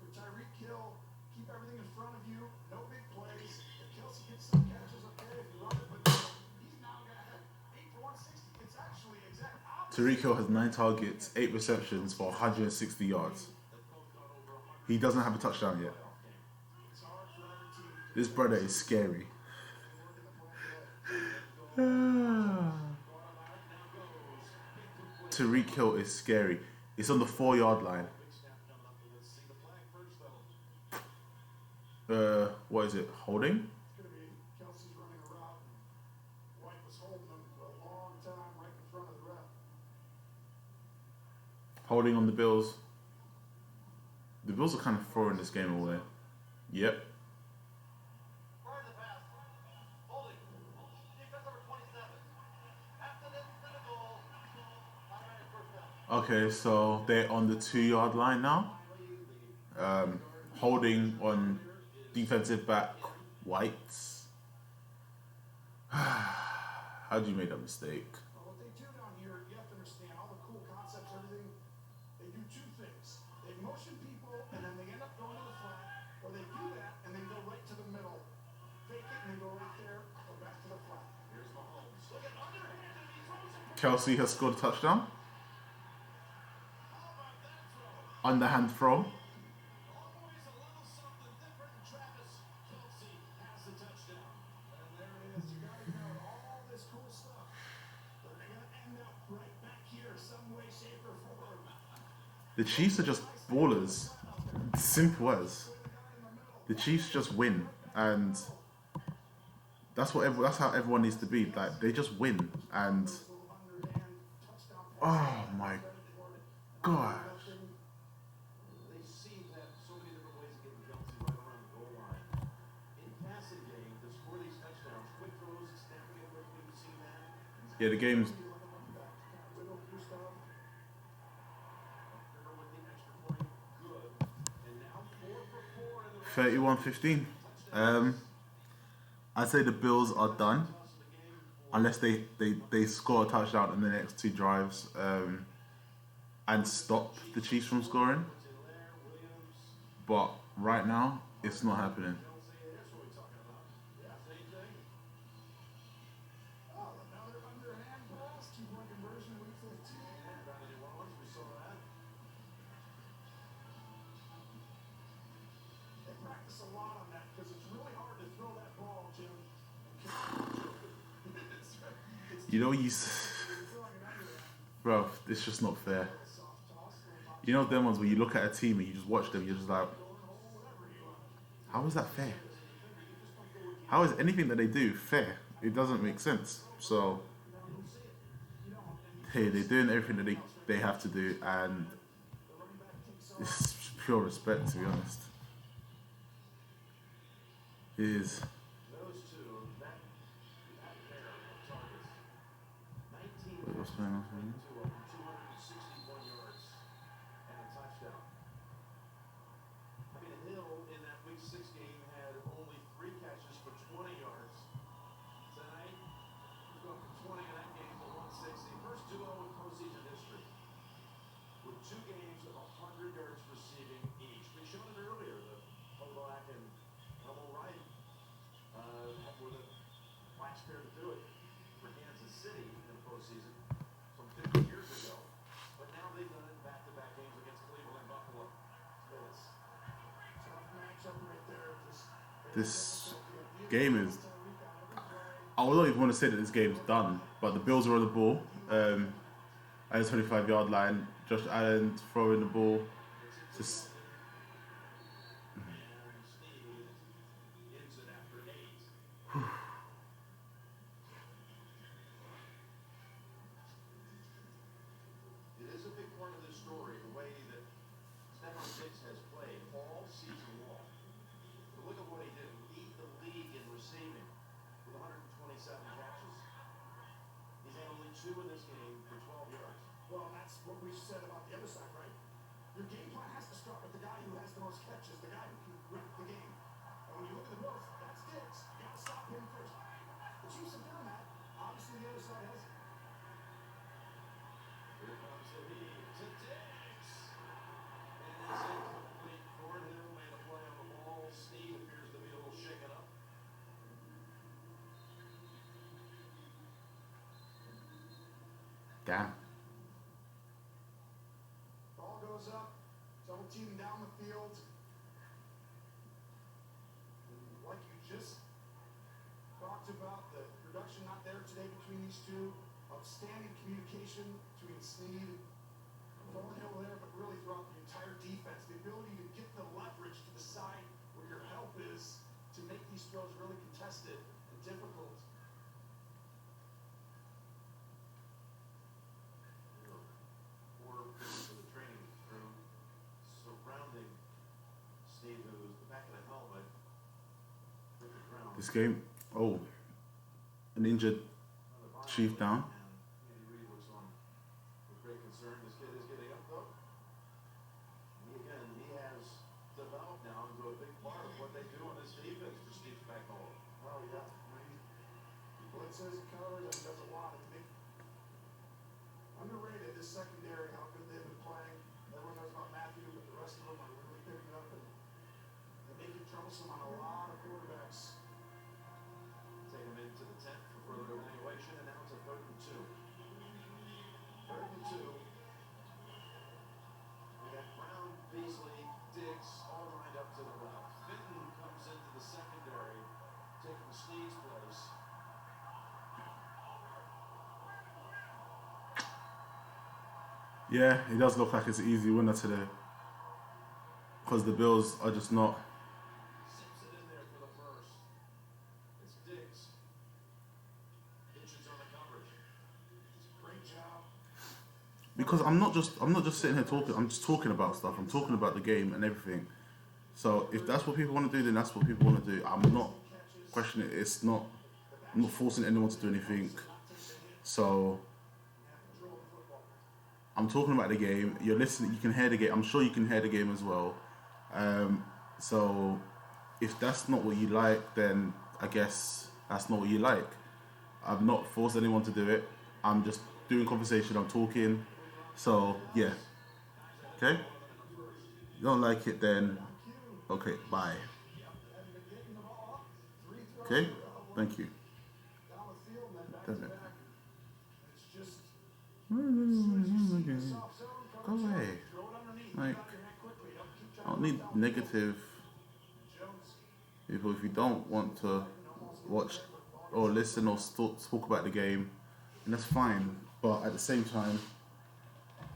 For Tyreek Hill, keep everything in front of you. No big plays. If Kelsey gets some catches, okay, if you run it, but he's now got 8 for 160. It's actually exact opposite. Tariq Hill has 9 targets, 8 receptions for 160 yards. He doesn't have a touchdown yet. This brother is scary. Tariq Hill is scary. It's on the 4-yard line. What is it? Holding? Kelsey's running a route. White was holding him for a long time right in front of the ref. Holding on the Bills. The Bills are kind of throwing this game away. Yep. Okay, so they're on the 2-yard line now. Holding on defensive back Whites. How'd you make that mistake? What they do down here, you have to understand all the cool concepts, everything. They do 2 things. They motion people, and then they end up going to the flat, or they do that, and then go right to the middle. Fake it, and then go right there, or back to the flat. Here's Mahomes. Look at underhand, and he throws it. Kelsey has scored a touchdown. Underhand throw. The Chiefs are just ballers. Simple as. The Chiefs just win, and that's how everyone needs to be. Like, they just win, and oh my god. They seem to have so many different ways of getting Kelsey right around the goal line. In passing game, to score these touchdowns, quick throws, snapping it quickly, we've seen that. Yeah, the game's 31-15. I'd say the Bills are done unless they score a touchdown in the next 2 drives and stop the Chiefs from scoring. But right now, it's not happening. You know, bro, it's just not fair. You know them ones where you look at a team and you just watch them, you're just like, how is that fair? How is anything that they do fair? It doesn't make sense. So, hey, they're doing everything that they have to do, and it's pure respect, to be honest. It is. Those two, that pair of targets, 19 Wait, what's going on here? 261 yards and a touchdown. I mean, Hill in that Week 6 game had only 3 catches for 20 yards. Tonight, he's going from 20 in that game to 160. First duo in postseason history with 2 games of 100 yards receiving each. We showed it earlier, the Hovak and Hummel Wright were the last pair to do it for Kansas City in the postseason some 50 years ago. But now they've done it in back-to-back games against Cleveland and Buffalo. It's tough matchup right there. This game is. I don't even want to say that this game's done, but the Bills are on the ball at the 25-yard line. Josh Allen throwing the ball. Just. It is a big part of this story, the way that Stephon Diggs has played all season long. But look at what he did. Lead the league in receiving with 127 catches. He's had only 2 in this game for 12 yards. Well, that's what we said about the other side, right? Your game plan has to start with the guy who has the most catches, the guy who can wreck the game. And when you look at the North, that's Diggs. You got to stop him first. The Chiefs have done that. Obviously, the other side has. Here comes the lead to Diggs. And it's incomplete. Thornhill made a play on the ball. Snead appears to be a little shaken up. Damn. Ball goes up, double team down the field. And like you just talked about, the production not there today between these two. Outstanding communication between Snead and Thornhill there, but really throughout the entire defense. The ability to get the leverage to the side where your help is to make these throws really contested and difficult. Four members of the training crew surrounding Snead, who's the back of the helmet with the ground. This game. Oh. An injured Chief down. Andy Reid looks on with great concern. This kid is getting up, though. He has developed now into a big part of what they do on this defense for Steve Spagnuolo. Oh, yeah. He blitzes, he covers, and does a lot. Underrated, this secondary, how good they've been playing. Everyone knows about Matthew, but the rest of them are really picking up and making it troublesome on a lot of quarterbacks. Take him into the tent for further evaluation, and now it's a 3rd and 2. 3rd and 2. We got Brown, Beasley, Diggs, all lined up to the left. Fenton comes into the secondary, taking Snead's place. Yeah, it does look like it's an easy winner today. Because the Bills are just not. Simpson in there for the first. It's Diggs. Hitchens on the coverage. Great job. Because I'm not just sitting here talking. I'm just talking about stuff. I'm talking about the game and everything. So if that's what people want to do, then that's what people want to do. I'm not questioning it. It's not. I'm not forcing anyone to do anything. So I'm talking about the game. You're listening. You can hear the game. I'm sure you can hear the game as well. So if that's not what you like, then I guess that's not what you like. I've not forced anyone to do it. I'm just doing conversation. I'm talking. So yeah. Okay. You don't like it, then okay. Bye. Okay. Thank you. Damn it. Go away. Like, I don't need negative people. If you don't want to watch or listen or talk about the game, and that's fine. But at the same time,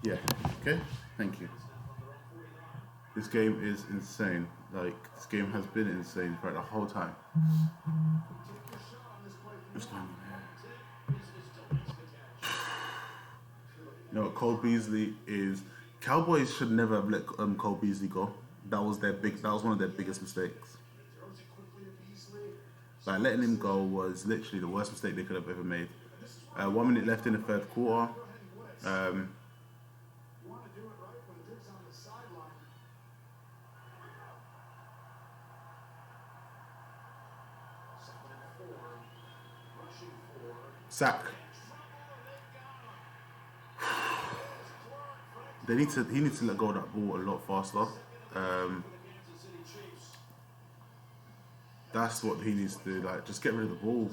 yeah. Okay. Thank you. This game is insane. Like, this game has been insane for the whole time. What's going on here? No, Cole Beasley is... Cowboys should never have let Cole Beasley go. That was one of their biggest mistakes. Like, letting him go was literally the worst mistake they could have ever made. 1 minute left in the third quarter. Sack. He needs to let go of that ball a lot faster. That's what he needs to do. Like, just get rid of the ball.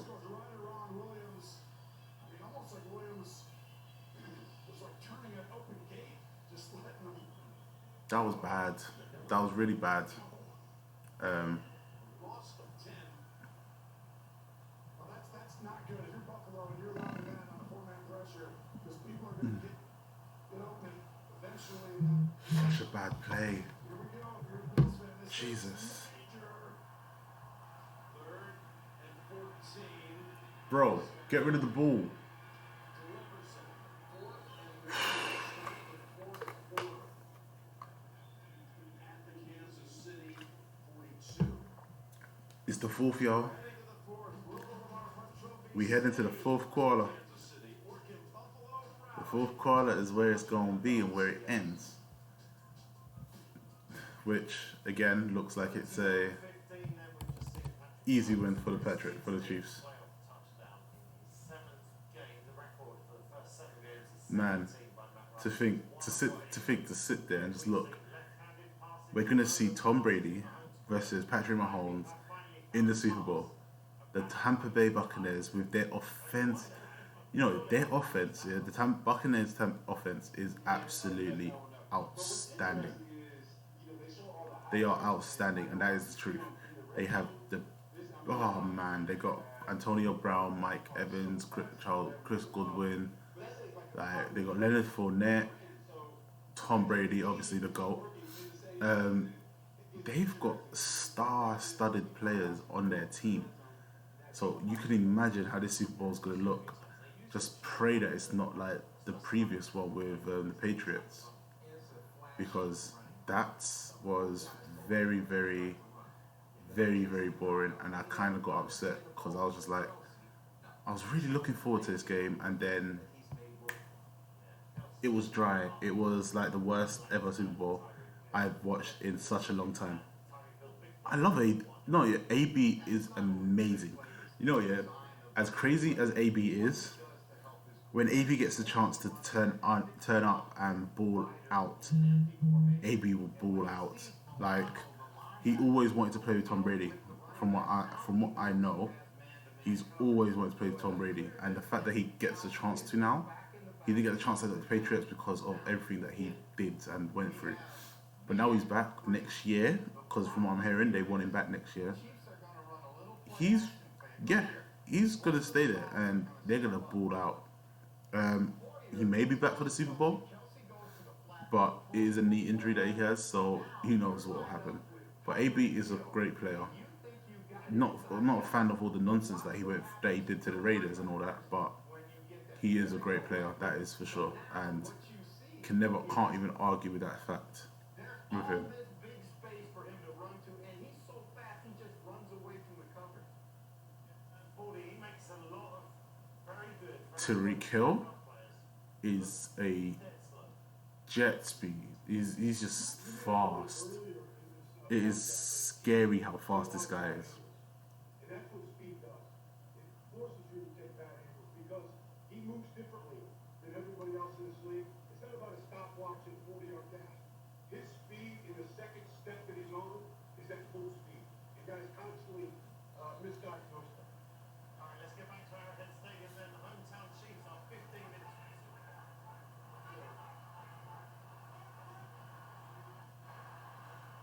That was bad. That was really bad. Such a bad play. Jesus. Bro, get rid of the ball. It's the fourth, y'all. We head into the fourth quarter. The fourth quarter is where it's going to be and where it ends. Which, again, looks like it's a easy win for the Chiefs. Man, to sit there and just look. We're gonna see Tom Brady versus Patrick Mahomes in the Super Bowl. The Tampa Bay Buccaneers with their offense, their offense. Yeah, the Buccaneers' offense is absolutely outstanding. They are outstanding, and that is the truth. They have they got Antonio Brown, Mike Evans, Chris Godwin. Like, they got Leonard Fournette, Tom Brady, obviously the GOAT. They've got star-studded players on their team. So you can imagine how this Super Bowl is going to look. Just pray that it's not like the previous one with the Patriots. Because that was very, very, very, very boring. And I kind of got upset because I was just like, I was really looking forward to this game. And then it was dry. It was like the worst ever Super Bowl I've watched in such a long time. I love AB. No, yeah, AB is amazing. As crazy as AB is, when AB gets the chance to turn up and ball out, AB will ball out. Like, he always wanted to play with Tom Brady. From what I know, he's always wanted to play with Tom Brady, and the fact that he gets the chance to now. He didn't get the chance at the Patriots because of everything that he did and went through. But now he's back next year, because from what I'm hearing, they want him back next year. He's going to stay there, and they're going to ball out. He may be back for the Super Bowl, but it is a knee injury that he has, so who knows what will happen. But AB is a great player. I'm not a fan of all the nonsense that he did to the Raiders and all that, but he is a great player, that is for sure, and can't even argue with that fact with him. Tyreek Hill is a jet speed. He's just fast. It is scary how fast this guy is.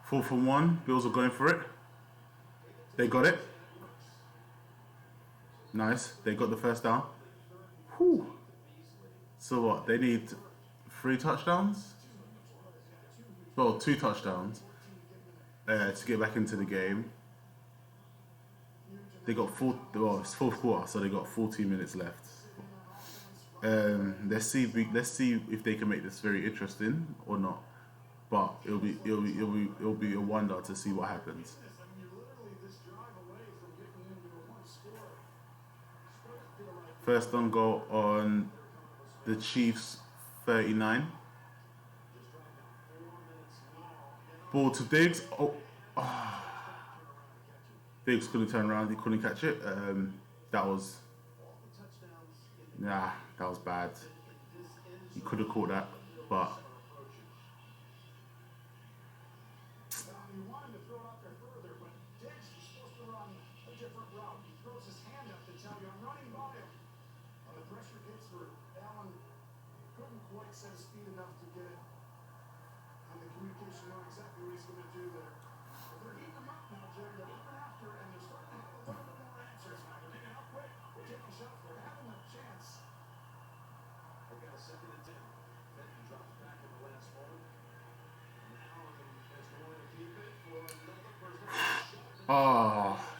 Fourth and 1, Bills are going for it. They got it. Nice, they got the first down. Whew. So what, they need 3 touchdowns? Well, 2 touchdowns. to get back into the game. They got it's fourth quarter, so they got 14 minutes left. Let's see if they can make this very interesting or not. But it'll be a wonder to see what happens. First on goal on the Chiefs 39. Ball to Diggs. Diggs couldn't turn around. He couldn't catch it. That was bad. He could have caught that, but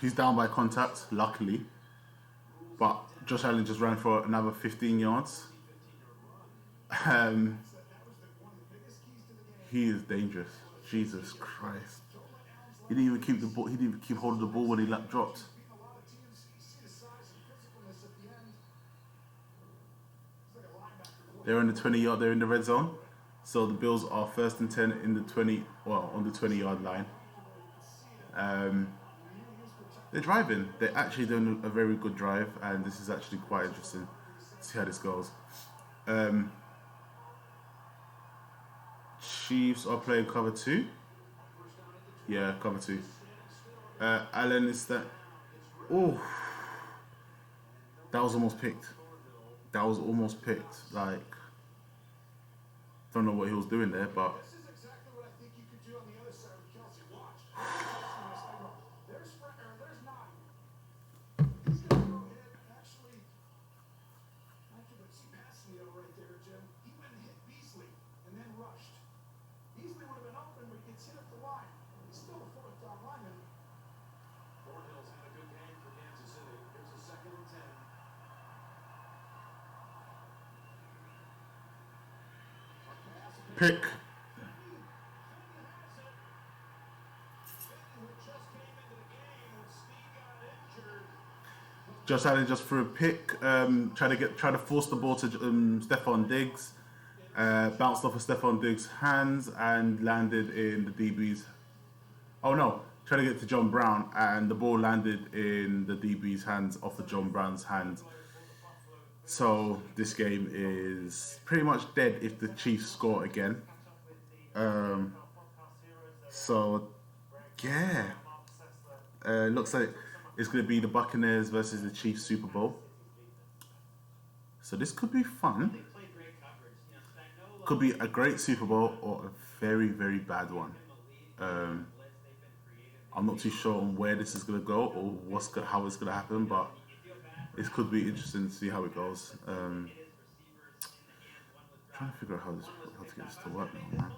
he's down by contact, luckily. But Josh Allen just ran for another 15 yards. He is dangerous. Jesus Christ. He didn't even keep the ball. He didn't even keep holding the ball when he dropped. They're in the 20-yard. They're in the red zone. So the Bills are 1st and 10 in the 20. Well, on the 20-yard line. They're driving. They're actually doing a very good drive, and this is actually quite interesting to see how this goes. Chiefs are playing cover 2. Yeah, cover 2. Allen is that. Oh, that was almost picked. That was almost picked. Like, don't know what he was doing there, but. Pick. Josh Allen just threw a pick, try to force the ball to Stephon Diggs, bounced off of Stephon Diggs' hands and landed in the DB's. Oh no, trying to get to John Brown, and the ball landed in the DB's hands off of John Brown's hands. So this game is pretty much dead if the Chiefs score again. So yeah, looks like it's going to be the Buccaneers versus the Chiefs Super Bowl. So this could be fun. Could be a great Super Bowl or a very, very bad one. I'm not too sure on where this is going to go or how it's going to happen, but it could be interesting to see how it goes. Trying to figure out how to get this to work now, man.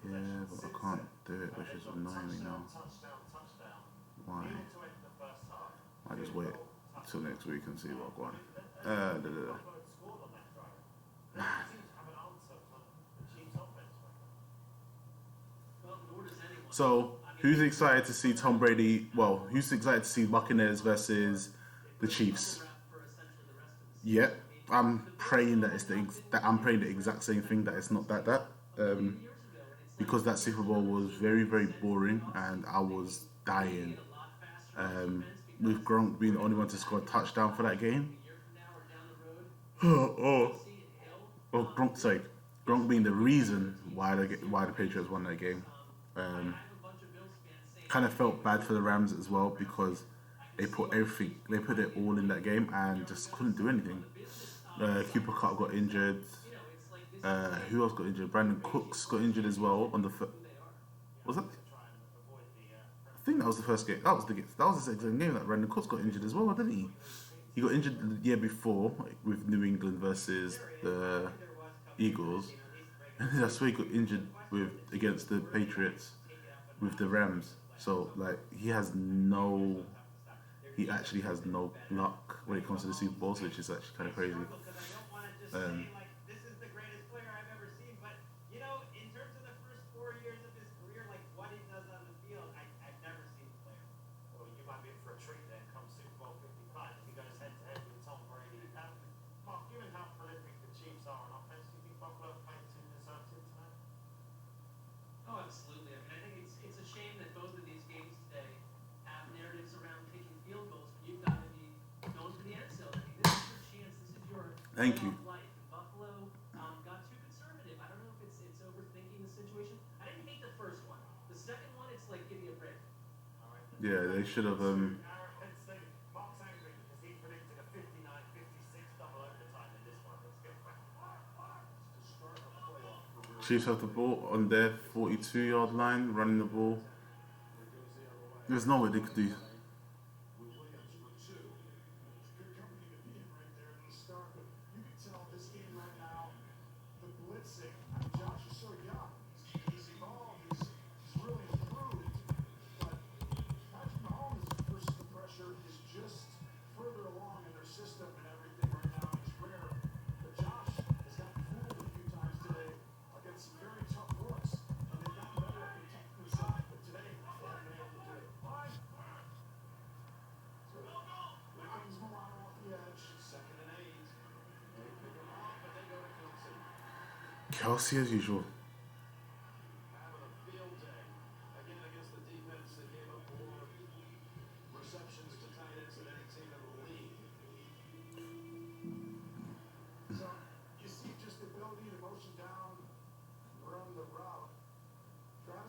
Yeah, but I can't do it, which is annoying me now. Why? I just wait till next week and see what I want. So, who's excited to see Tom Brady? Well, who's excited to see Buccaneers versus the Chiefs? Yeah, I'm praying that I'm praying the exact same thing, that it's not that. Because that Super Bowl was very, very boring and I was dying. With Gronk being the only one to score a touchdown for that game. Gronk being the reason why the Patriots won that game. Kind of felt bad for the Rams as well because they put it all in that game and just couldn't do anything. Cooper Kupp got injured. Who else got injured? Brandon Cooks got injured as well on the. Was that? I think that was the first game. That was the second game that Brandon Cooks got injured as well, didn't he? he got injured the year before with New England versus the Eagles, and that's why he got injured against the Patriots with the Rams. So like he actually has no luck when it comes to the Super Bowls, which is actually kind of crazy. Thank you. Yeah, they should have. Chiefs have the ball on their 42-yard line, running the ball. There's no way they could do. Kelsey as usual.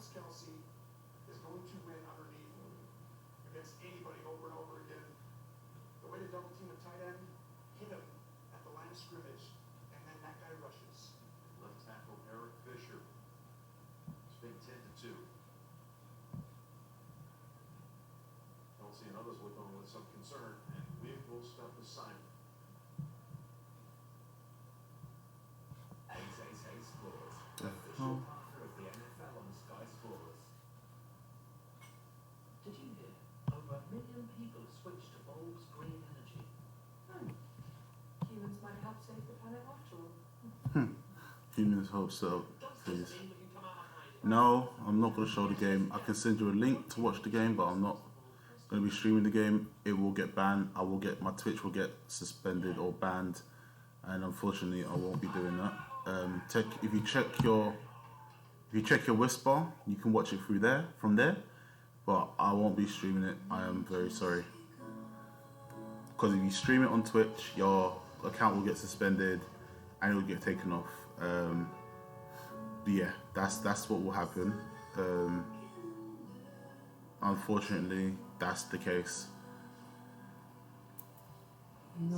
Kelsey is going to win underneath against anybody over and over again. The way to double team a tight end, hit him at the line of scrimmage, and then that guy rushes. Left tackle Eric Fisher. It's been 10-2. Kelsey and others look on with some concern, and we will step aside. Oh. Humans hope so, please. No, I'm not going to show the game. I can send you a link to watch the game, but I'm not going to be streaming the game. It will get banned. My Twitch will get suspended or banned, and unfortunately, I won't be doing that. If you check your Whisper, you can watch it from there, but I won't be streaming it. I am very sorry. Because if you stream it on Twitch, your account will get suspended and it will get taken off. Yeah, that's what will happen. Unfortunately, that's the case. By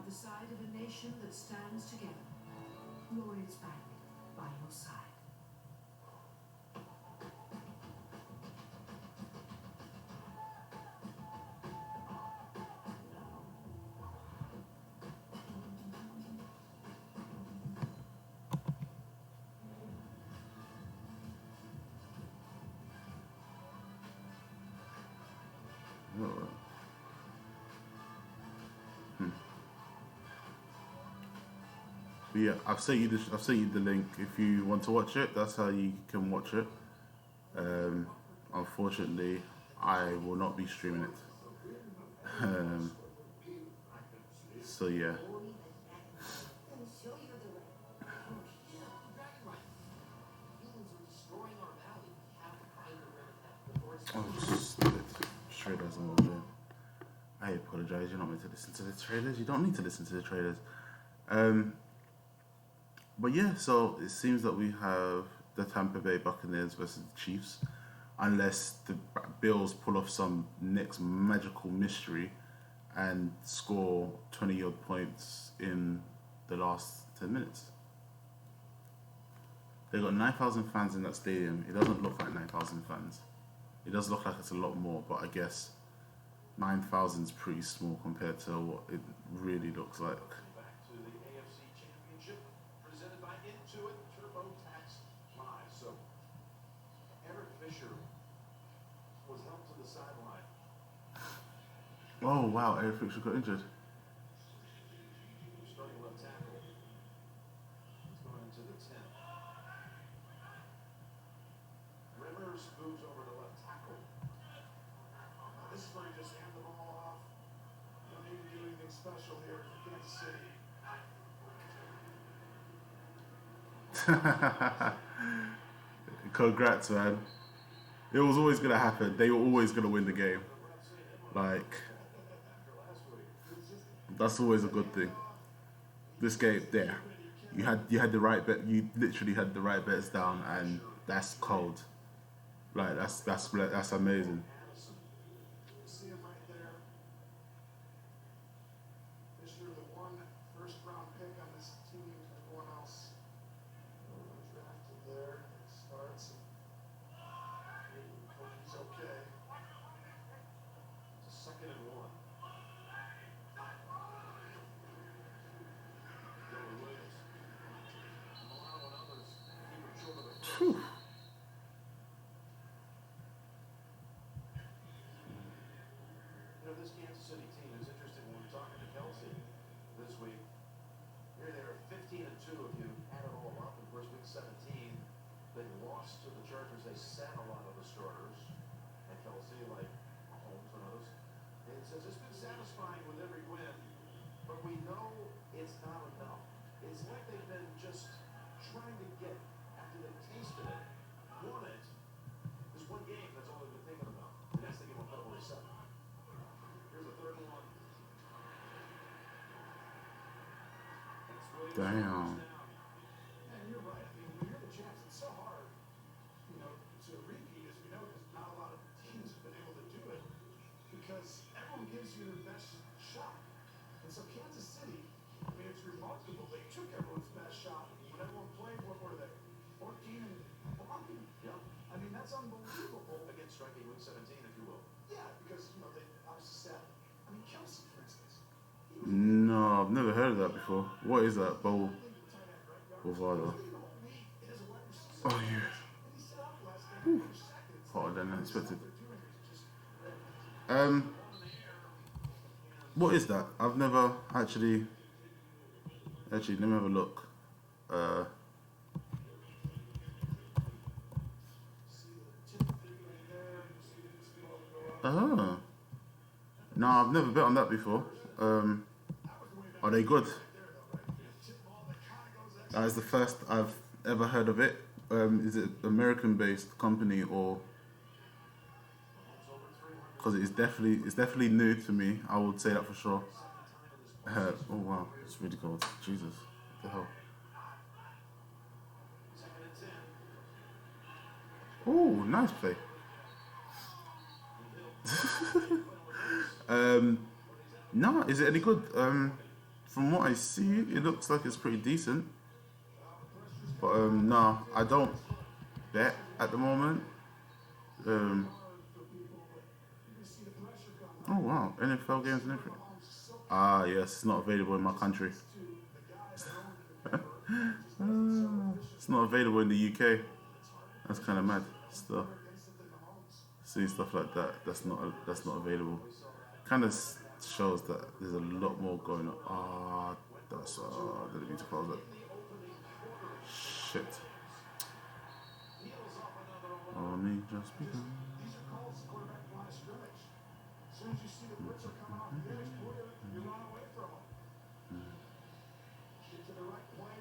the side of a nation that stands together, Lloyd's Bank by your side. But yeah, I've sent you the link. If you want to watch it, that's how you can watch it. Unfortunately, I will not be streaming it. So yeah. Oh, stupid. Traders and all that. I apologize. You're not meant to listen to the traders. You don't need to listen to the traders. But yeah, so it seems that we have the Tampa Bay Buccaneers versus the Chiefs, unless the Bills pull off some next magical mystery and score 20-odd points in the last 10 minutes. They got 9,000 fans in that stadium. It doesn't look like 9,000 fans. It does look like it's a lot more, but I guess 9,000 is pretty small compared to what it really looks like. Back to the AFC Championship, presented by Intuit TurboTax Live. So, Eric Fisher was helped to the sideline. Oh wow, Eric Fisher got injured. Starting left tackle. He's going into the 10. Rivers moves over to left tackle. This is where he just hand the ball off. Don't need to do anything special here for Kansas City. Congrats, man. It was always gonna happen. They were always gonna win the game. Like, that's always a good thing. This game, there, you had the right bet. You literally had the right bets down, and that's cold. Like that's amazing. See him right there. Fisher, the one first-round pick on this team. Everyone else drafted there. Starts. Hope he's okay. It's a 2nd and 1. Billy Williams. Milano and others keep him short of the first. You know, this Kansas City team is interesting. When we're talking to Kelsey this week, here they are 15 and 2 if you add it all up. Of course, week 17, they lost to the Chargers. They sat a lot of the starters. And Kelsey, like Holmes and others, it says it's been satisfying with every win, but we know it's not enough. It's like they've been just trying to get, after they've tasted it, won it. There's one game, that's all they've been thinking about. And that's the game on February 7th. Here's a 3rd and 1. Damn. And you're right. I mean, when you're the champs, it's so hard, you know, to repeat, as we know, because not a lot of teams have been able to do it, because everyone gives you their best shot. And so Kansas City, I mean, it's remarkable. They took everyone's best shot. When everyone played, what were they? 14 and 1? Yeah. I mean, that's unbelievable. Again, striking week 17, if you will. Yeah, because, you know, they obviously said, I mean, Kelsey, for instance. No, I've never heard of that before. What is that? Bovado. Oh yeah. Whew. Hotter than expected. What is that? I've never actually let me have a look. No, I've never bet on that before. Are they good? That is the first I've ever heard of it. Is it American-based company or? Because it's definitely new to me. I would say that for sure. Oh wow, it's really cold. Jesus, what the hell? Oh, nice play. No, is it any good? From what I see, it looks like it's pretty decent. But no, I don't bet at the moment. Oh wow, NFL games and everything. Ah yes, it's not available in my country. It's not available in the UK. That's kind of mad. Stuff. Seeing stuff like that, that's not available. Kind of shows that there's a lot more going on. That's didn't mean to close it. Shit. Only just begun. These are calls the quarterback line of scrimmage. As soon as you see the blitzer coming off the edge, you run away from him. Get to the right play,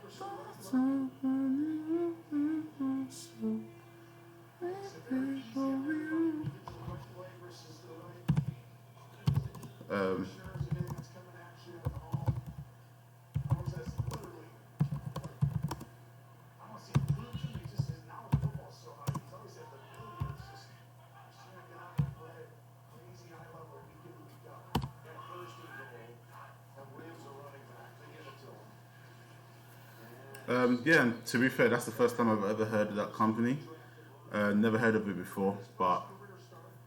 Yeah, and to be fair, that's the first time I've ever heard of that company. Never heard of it before, but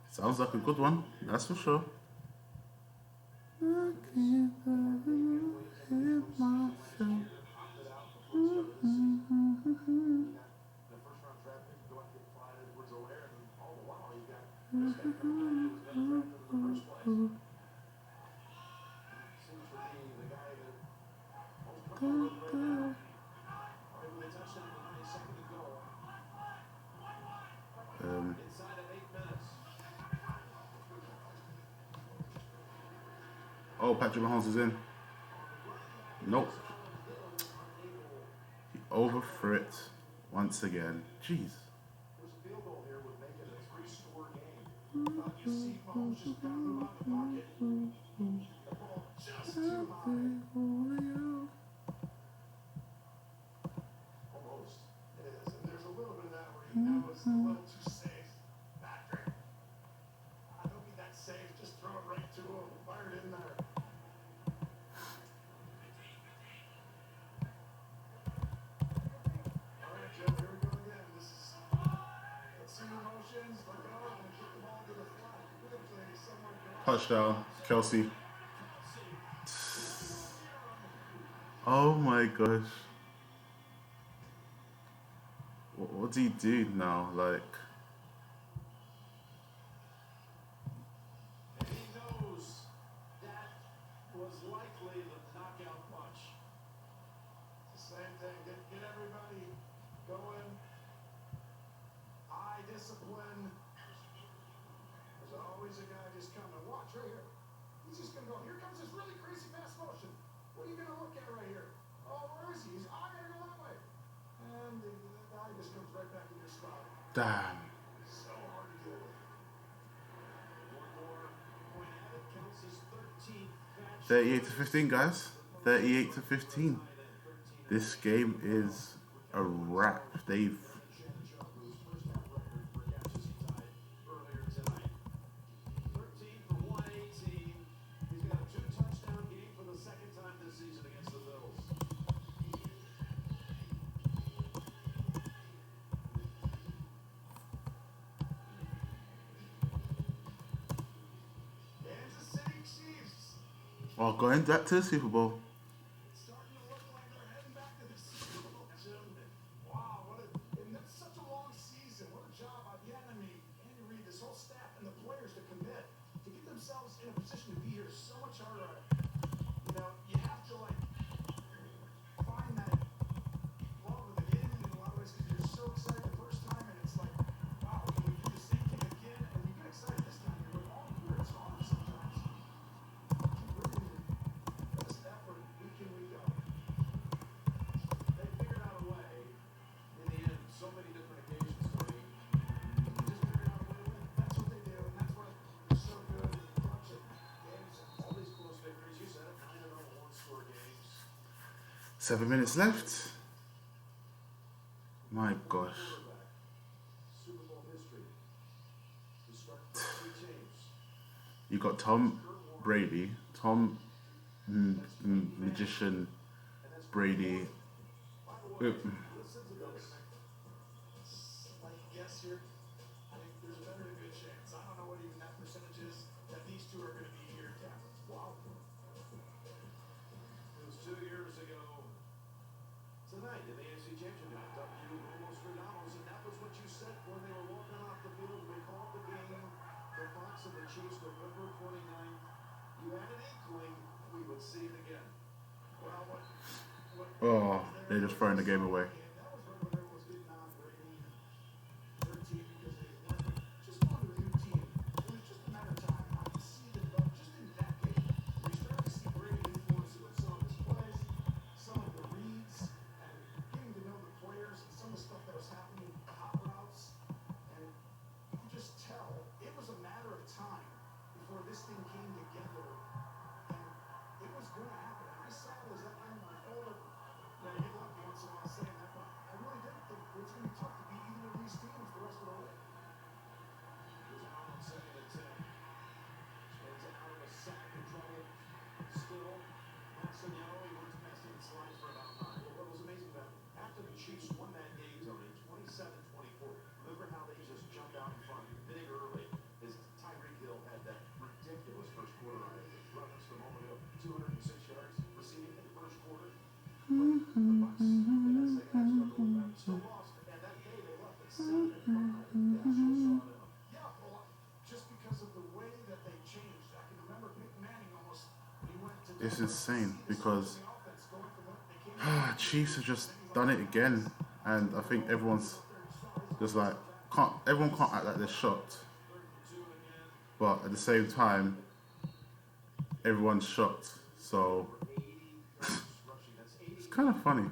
sounds like a good one, that's for sure. Oh, Patrick Mahomes is in. Nope. He overthrew it once again. Jeez. Touchdown, Kelsey. Oh my gosh. What do you do now? Like, And he knows that was likely the knockout punch. It's the same thing. Get everybody going. Eye discipline. There's always a guy just coming. Watch right here. He's just going to go. Here comes this really crazy fast motion. What are you going to look at right here? Oh, where is he? I got to go that way. And the guy just comes right back in your spot. damn. So hard to deal with. One more point at it. Counts his 13th catch. 38 to 15, guys. 38 to 15. This game is a wrap. They've. Oh, going back to the Super Bowl. Wow, and that's such a long season. What a job by Andy Reid, this whole staff, and the players to commit, to get themselves in a position to be here so much harder. You know, you have to find that love of the game in a lot of ways because you're so excited the first time, and it's like, wow, can we do the same thing again? And you get excited this time. You're like, oh, here it's hard sometimes. Best effort week in, week out. They figured out a way in the end, so many different occasions, Tony. Just figured out a way to win. That's what they do, and that's why they're so good in clutch at games. All these close victories, you said it, 9-0 one-score games. 7 minutes left. My gosh. Super Bowl history. We start with 3 teams. You got Tom Brady, Magician Brady. Listen to this. Like guess here, I think there's a better than good chance. I don't know what even that percentage is that these two are going to be here. Wow. It was 2 years ago tonight in the AFC Championship. Nostradamus, and that was what you said when they were walking off the field. We called the game. The Bucs and the Chiefs, November 29th. You had an inkling we would see it again. Well, what Oh, they're just throwing the game away. that was right when everyone was getting on Brady, their team, because they were just going to a new team. It was just a matter of time. I could see the just in that game, we started to see Brady influence with some of his plays, some of the reads, and getting to know the players and some of the stuff that was happening, hot routes, and you could just tell it was a matter of time before this thing came together, and it was going to happen. And I saw it as that game unfolded. Now, you get lucky once in a while saying that, but is insane because Chiefs have just done it again, and I think everyone's just like everyone can't act like they're shocked, but at the same time, everyone's shocked. So it's kind of funny.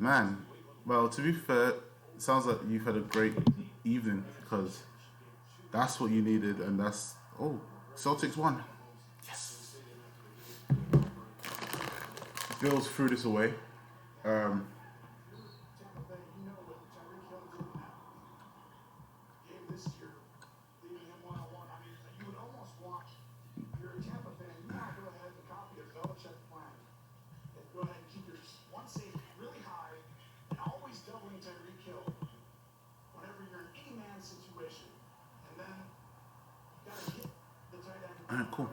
Man, well, to be fair, it sounds like you've had a great evening because that's what you needed, and that's Celtics won. Yes. Bills threw this away. Cool.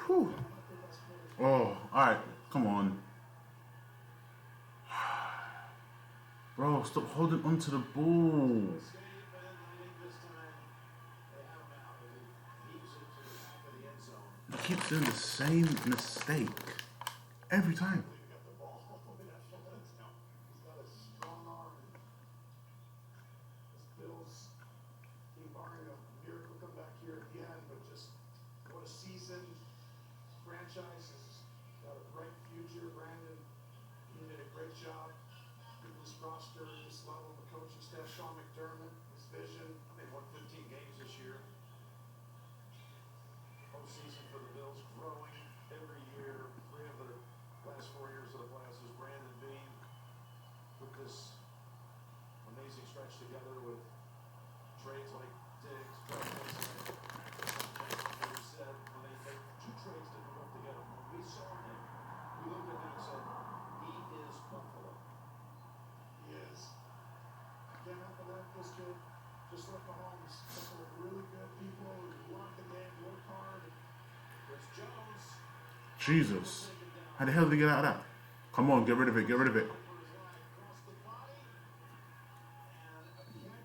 Whew. Oh, alright. Come on. Bro, stop holding onto the ball. He keeps doing the same mistake every time. Jesus. How the hell did he get out of that? Come on, get rid of it, get rid of it.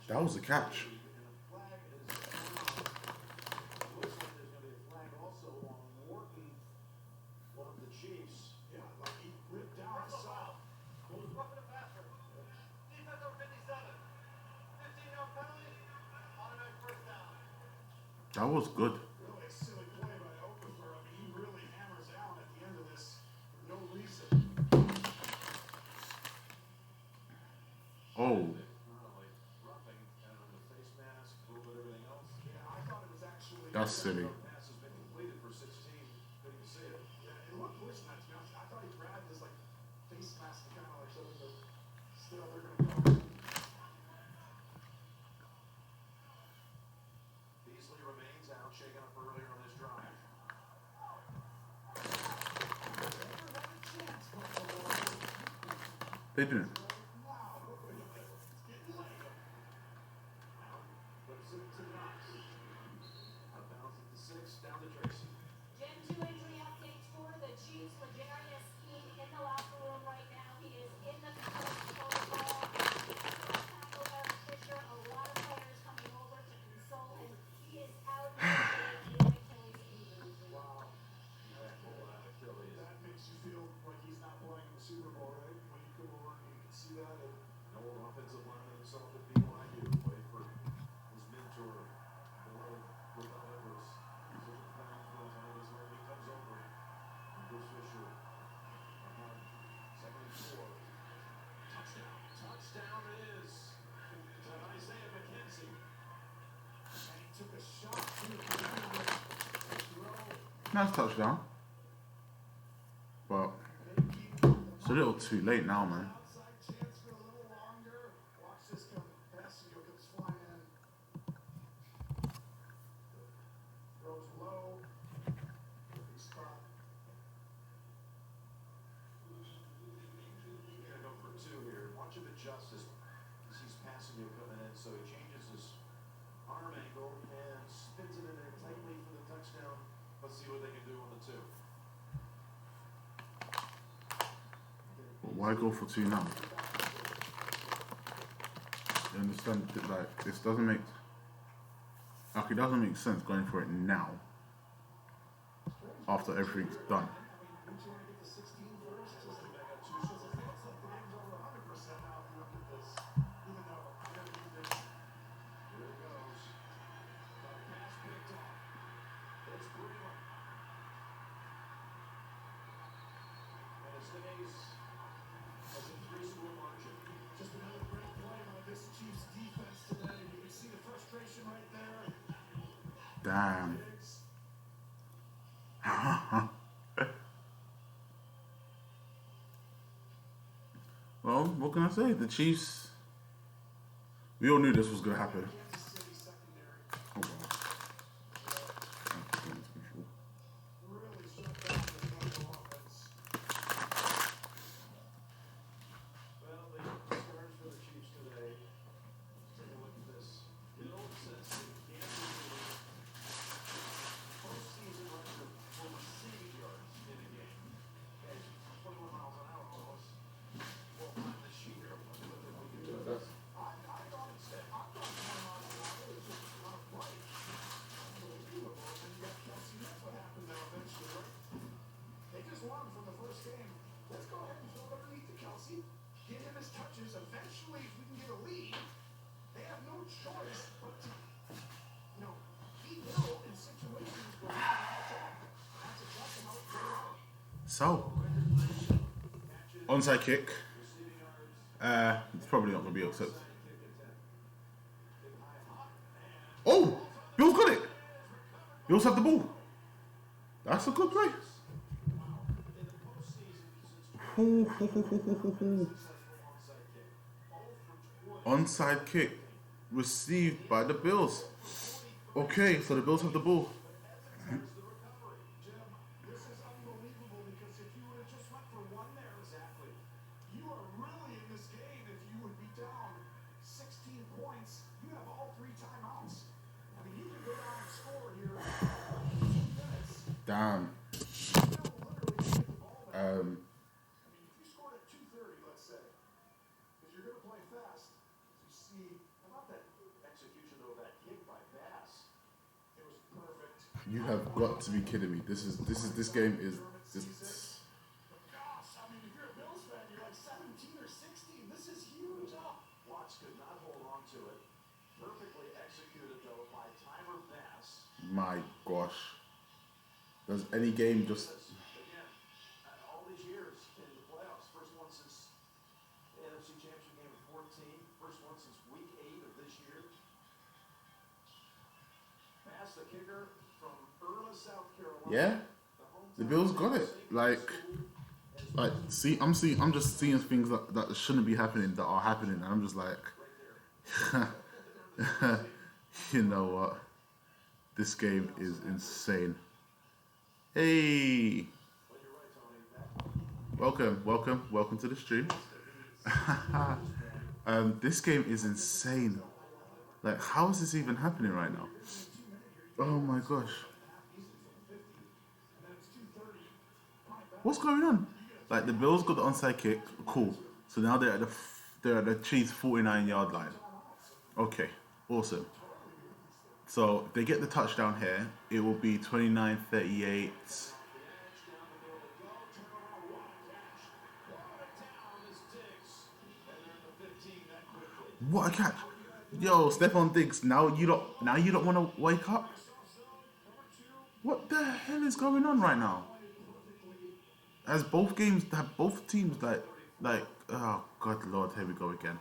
That was a catch. That was good. Oh. That's silly. They didn't. Nice touchdown. But it's a little too late now, man. So he changes his arm angle and spins it in there tightly for the touchdown. Let's see what they can do on the 2. Why go for 2 now? You understand that, like, this doesn't make, like, it doesn't make sense going for it now after everything's done. Damn. Well, what can I say? The Chiefs, we all knew this was going to happen. Oh, God. So, onside kick. It's probably not going to be accepted. Oh! Bills got it! Bills have the ball. That's a good play. Onside kick received by the Bills. Okay, so the Bills have the ball. Damn. You have got to be kidding me. This game is just. Gosh, I mean, if you're a Bills fan, you're like 17 or 16. This is huge. Watts could not hold on to it. Perfectly executed, though, by Tyler Bass. My gosh. Does any game just... Again, all these years in the playoffs, first one since the NFC Championship game of 14, first one since week 8 of this year. Bass, the kicker from Irma, South Carolina. Yeah? The Bills got it. Like, I'm just seeing things that shouldn't be happening that are happening, and I'm just like, you know what? This game is insane. Hey, welcome to the stream. This game is insane. Like, how is this even happening right now? Oh my gosh. What's going on? Like, the Bills got the onside kick, cool. So now they're at the Chiefs 49-yard line. Okay, awesome. So if they get the touchdown here, it will be 29-38. What a catch! Yo, Stephon Diggs. Now you don't want to wake up. What the hell is going on right now? As both teams like oh God Lord, here we go again.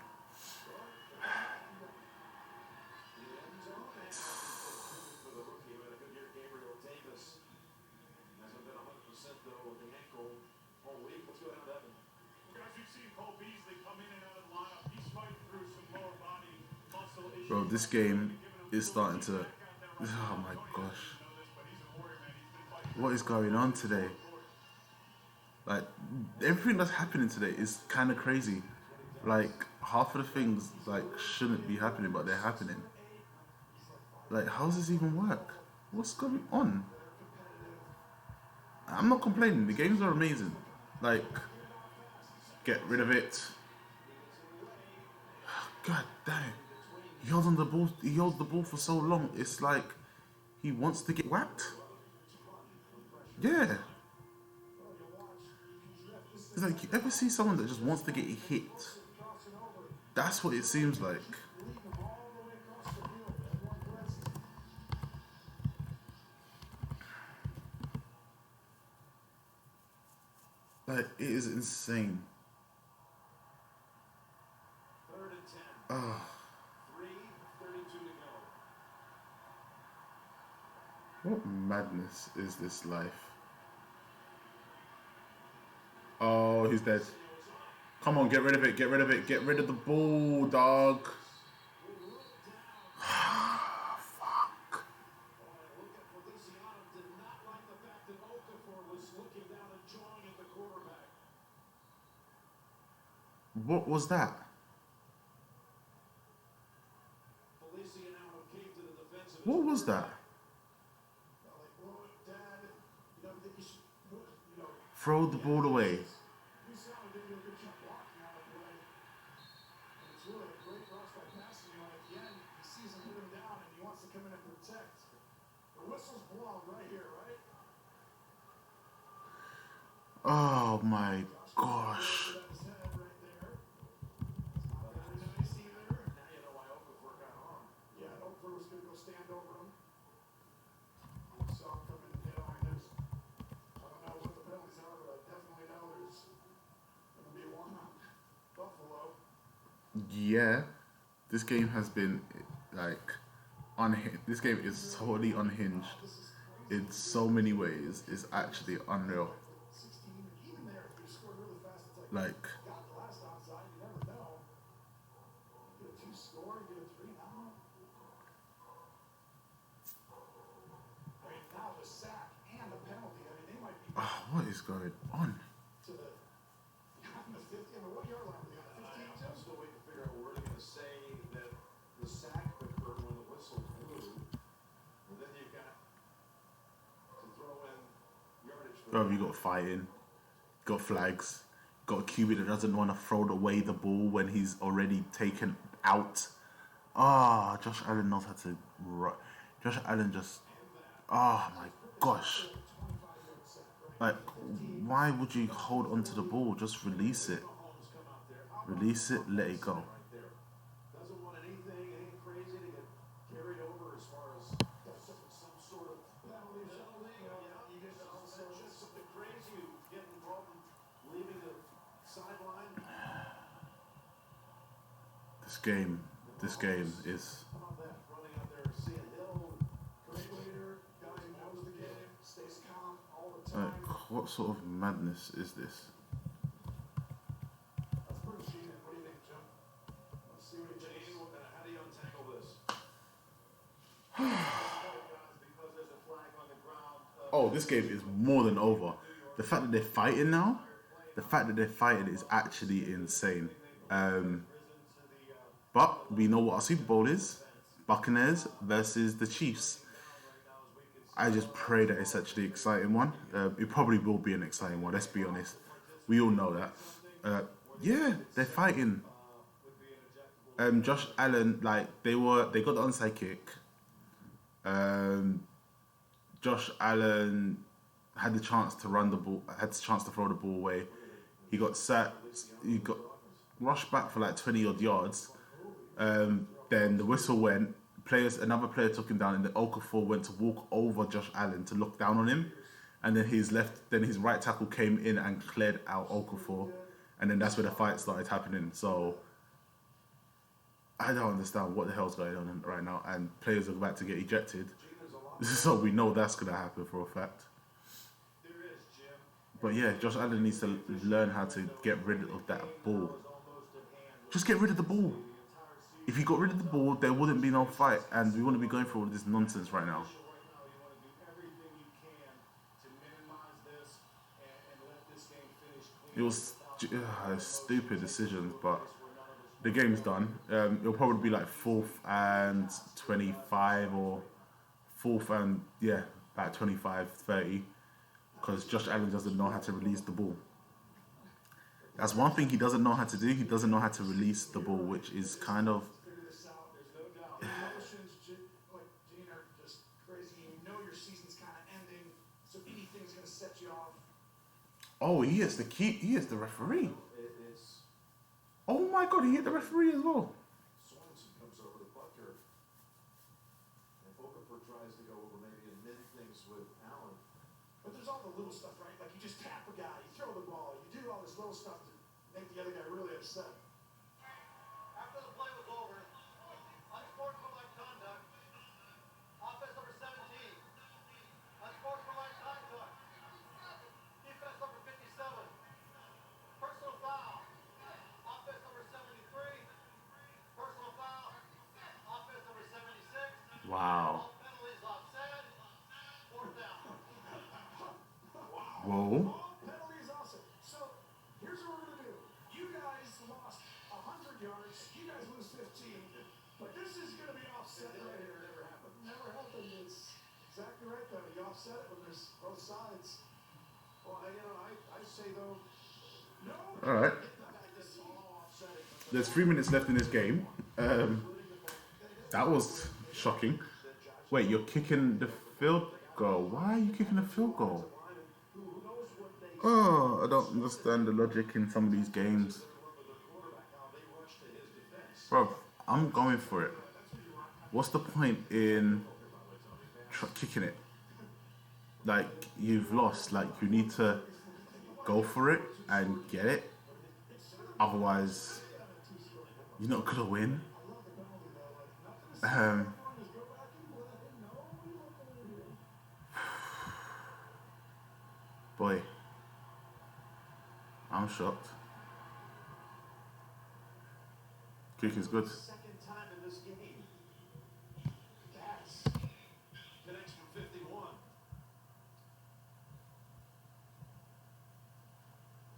Bro, this game is starting to... Oh my gosh. What is going on today? Like, everything that's happening today is kind of crazy. Like, half of the things, like, shouldn't be happening, but they're happening. Like, how does this even work? What's going on? I'm not complaining. The games are amazing. Like, get rid of it. God damn it. He held on the ball. He held the ball for so long. It's like he wants to get whacked. Yeah. It's like, you ever see someone that just wants to get hit? That's what it seems like. Like, it is insane. 3rd and 10. 3:32 to go. What madness is this life? Oh, he's dead. Come on, get rid of it, get rid of it, get rid of the ball, dog. Fuck. What was that? What was that? Throw the ball away. Oh my gosh. Yeah, this game has been like unhinged. This game is totally unhinged in so many ways. It's actually unreal. Like, what is going on? Bro, you got fighting, got flags, got a QB that doesn't want to throw away the ball when he's already taken out. Ah, Josh Allen knows how to run. Josh Allen just, oh my gosh. Like, why would you hold onto the ball? Just release it. Release it, let it go. This game is... Like, what sort of madness is this? Oh, this game is more than over. The fact that they're fighting now, is actually insane. But we know what our Super Bowl is. Buccaneers versus the Chiefs. I just pray that it's actually an exciting one. It probably will be an exciting one, let's be honest. We all know that. Yeah, they're fighting. Josh Allen, like, they got the onside kick. Josh Allen had the chance to run the ball, had the chance to throw the ball away. He got sacked. He got rushed back for like 20 odd yards. Then the whistle went. Another player took him down, and then Okafor went to walk over Josh Allen to look down on him, and then his right tackle came in and cleared out Okafor, and then that's where the fight started happening. So I don't understand what the hell's going on right now, and players are about to get ejected. So we know that's gonna happen for a fact. But yeah, Josh Allen needs to learn how to get rid of that ball. Just get rid of the ball. if you got rid of the ball, there wouldn't be no fight, and we wouldn't be going through all this nonsense right now. It was stupid decisions, but the game's done. It'll probably be like 4th and 25 or 4th and about 25, 30, because Josh Allen doesn't know how to release the ball. That's one thing he doesn't know how to do. He doesn't know how to release the ball, which is kind of. Oh, he is the key. He is the referee. Oh my God, he hit the referee as well. Swanson comes over to Butker. And Okafor tries to go over maybe and mend things with Allen. But there's all the little stuff, right? Like you just tap a guy, you throw the ball, you do all this little stuff to make the other guy really upset. After the play was over, unsportsmanlike conduct, offense number 17, unsportsmanlike conduct, defense number 57, personal foul, offense number 73, personal foul, offense number 76. Wow. All penalties offset, 4th down. Whoa. Penalty is awesome. So here's what we're gonna do. You guys lost 100 yards. You guys lose 15. But this is gonna be offset right here. Never happened. Never happened. It's exactly right though. You offset it when there's both sides. Well, I say though, no. All right. There's 3 minutes left in this game. That was shocking. Wait, you're kicking the field goal. Why are you kicking the field goal? Oh, I don't understand the logic in some of these games. Bro, I'm going for it. What's the point in kicking it? Like, you've lost. Like, you need to go for it and get it. Otherwise, you're not gonna win. Boy, I'm shocked. Kick is good. Second time in this game. That's connects from 51.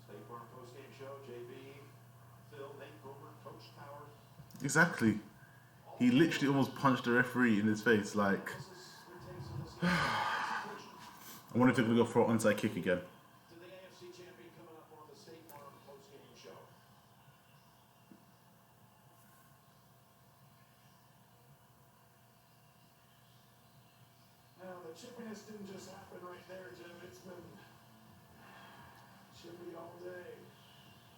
State Farm post-game show, JB, Phil, Nate Gomer, Coach Tower. Exactly. He literally almost punched the referee in his face. Like, I wonder if they're gonna go for an onside kick again. To the AFC champion coming up on the State Farm post-game show. Now the chippiness didn't just happen right there, Jim. It's been chippy all day.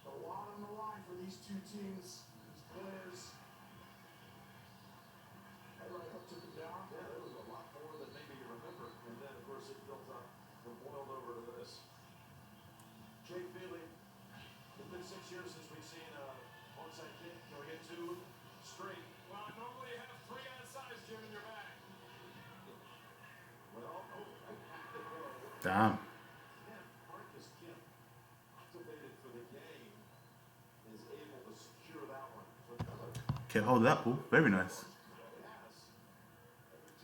A lot on the line for these two teams, these players. That right hook took him down. Yeah, there was a lot more than maybe you remember. And then, of course, it built up and boiled over to this. Jay Feely, it's been 6 years since we've seen a onside kick. Can we get 2 straight? Well, normally you have 3 onside, Jim, in your bag. Well, Damn. Marcus Kemp, activated for the game, is able to secure that one. So another Can't hold that ball. Very nice.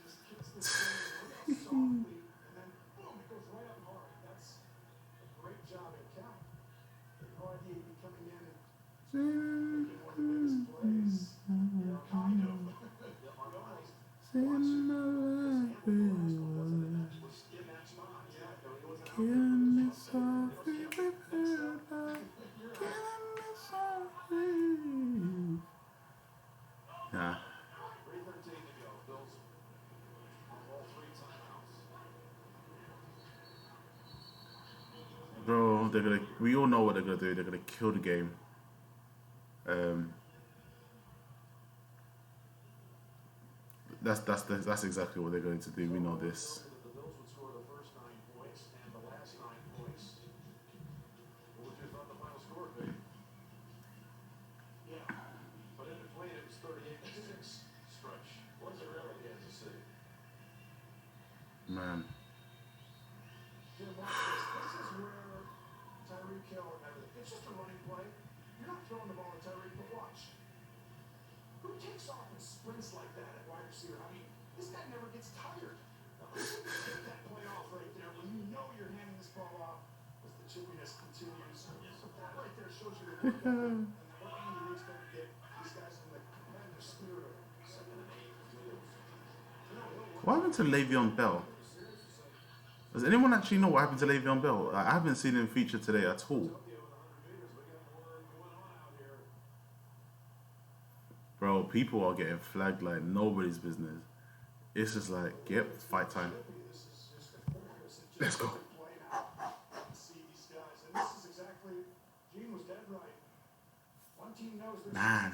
Just kicks this thing softly, and then boom, it goes right up hard. That's a great job at Kemp. No idea he'd be coming in and making one of the biggest plays. Kind of. Yeah. 3:13 to go. Bills all 3 timeouts. Bro, they're gonna. We all know what they're gonna do. They're gonna kill the game. That's exactly what they're going to do. We know this. The Bills would score the first 9 points and the last 9 points. What would you have thought the final score would be? Yeah. But in between, it was 38-6 stretch. Was it really, Kansas City? Man. Jim, watch this. This is where Tyreek Hill and everything. It's just a running play. You're not throwing the ball to Tyreek, but watch. Who takes off and sprints like that at wide receiver? I mean, this guy never gets tired. Take that play off right there when you know you're handing this ball off as the chippiness continues. So that right there shows you the work ethic and what Andy Reid's going to get these guys in the competitive spirit of 2nd and 8. What happened to Le'Veon Bell? Does anyone actually know what happened to Le'Veon Bell? I haven't seen him featured today at all. Bro, people are getting flagged like nobody's business. It's just like, yep, fight time. Let's go. Man.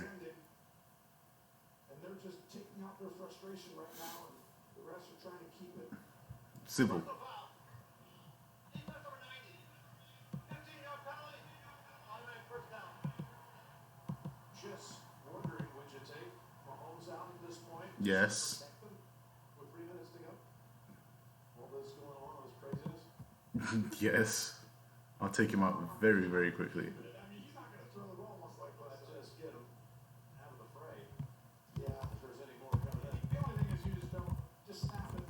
And they're just taking out their frustration right now, and the refs are trying to keep it simple. Just wondering, would you take Mahomes out at this point? Yes. With 3 minutes to go? All this going on, all this craziness? Yes. I'll take him out very, very quickly. I mean, he's not going to throw the ball almost like that. Just get him out of the fray. Yeah, if there's any more coming in. The only thing is you just don't, just snap it,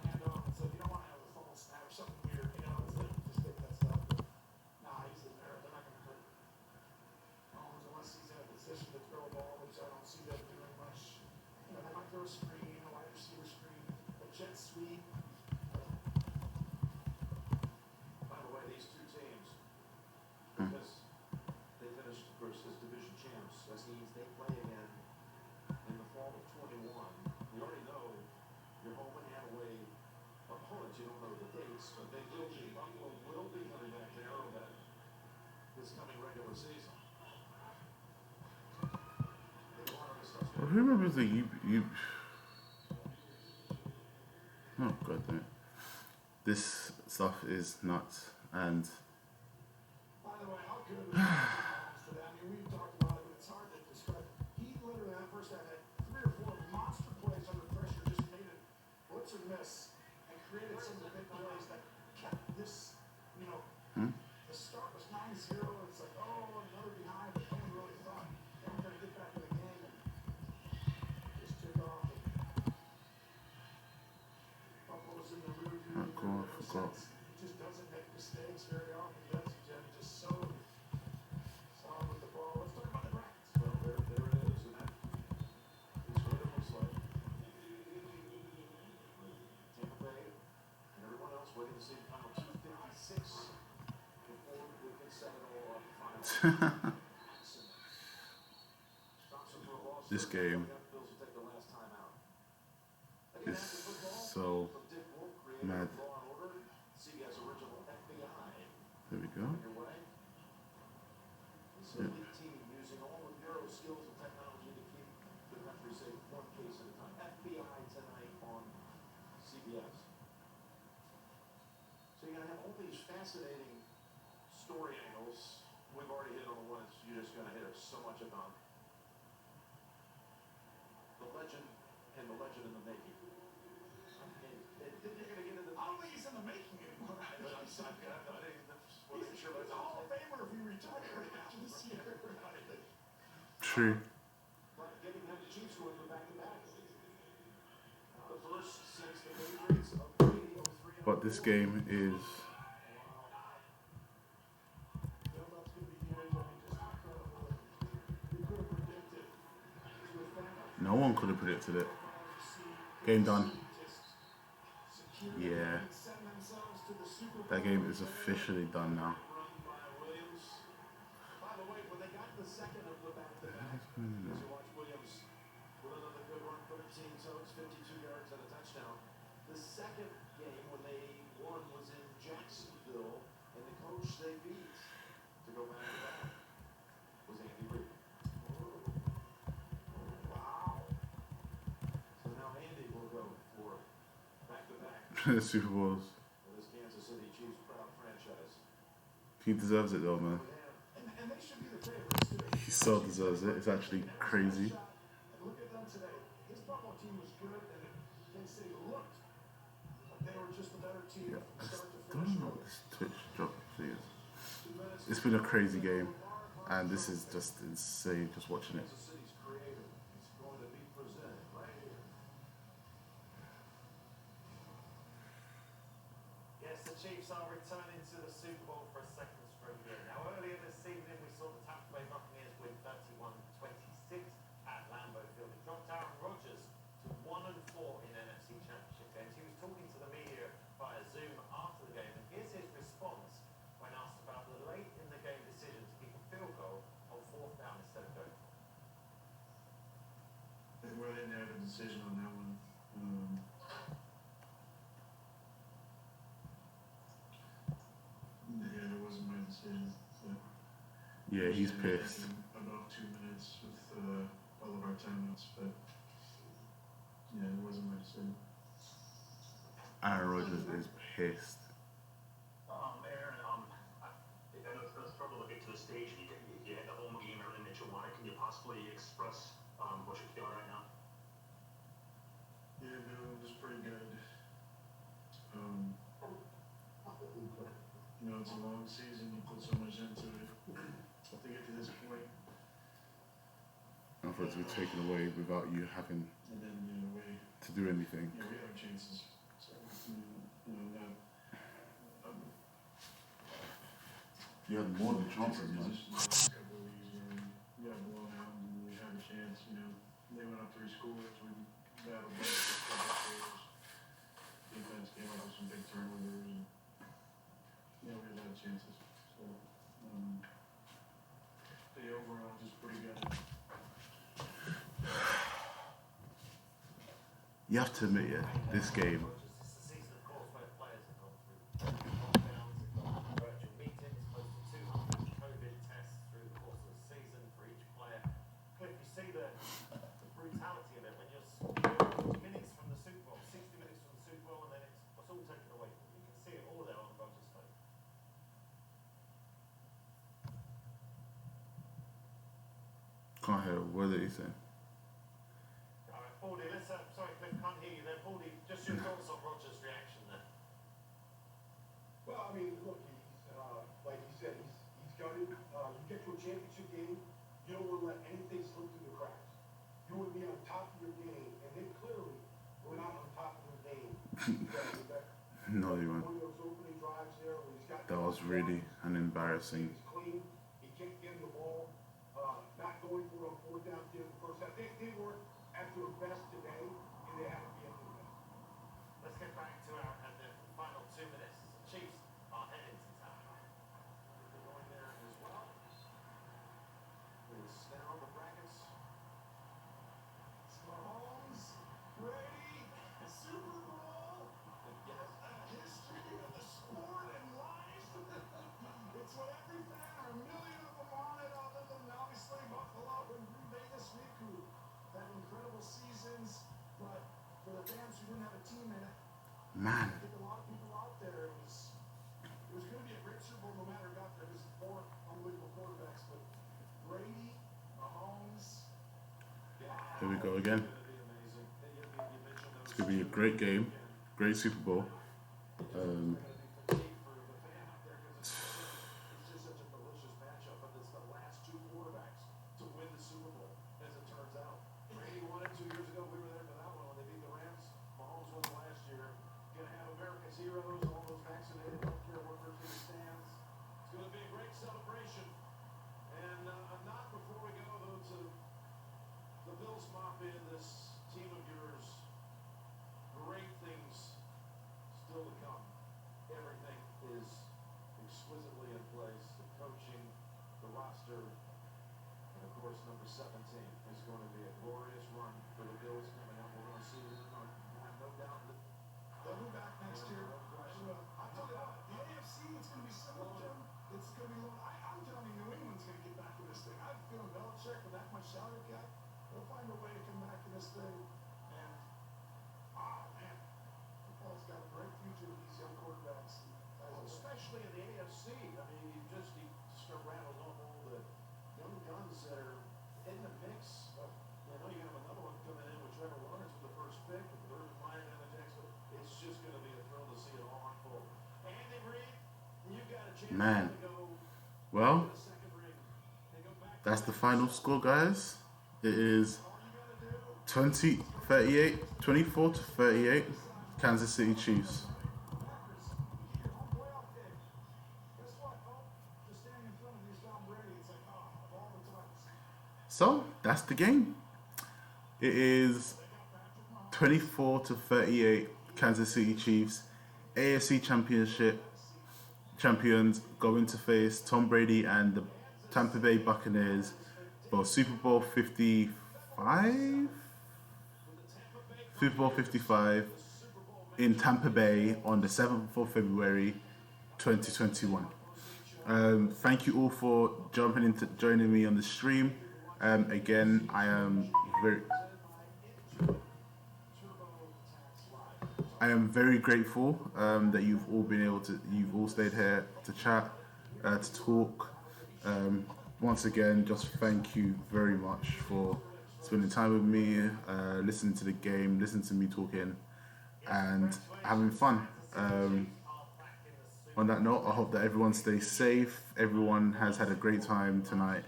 hand off. And so you don't want to have a fumble snap or something weird, just take that stuff. But, nah, he's in there. They're not going to hurt Mahomes unless he's in a position to throw a ball, which I don't see them doing much. They might throw a screen, a wide receiver screen, a jet sweep. By the way, these two teams, because they finished, of course, as division champs, that means they play again in the fall of 21. You already know your home and away opponents. You don't know the dates, but they will be. Buffalo will be coming back to Arrowhead this coming regular season. Well, who remembers the you? Oh god damn it. This stuff is nuts, and By the way, how good was Mahomes today? I mean, we've talked about it, but it's hard to describe. He literally, that first half, had 3 or 4 monster plays under pressure, just made it blitz or miss, and created some of the big plays that kept this, the start was 9-0, and it's like, oh, another behind, but no one really thought they were going to get back in the game, and just took off. Buffalo's in the rear view. oh god, I forgot. He just doesn't make mistakes very often, does he, Jim? Just so solid with the ball. Let's talk about the Browns. Well, there it is, and that is what it looks like. Tampa Bay and everyone else waiting to see the final 2:56 before we can set it all up final. This game is so mad. CBS original FBI. There we go. This elite team using all of Bureau skills and technology to keep the country safe, one case at a time. FBI tonight on CBS. So you're going to have all these fascinating story angles. We've already hit on the ones you're just going to hear so much about. The legend and the legend in the making. You're going to get into. I don't think he's in the making anymore. He's a Hall of Famer if he retired after this year. True. But getting them the Chiefs going for back-to-back. The first since the Patriots of 3-3. But this game is no one could have predicted it. Game done. Yeah. That game is officially done now. By the way, when they got the second of the back-to-back, you watch Williams with another good run for the team, so it's 52 yards and a touchdown. The second game when they won was in Jacksonville, and the coach they beat to go back-to-back was Andy Reid. Wow. So now Andy will go for back-to-back. Super Bowls. For this Kansas City Chiefs proud franchise. He deserves it though, man. And they should be the favorites today. He so deserves it. It's actually crazy. And look at them today. His Buffalo team was good, and Kansas City looked like they were just a better team Yeah, from I start to don't finish. know what this Twitch drop thing is. It's been a crazy game, and this is just insane just watching it. Kansas City's creative. It's Well, they didn't have a decision on that one. Yeah, it wasn't my decision. But Yeah, he's pissed. About 2 minutes with all of our timeouts, but yeah, it wasn't my decision. Aaron Rodgers is pissed. Aaron, I know it's a struggle to get to the stage, and you had the home game, everything that you wanted. Can you possibly express what you're feeling right now? Yeah, no, it was pretty good. You know, it's a long season. You put so much into it to get to this point. And for it to be taken away without you having And then, to do anything. we had our chances. So, that. You had more than chances, man. We got blown out and we had a chance, They went up 3 scores. We battled back with a couple scores. Defense came up with some big turnovers. And, we had a lot of chances. So, the overall just pretty good. You have to admit, yeah, this game. Can't hear a word that he's saying. Baldy, let's sorry, Cliff, can't hear you there. Baldy, just your thoughts on Rodgers' reaction there. Well, I mean, look, like he said, he's got it. You get to a championship game, you don't want to let anything slip through the cracks. You want to be on top of your game, and they clearly were not on top of their game. No, they weren't. One of those opening drives there where he's got That was really an embarrassing. He's clean. He can't get the ball. Not going for a 4th down at the end of the first half. They were at their best today, and they have to be at their best. Let's get back to the final 2 minutes. The Chiefs are heading to town. They're going there as well. Let's down the brackets. Mahomes, Brady, Super Bowl. Yes. History of the sport and life. It's what every fan or a million of them wanted, other than obviously Buffalo and Green Bay this week, who had incredible seasons. But for the fans who didn't have a team in it, Man. I think a lot of people out there, it was going to be a great Super Bowl no matter who got there. There's 4 unbelievable quarterbacks, but Brady, Mahomes. Here we go again. It's going to be a great game, great Super Bowl. It's just such a delicious matchup, but it's the last 2 quarterbacks to win the Super Bowl, as it turns out. Brady won it 2 years ago. We were there for that one when they beat the Rams. Mahomes won it last year. Going to have America's heroes, all those vaccinated, don't care what person stands. It's going to be a great celebration. And not before we go, though, to the Bills Mafia, this team of yours. Great things still to come. Everything is exquisitely in place. The coaching, the roster, and of course number 17 is going to be a glorious run for the Bills coming up. We're going to see them. I have no doubt that they'll be back next year. I tell you what, the AFC is going to be similar to them. It's going to be long. I'm telling you, New England's going to get back in this thing. I have a feeling Belichick with that much salary cap, they'll find a way to come back in this thing. And oh man, football's got a great future with these young quarterbacks. Especially in the AFC. I mean, you just rattled off all the young guns that are in the mix. You know, you have another one coming in with Trevor Lawrence with the first pick, and Bird flying down the Jackson. It's just going to be a thrill to see it all unfold. Andy Reid, you got a chance Man. to go Well, to the second ring. that's the final score, guys. It is 24 to 38, Kansas City Chiefs. So, that's the game. It is 24 to 38, Kansas City Chiefs. AFC Championship champions going to face Tom Brady and the Tampa Bay Buccaneers for Super Bowl 55? Super Bowl 55 in Tampa Bay on the 7th of February 2021. Thank you all for joining me on the stream. Again, I am very grateful that you've all stayed here to chat, to talk. Once again, just thank you very much for spending time with me, listening to the game, listening to me talking, and having fun. On that note, I hope that everyone stays safe. Everyone has had a great time tonight.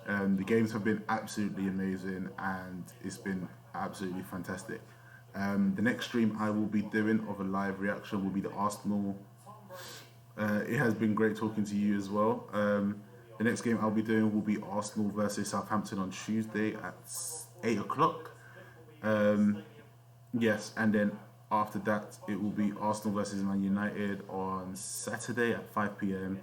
The games have been absolutely amazing, and it's been absolutely fantastic. The next stream I will be doing of a live reaction will be the Arsenal. It has been great talking to you as well. The next game I'll be doing will be Arsenal versus Southampton on Tuesday at 8 o'clock. Yes, and then after that it will be Arsenal versus Man United on Saturday at 5 p.m.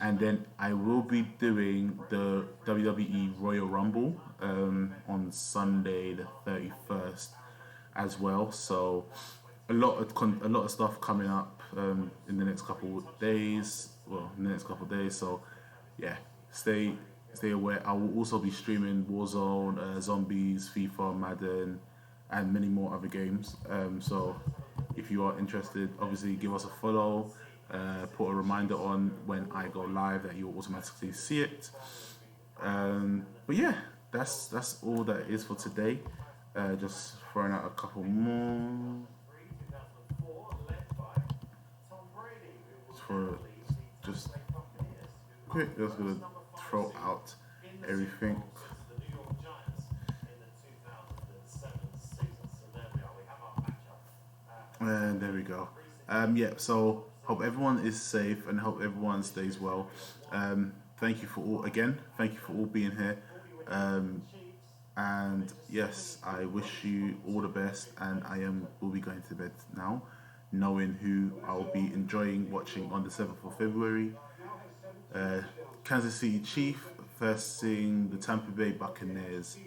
And then I will be doing the WWE Royal Rumble on Sunday the 31st as well. So a lot of stuff coming up in the next couple of days. So yeah, stay aware. I will also be streaming Warzone, Zombies, FIFA, Madden, and many more other games. So if you are interested, obviously give us a follow. Put a reminder on when I go live that you'll automatically see it. But yeah, that's all that is for today. Just throwing out a couple more. Just quick, just gonna throw out everything. And there we go. Yeah, so hope everyone is safe and hope everyone stays well. Thank you for all being here. And yes, I wish you all the best, and will be going to bed now, knowing who I'll be enjoying watching on the 7th of February. Kansas City Chiefs facing the Tampa Bay Buccaneers.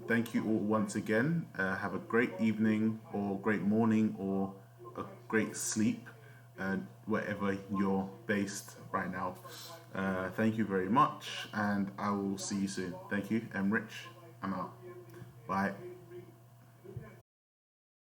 Thank you all once again. Have a great evening or great morning or a great sleep wherever you're based right now. Thank you very much, and I will see you soon. Thank you. I'm Rich. I'm out. Bye.